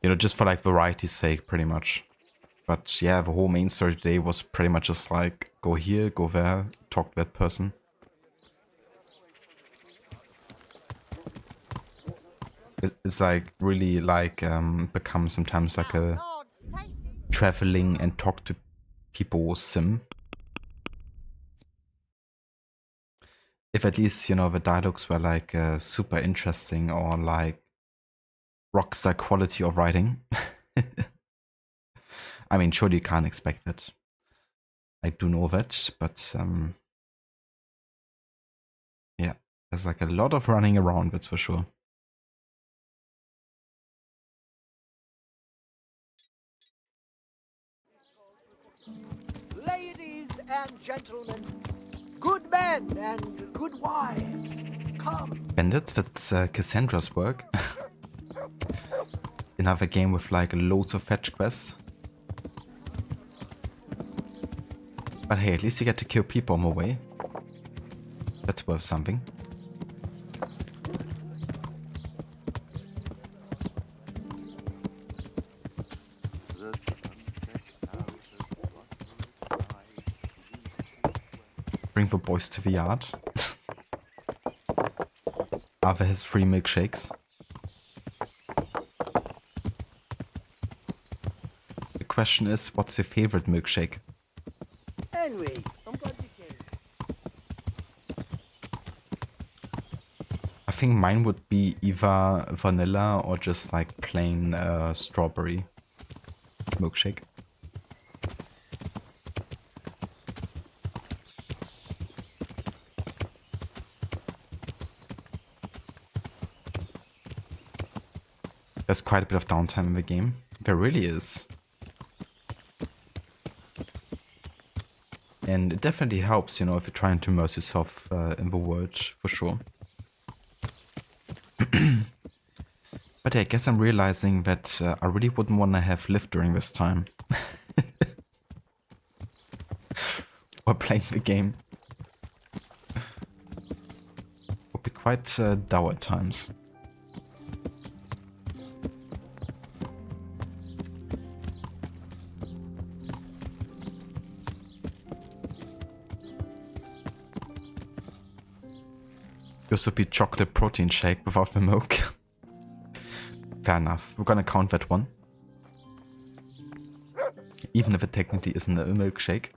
You know, just for like variety's sake, pretty much. But yeah, the whole main story today was pretty much just like, go here, go there, talk to that person. It's like really like become sometimes like a traveling and talk to people sim. If at least, you know, the dialogues were like super interesting or like rockstar quality of writing. I mean, surely you can't expect that. I do know that, but yeah, there's like a lot of running around, that's for sure. Ladies and gentlemen, good men and good wives, come. Bandits, that's Cassandra's work. Another game with like loads of fetch quests. But hey, at least you get to kill people on the way. That's worth something. Bring the boys to the yard. Arthur has free milkshakes. The question is, what's your favorite milkshake? Henry, I'm glad you came. I think mine would be either vanilla or just like plain strawberry milkshake. There's quite a bit of downtime in the game. There really is. And it definitely helps, you know, if you're trying to immerse yourself in the world, for sure. But yeah, I guess I'm realizing that I really wouldn't want to have lived during this time. Or playing the game. Would be quite dour at times. Yours would be chocolate protein shake without the milk. Fair enough. We're gonna count that one. Even if it technically isn't a milkshake.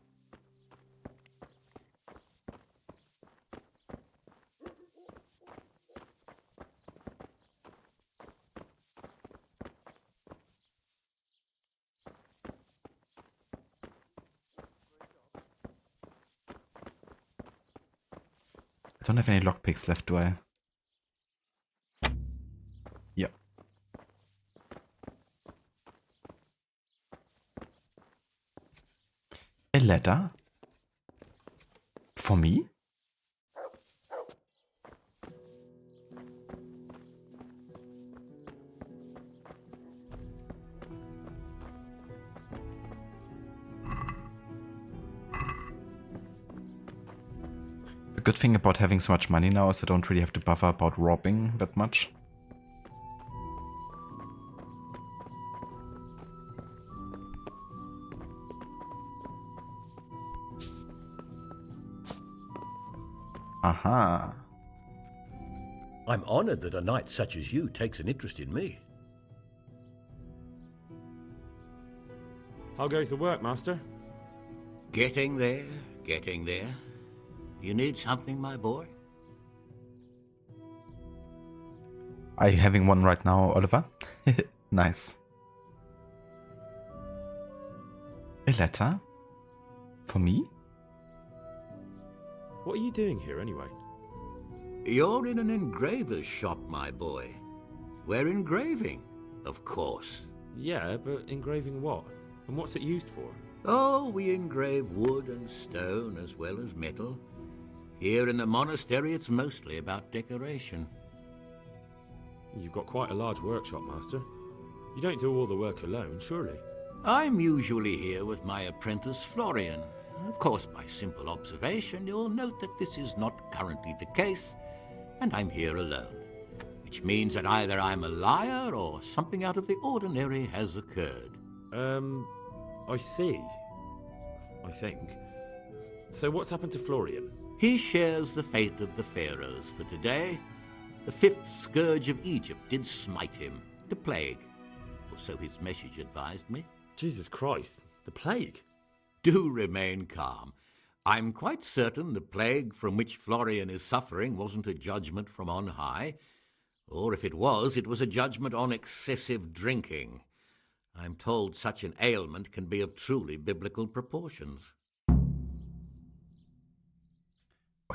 I don't have any lockpicks left, do I? Yeah. A letter? For me? The good thing about having so much money now is I don't really have to bother about robbing that much. Aha. I'm honored that a knight such as you takes an interest in me. How goes the work, Master? Getting there, getting there. You need something, my boy? Are you having one right now, Oliver? Nice. A letter? For me? What are you doing here, anyway? You're in an engraver's shop, my boy. We're engraving, of course. Yeah, but engraving what? And what's it used for? Oh, we engrave wood and stone as well as metal. Here in the monastery, it's mostly about decoration. You've got quite a large workshop, Master. You don't do all the work alone, surely? I'm usually here with my apprentice, Florian. Of course, by simple observation, you'll note that this is not currently the case, and I'm here alone. Which means that either I'm a liar or something out of the ordinary has occurred. I see. I think. So what's happened to Florian? He shares the fate of the pharaohs for today. The fifth scourge of Egypt did smite him, the plague. Or so his message advised me. Jesus Christ, the plague? Do remain calm. I'm quite certain the plague from which Florian is suffering wasn't a judgment from on high. Or if it was a judgment on excessive drinking. I'm told such an ailment can be of truly biblical proportions.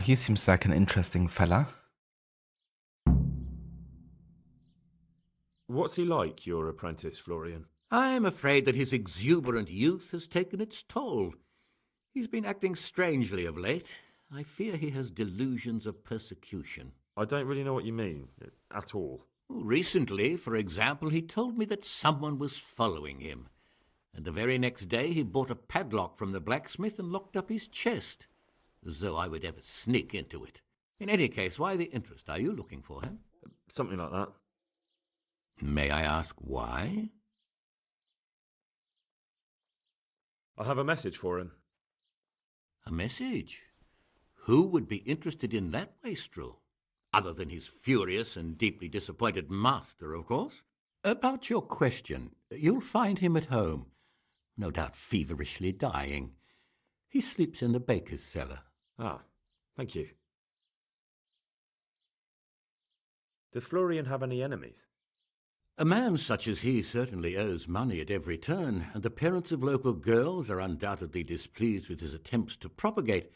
He seems like an interesting fella. What's he like, your apprentice, Florian? I'm afraid that his exuberant youth has taken its toll. He's been acting strangely of late. I fear he has delusions of persecution. I don't really know what you mean, at all. Recently, for example, he told me that someone was following him. And the very next day he bought a padlock from the blacksmith and locked up his chest. As though I would ever sneak into it. In any case, why the interest? Are you looking for him? Something like that. May I ask why? I have a message for him. A message? Who would be interested in that wastrel? Other than his furious and deeply disappointed master, of course. About your question, you'll find him at home. No doubt feverishly dying. He sleeps in the baker's cellar. Ah, thank you. Does Florian have any enemies? A man such as he certainly owes money at every turn, and the parents of local girls are undoubtedly displeased with his attempts to propagate.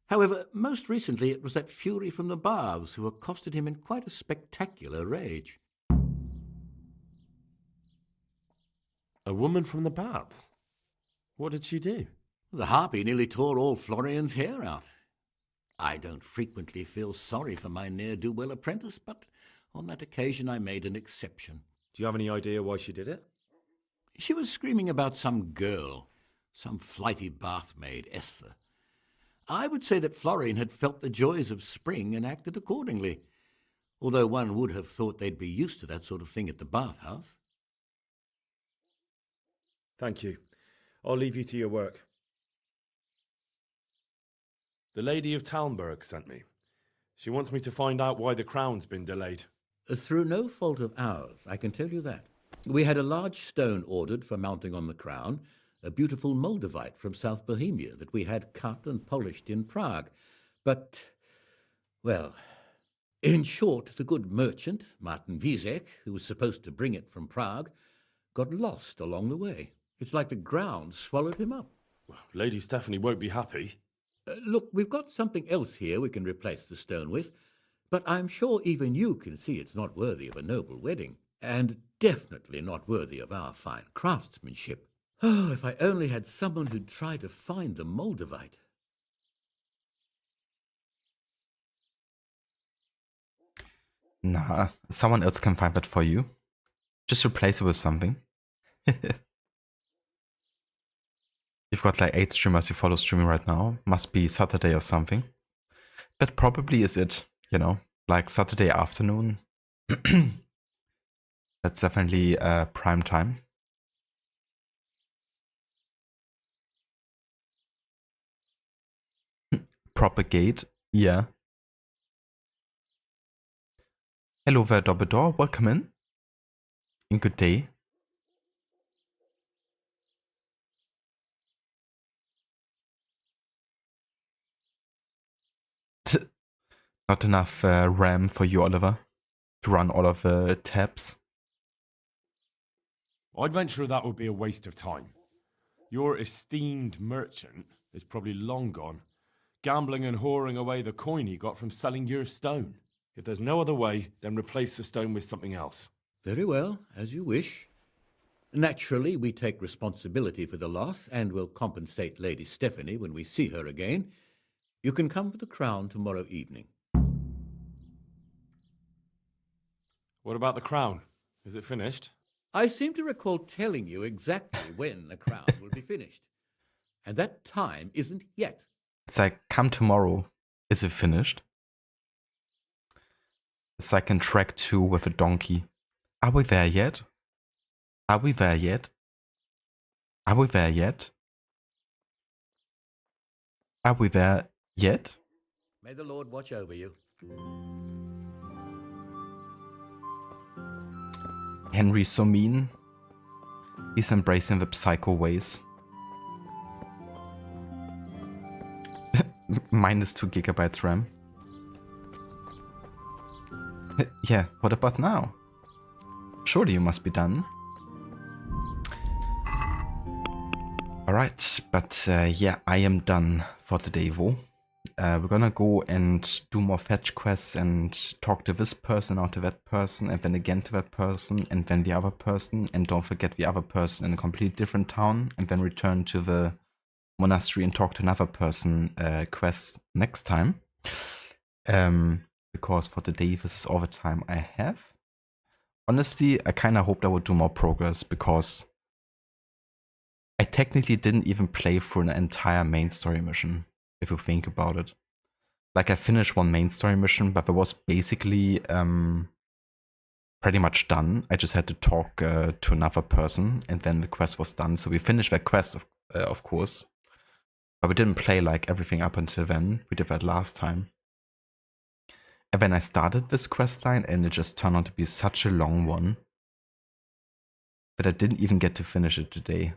However, most recently it was that fury from the baths who accosted him in quite a spectacular rage. A woman from the baths? What did she do? The harpy nearly tore all Florian's hair out. I don't frequently feel sorry for my ne'er-do-well apprentice, but on that occasion I made an exception. Do you have any idea why she did it? She was screaming about some girl, some flighty bathmaid, Esther. I would say that Florian had felt the joys of spring and acted accordingly, although one would have thought they'd be used to that sort of thing at the bathhouse. Thank you. I'll leave you to your work. The Lady of Talmberg sent me. She wants me to find out why the crown's been delayed. Through no fault of ours, I can tell you that. We had a large stone ordered for mounting on the crown, a beautiful Moldavite from South Bohemia that we had cut and polished in Prague. But, well, in short, the good merchant, Martin Wiesek, who was supposed to bring it from Prague, got lost along the way. It's like the ground swallowed him up. Well, Lady Stephanie won't be happy. Look, we've got something else here we can replace the stone with, but I'm sure even you can see it's not worthy of a noble wedding, and definitely not worthy of our fine craftsmanship. Oh, if I only had someone who'd try to find the Moldavite. Nah, someone else can find that for you. Just replace it with something. You've got like 8 streamers you follow streaming right now. Must be Saturday or something. That probably is it, you know, like Saturday afternoon. That's definitely prime time. Propagate, yeah. Hello there, Dobbledore, welcome in. And good day. Not enough RAM for you, Oliver, to run all of the tabs. I'd venture that would be a waste of time. Your esteemed merchant is probably long gone, gambling and whoring away the coin he got from selling your stone. If there's no other way, then replace the stone with something else. Very well, as you wish. Naturally, we take responsibility for the loss and will compensate Lady Stephanie when we see her again. You can come for the crown tomorrow evening. What about the crown? Is it finished? I seem to recall telling you exactly when the crown will be finished. And that time isn't yet. It's like, come tomorrow. Is it finished? It's like in track 2 with a donkey. Are we there yet? Are we there yet? Are we there yet? Are we there yet? May the Lord watch over you. Henry's so mean. He's embracing the psycho ways. Minus 2 gigabytes RAM. Yeah, what about now? Surely you must be done. Alright, but yeah, I am done for today, Vo. We're gonna go and do more fetch quests and talk to this person or to that person and then again to that person and then the other person, and don't forget the other person in a completely different town, and then return to the monastery and talk to another person quest next time. Because for today this is all the time I have. Honestly, I kinda hoped I would do more progress, because I technically didn't even play through an entire main story mission, if you think about it. Like, I finished one main story mission, but it was basically pretty much done. I just had to talk to another person, and then the quest was done. So we finished that quest, of course. But we didn't play like everything up until then. We did that last time. And then I started this quest line, and it just turned out to be such a long one that I didn't even get to finish it today.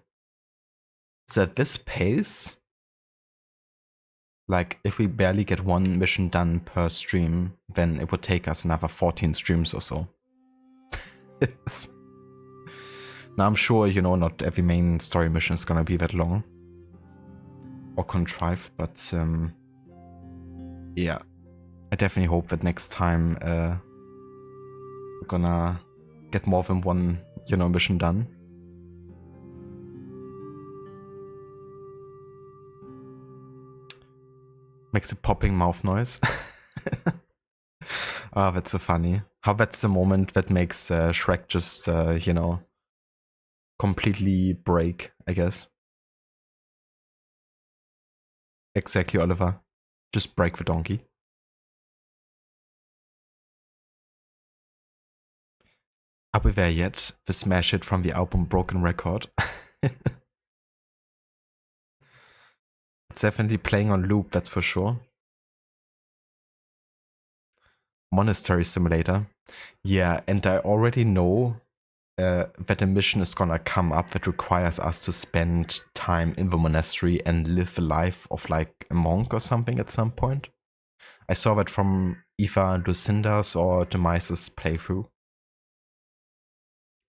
So at this pace, like, if we barely get one mission done per stream, then it would take us another 14 streams or so. Now, I'm sure, you know, not every main story mission is gonna be that long or contrived, but yeah, I definitely hope that next time we're gonna get more than one, you know, mission done. Makes a popping mouth noise. Ah, that's so funny. How that's the moment that makes Shrek just, you know, completely break, I guess. Exactly, Oliver. Just break the donkey. Are we there yet? The smash hit from the album Broken Record. It's definitely playing on loop, that's for sure. Monastery Simulator. Yeah, and I already know that a mission is gonna come up that requires us to spend time in the monastery and live the life of like a monk or something at some point. I saw that from either Lucinda's or Demise's playthrough.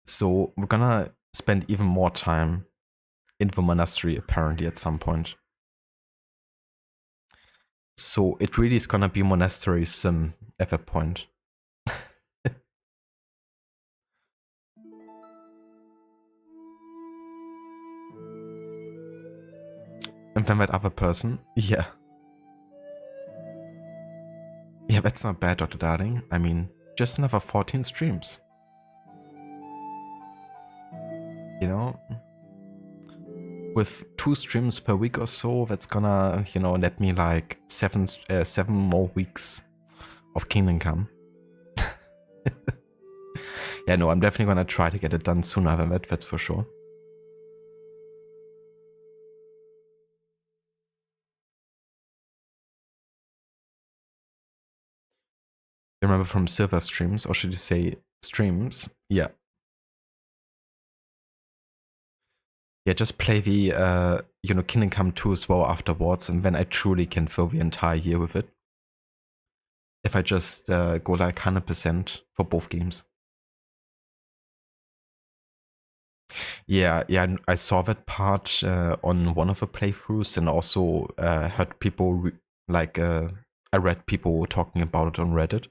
So we're gonna spend even more time in the monastery apparently at some point. So it really is gonna be Monastery Sim at that point. And then that other person, yeah. Yeah, that's not bad, Dr. Darling. I mean, just another 14 streams. You know? With 2 streams per week or so, that's gonna, you know, let me like 7 more weeks of Kingdom Come. Yeah, no, I'm definitely gonna try to get it done sooner than that, that's for sure. You remember from Silver streams, or should you say streams? Yeah. Yeah, just play the, you know, Kingdom Come 2 as well afterwards, and then I truly can fill the entire year with it. If I just go like 100% for both games. Yeah, I saw that part on one of the playthroughs, and also heard people I read people talking about it on Reddit,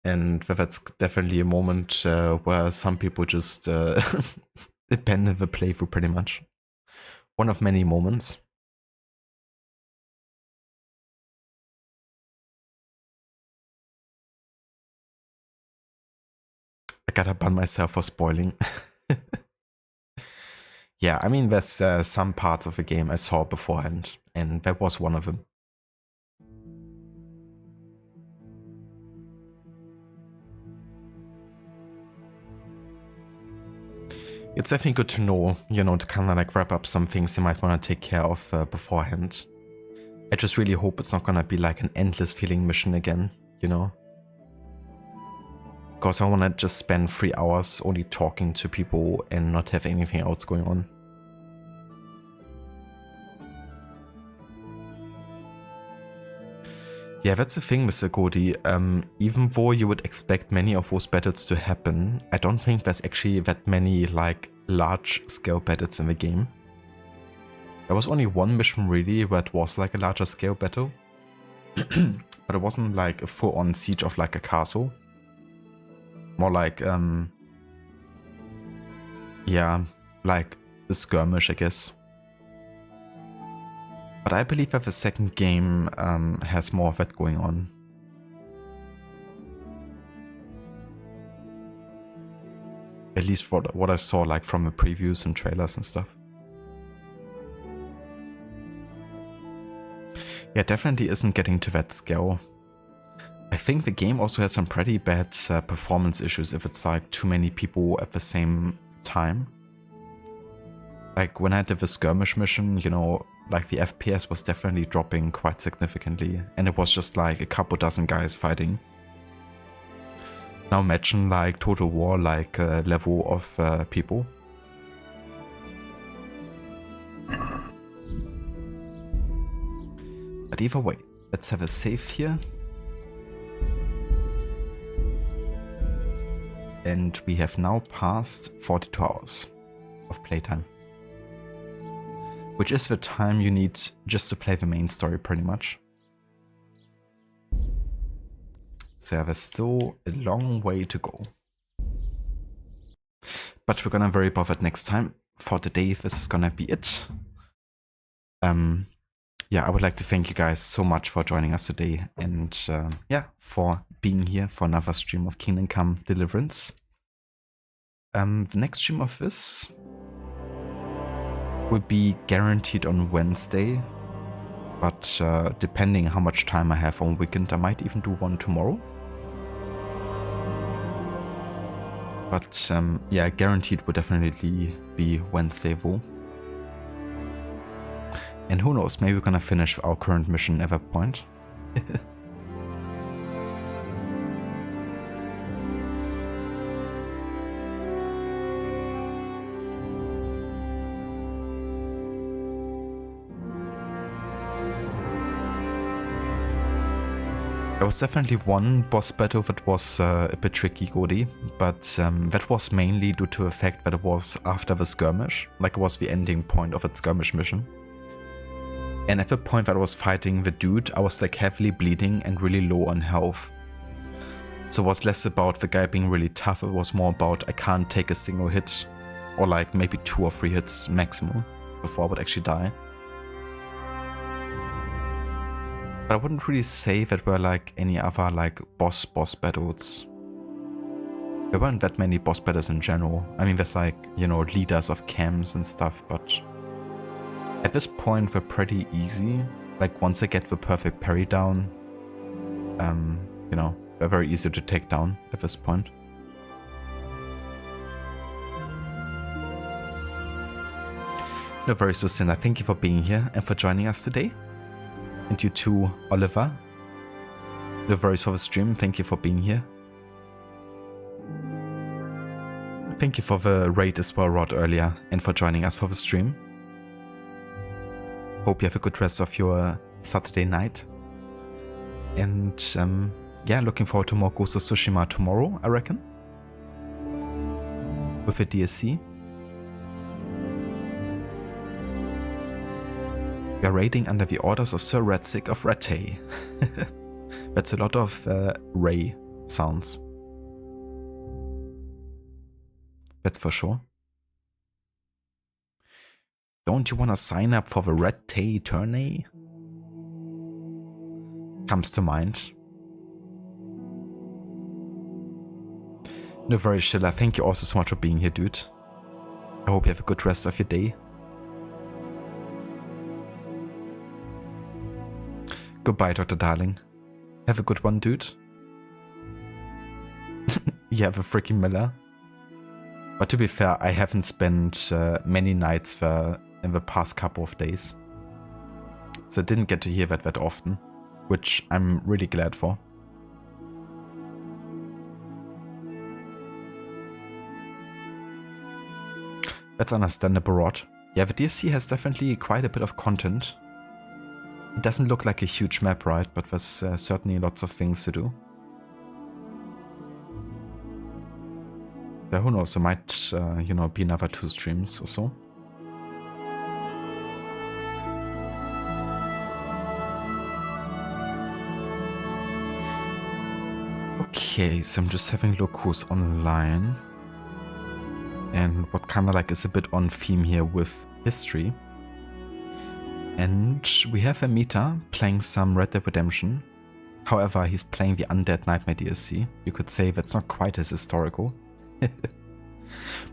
and that's definitely a moment where some people just abandon the playthrough pretty much. One of many moments. I gotta ban myself for spoiling. Yeah, I mean, there's some parts of the game I saw beforehand, and that was one of them. It's definitely good to know, you know, to kind of like wrap up some things you might want to take care of beforehand. I just really hope it's not gonna be like an endless feeling mission again, you know? Because I want to just spend 3 hours only talking to people and not have anything else going on. Yeah, that's the thing, Mr. Cody. Even though you would expect many of those battles to happen, I don't think there's actually that many like large scale battles in the game. There was only one mission really where it was like a larger scale battle. But it wasn't like a full-on siege of like a castle. More like, yeah, like a skirmish, I guess. But I believe that the second game has more of that going on. At least what I saw like from the previews and trailers and stuff. Yeah, definitely isn't getting to that scale. I think the game also has some pretty bad performance issues if it's like too many people at the same time. Like when I did the skirmish mission, you know, like the FPS was definitely dropping quite significantly, and it was just like a couple dozen guys fighting. Now imagine like Total War like level of people. But either way, let's have a save here. And we have now passed 42 hours of playtime. Which is the time you need just to play the main story pretty much. So there's still a long way to go. But we're gonna worry about that next time. For today, this is gonna be it. Yeah, I would like to thank you guys so much for joining us today, and yeah, for being here for another stream of Kingdom Come Deliverance. The next stream of this will be guaranteed on Wednesday, but depending how much time I have on weekend, I might even do one tomorrow. But yeah, guaranteed will definitely be Wednesday though. And who knows, maybe we're gonna finish our current mission at that point. There was definitely one boss battle that was a bit tricky, Godi, but that was mainly due to the fact that it was after the skirmish, like it was the ending point of its skirmish mission. And at the point that I was fighting the dude, I was like heavily bleeding and really low on health. So it was less about the guy being really tough, it was more about I can't take a single hit, or like maybe 2 or 3 hits maximum before I would actually die. But I wouldn't really say that were like any other like boss battles. There weren't that many boss battles in general. I mean, there's like, you know, leaders of camps and stuff, but at this point they're pretty easy. Like once I get the perfect parry down, you know, they're very easy to take down at this point. No worries, Lucinda, thank you for being here and for joining us today. And you too, Oliver. No worries for the stream, thank you for being here. Thank you for the raid as well, Rod, earlier, and for joining us for the stream. Hope you have a good rest of your Saturday night. And yeah, looking forward to more Ghost of Tsushima tomorrow, I reckon. With a DSC. We are raiding under the orders of Sir Radzik of Rattay. That's a lot of Ray sounds. That's for sure. Don't you want to sign up for the Rattay tourney? Comes to mind. No worries, Shilla. Thank you also so much for being here, dude. I hope you have a good rest of your day. Goodbye, Dr. Darling. Have a good one, dude. Yeah, the freaking Miller. But to be fair, I haven't spent many nights there in the past couple of days. So I didn't get to hear that often, which I'm really glad for. That's understandable, Rod. Yeah, the DSC has definitely quite a bit of content. It doesn't look like a huge map, right? But there's certainly lots of things to do. Yeah, who knows, there might, you know, be another 2 streams or so. Okay, so I'm just having a look who's online. And what kind of like is a bit on theme here with history. And we have Amita playing some Red Dead Redemption. However, he's playing the Undead Nightmare DLC. You could say that's not quite as historical.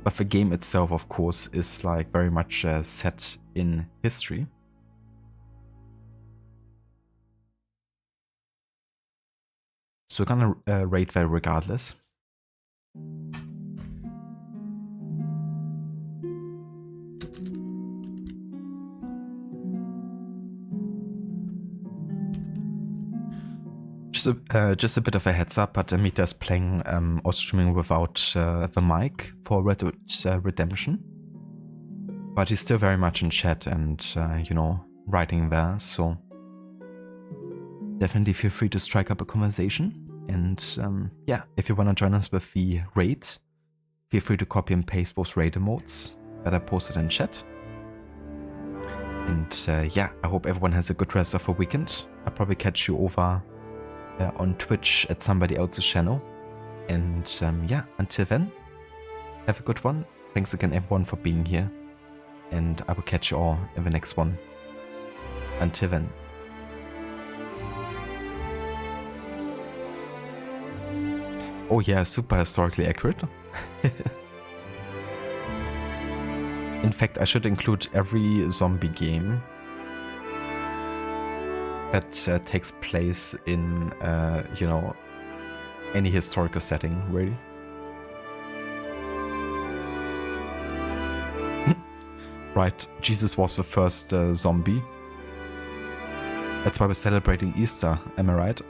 But the game itself, of course, is like very much set in history. So we're gonna raid there regardless. Just a bit of a heads up, but Amita's playing or streaming without the mic for Red Dead Redemption. But he's still very much in chat and, you know, writing there, so definitely feel free to strike up a conversation. And yeah, if you want to join us with the raid, feel free to copy and paste those raid emotes that I posted in chat. And yeah, I hope everyone has a good rest of the weekend. I'll probably catch you over on Twitch at somebody else's channel. And yeah, until then, have a good one. Thanks again everyone for being here. And I will catch you all in the next one. Until then. Oh yeah, super historically accurate. In fact, I should include every zombie game that takes place in, you know, any historical setting, really. Right, Jesus was the first zombie. That's why we're celebrating Easter, am I right?